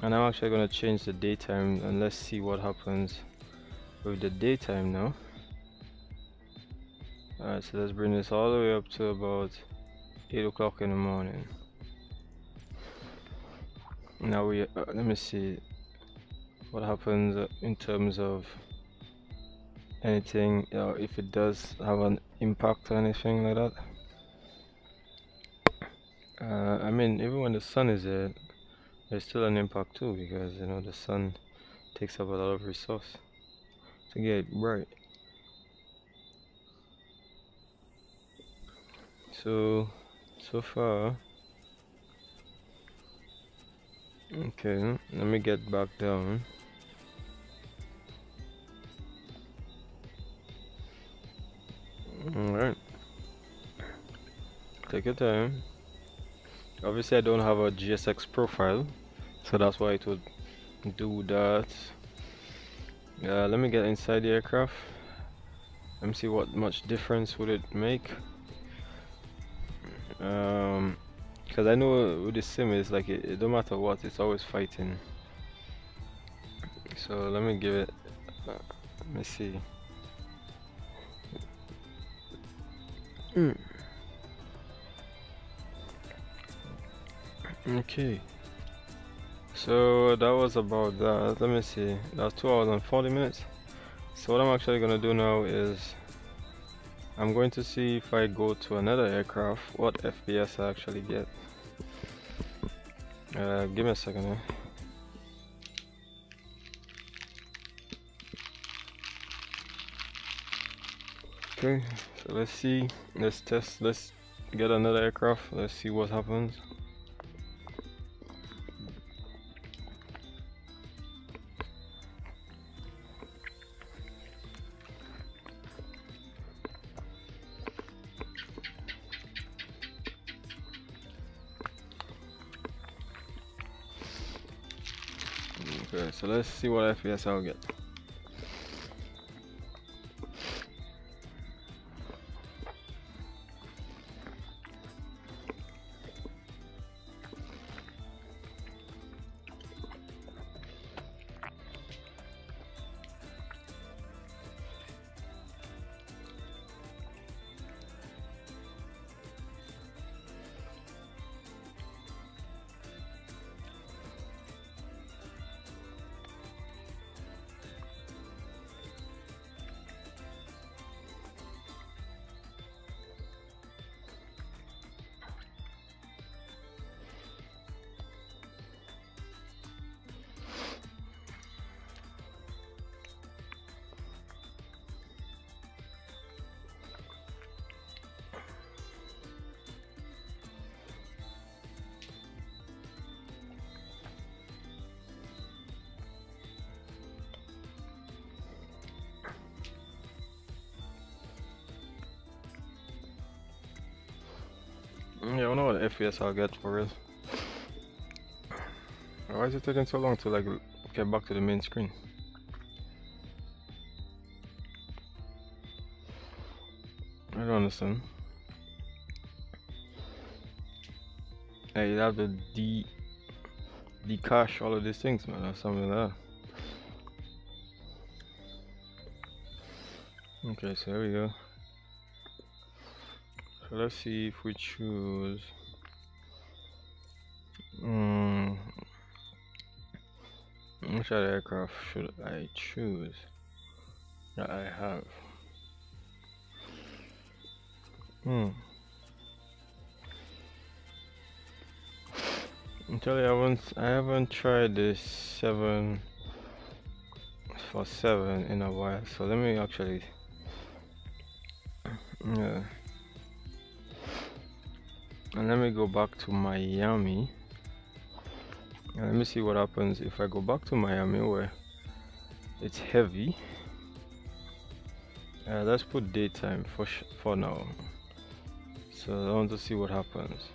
And I'm actually going to change the daytime and let's see what happens with the daytime now. Alright, so let's bring this all the way up to about 8 o'clock in the morning. Now let me see what happens in terms of anything, if it does have an impact or anything like that. I mean, even when the sun is there, there's still an impact too, because you know the sun takes up a lot of resource to get bright. So far, okay, let me get back down. Alright, take your time. Obviously I don't have a GSX profile, so that's why it would do that. Let me get inside the aircraft. Let me see what much difference would it make. Because I know with the sim it's like it don't matter what, it's always fighting. So let me give it, let me see. Okay, so that was about that. Let me see, that was 2 hours and 40 minutes. So what I'm actually gonna do now is I'm going to see if I go to another aircraft what FPS I actually get. Give me a second here. Okay, so let's see, let's test, let's get another aircraft, let's see what happens. Okay, so let's see what FPS I'll get. Yeah, I don't know what FPS I'll get for real. Why is it taking so long to like get back to the main screen? I don't understand. Hey, you have to decache all of these things, man, or something like that. Okay, so there we go. So let's see if we choose. Which other aircraft should I choose that I have? Actually, I haven't tried this 747 in a while, so let me actually, yeah, and let me go back to Miami, and let me see what happens if I go back to Miami where it's heavy. Let's put daytime for now. So I want to see what happens.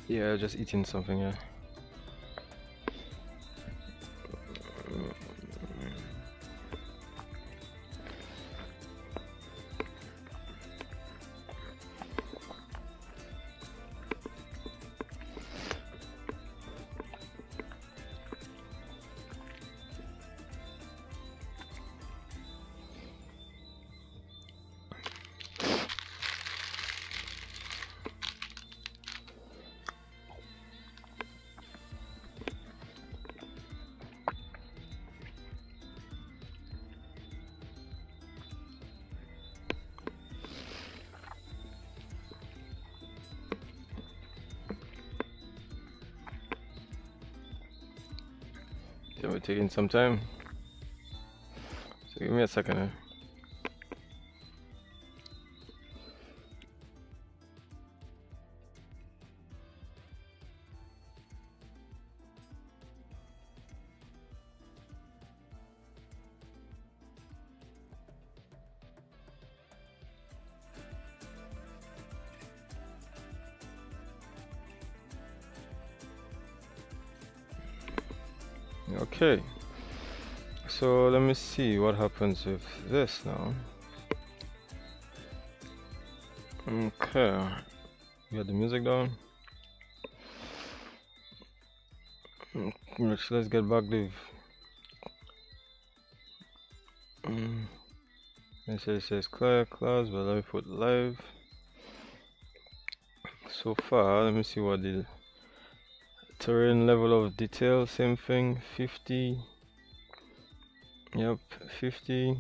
Yeah, just eating something, yeah. So we're taking some time. So give me a second here. Okay, so let me see what happens with this now. Okay, we got the music down. Let's get back to it says clear class, but let me put live. So far, let me see what the terrain level of detail, same thing, 50. Yep, 50.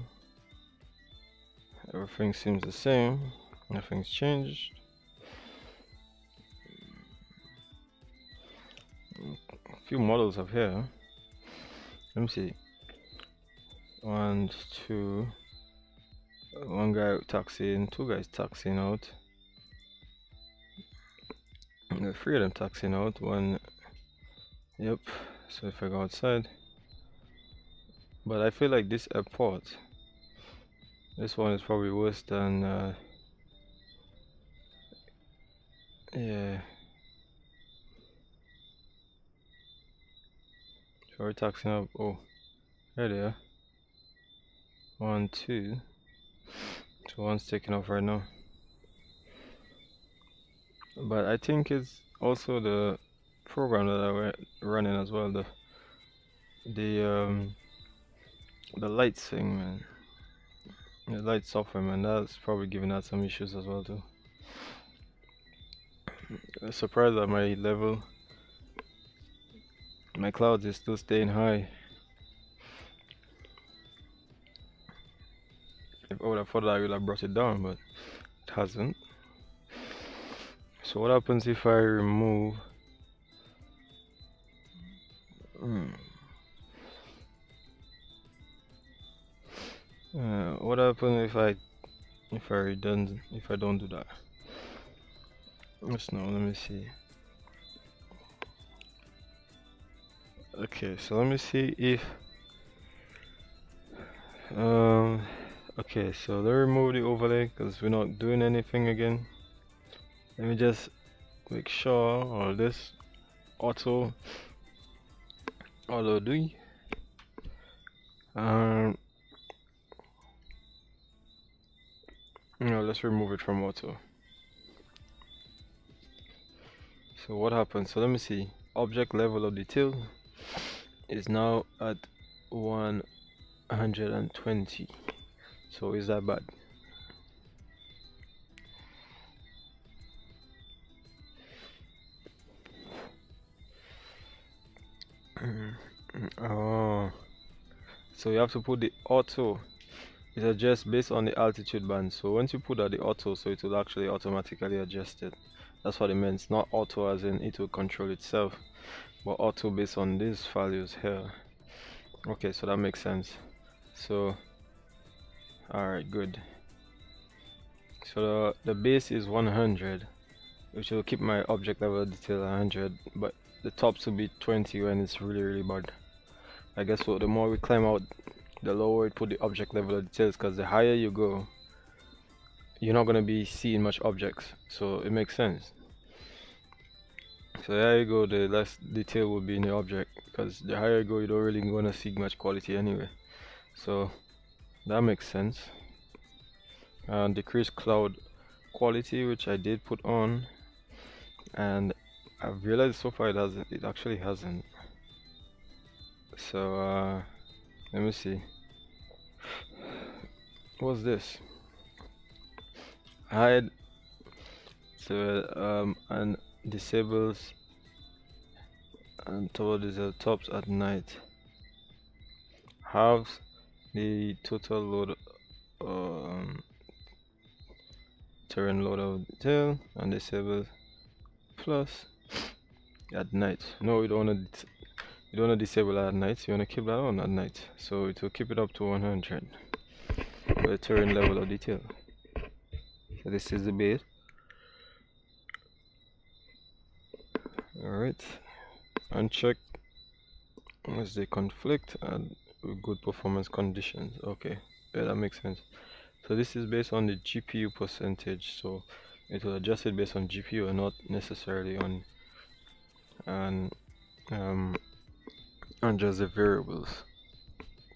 Everything seems the same, nothing's changed. A few models up here. Let me see. 1, 2. One guy taxiing, 2 guys taxiing out. 3 of them taxiing out. 1. Yep. So if I go outside, but I feel like this airport, this one is probably worse than yeah. So we're taxiing up. Oh, there they are. 1, 2. So one's taking off right now. But I think it's also the program that I'm running as well. The light thing, man. The light software, man. That's probably giving out some issues as well too. I'm surprised that my level, my clouds is still staying high. If I would have thought that I would have brought it down, but it hasn't. So what happens if I remove what happens if I don't do that? Let me see. Okay, so let me see if okay, so let me remove the overlay because we're not doing anything again. Let me just make sure all this auto do. No, let's remove it from auto. So what happens? So let me see. Object level of detail is now at 120. So is that bad? Oh, so you have to put the auto. It adjusts based on the altitude band. So once you put out the auto, so it will actually automatically adjust it. That's what it means. Not auto as in it will control itself, but auto based on these values here. Okay, so that makes sense. So alright, good. So the base is 100, which will keep my object level detail 100, but the tops will be 20 when it's really bad. I guess so the more we climb out, the lower it put the object level of details, because the higher you go, you're not going to be seeing much objects, so it makes sense. So there you go, the less detail will be in the object, because the higher you go, you don't really going to see much quality anyway. So that makes sense. And decrease cloud quality, which I did put on, and I've realized so far it actually hasn't. So let me see. What's this? Hide. So and disables and toward the tops at night. Halves the total load terrain load of detail, and disable plus at night. No, you don't want to disable at night. You want to keep that on at night, so it will keep it up to 100 for the terrain level of detail. So this is the base. Alright, uncheck as they conflict and with good performance conditions. Okay, yeah, that makes sense. So this is based on the GPU percentage, so it will adjust it based on GPU and not necessarily on and just the variables.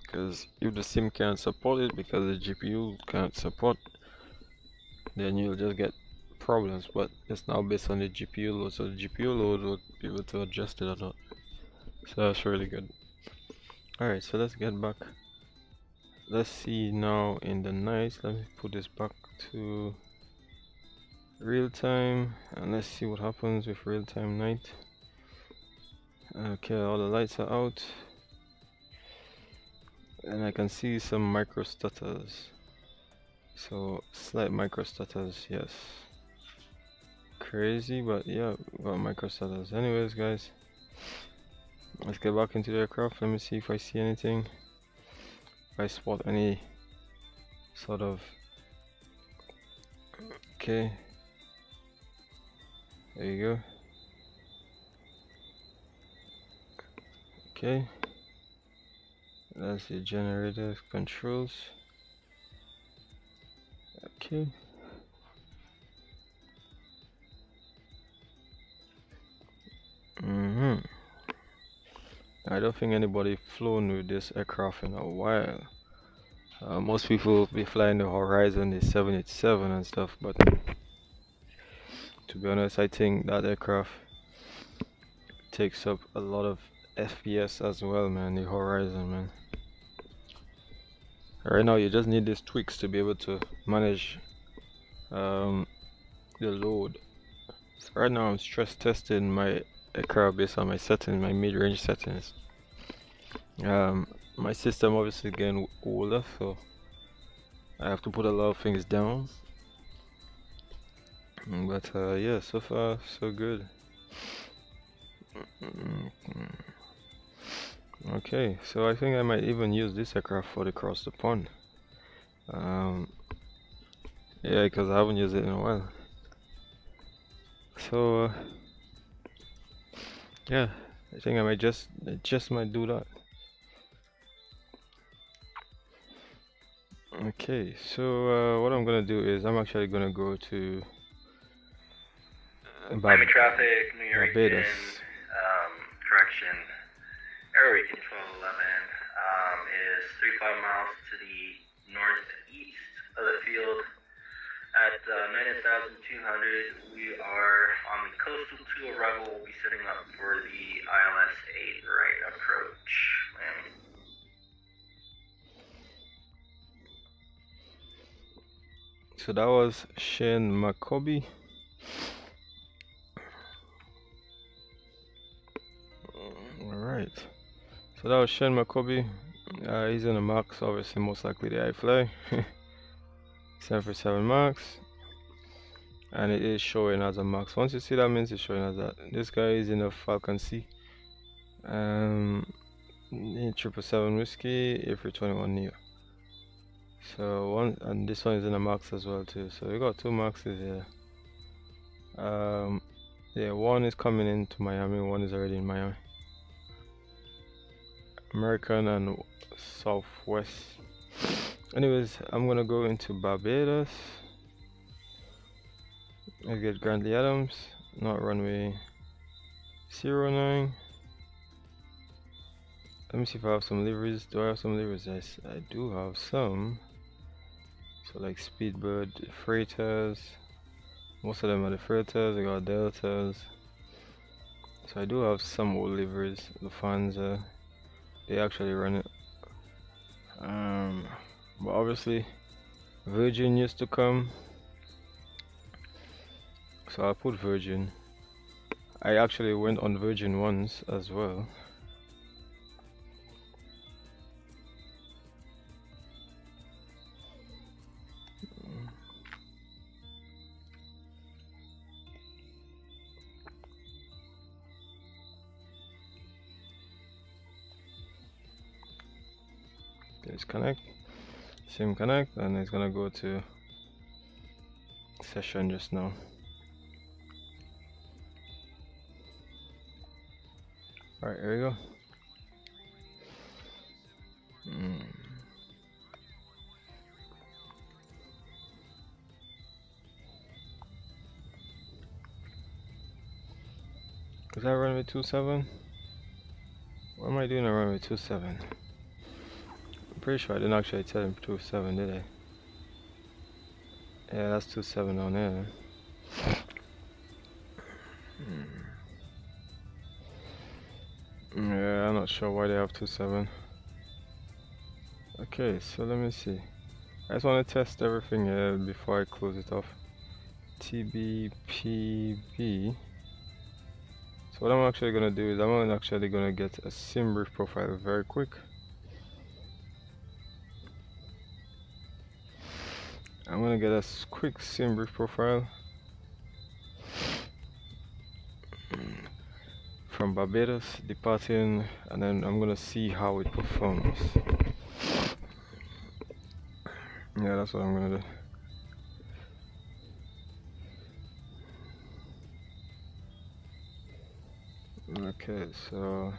Because if the sim can't support it because the GPU can't support, then you'll just get problems. But it's now based on the GPU load, so the GPU load will be able to adjust it or not. So that's really good. Alright, so let's get back. Let's see now in the night. Let me put this back to real time and let's see what happens with real time night. Okay, all the lights are out and I can see some micro stutters. So slight micro stutters, yes. Crazy, but yeah, got micro stutters. Anyways, guys, let's get back into the aircraft. Let me see if I see anything. If I spot any sort of. Okay, there you go. Okay, that's the generator controls. Okay. I don't think anybody flown with this aircraft in a while. Most people be flying the Horizon, the 787 and stuff, but to be honest, I think that aircraft takes up a lot of FPS as well, man. The Horizon, man. Right now, you just need these tweaks to be able to manage the load. So right now, I'm stress testing my aircraft based on my settings, my mid-range settings. My system obviously getting older, so I have to put a lot of things down. But yeah, so far so good. Okay, so I think I might even use this aircraft for the cross the pond. Yeah, because I haven't used it in a while. So yeah, I think I just might do that. Okay, so what I'm gonna do is I'm actually gonna go to Miami traffic, New York Barbados. correction, Airway Control 11 is 35 miles to the northeast of the field. At 90,200, we are on the coastal to arrival. We'll be setting up for the ILS 8 right approach. So that was Shane McCoby. Alright. So that was Shane McCoby. He's in a Max, obviously most likely the iFly. 747 Max. And it is showing as a Max. Once you see that, means it's showing as that. This guy is in a Falcon C. 777 Whiskey, A321 Neo. So one, and this one is in a Max as well too. So we got two Maxes here. Yeah, one is coming into Miami, one is already in Miami. American and Southwest. Anyways, I'm gonna go into Barbados. I get Grantley Addons, not runway 09. Let me see if I have some liveries. Do I have some liveries? Yes, I do have some. So like Speedbird freighters. Most of them are the freighters. I got Deltas. So I do have some old liveries. Lufthansa, they actually run it. But obviously Virgin used to come, so I put Virgin. I actually went on Virgin once as well. Let's connect, sim connect, and it's gonna go to session just now. Alright, here we go. Is that runway 27? What am I doing around with 27? I'm pretty sure I didn't actually tell him 27, did I? Yeah, that's 27 on there. Yeah, I'm not sure why they have 27. Okay, so let me see. I just want to test everything here before I close it off. TBPB. So what I'm actually gonna do is I'm actually gonna get a sim brief profile very quick. I'm gonna get a quick sim brief profile from Barbados departing, and then I'm gonna see how it performs. Yeah, that's what I'm gonna do. Okay, so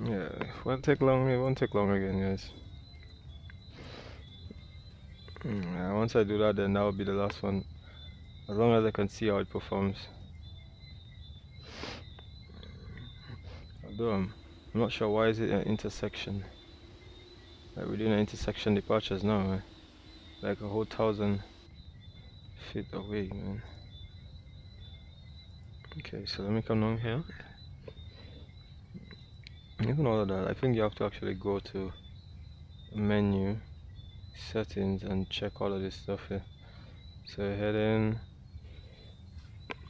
yeah, it won't take long. It won't take long again, guys. Yeah, once I do that, then that will be the last one. As long as I can see how it performs. Although I'm not sure why is it an intersection. Like we're doing an intersection departures now, man. Like a whole 1,000 feet away, man. Okay, so let me come down here. Even all of that, I think you have to actually go to menu, settings, and check all of this stuff here. So head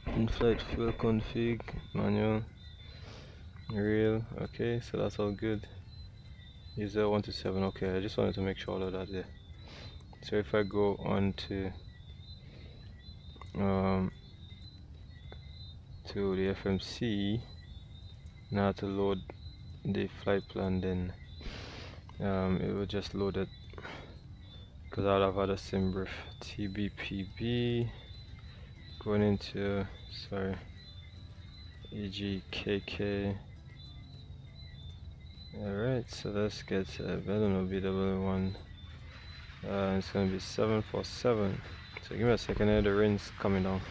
in-flight fuel config, manual, real. Okay, so that's all good. User 127. Okay, I just wanted to make sure all of that there. So if I go on to the FMC, now to load the flight plan, then it will just load it because I'll have had a sim brief. TBPB going into EGKK. Alright, so let's get I don't know, BW1. It's gonna be 747. So give me a second here, the rain's coming down.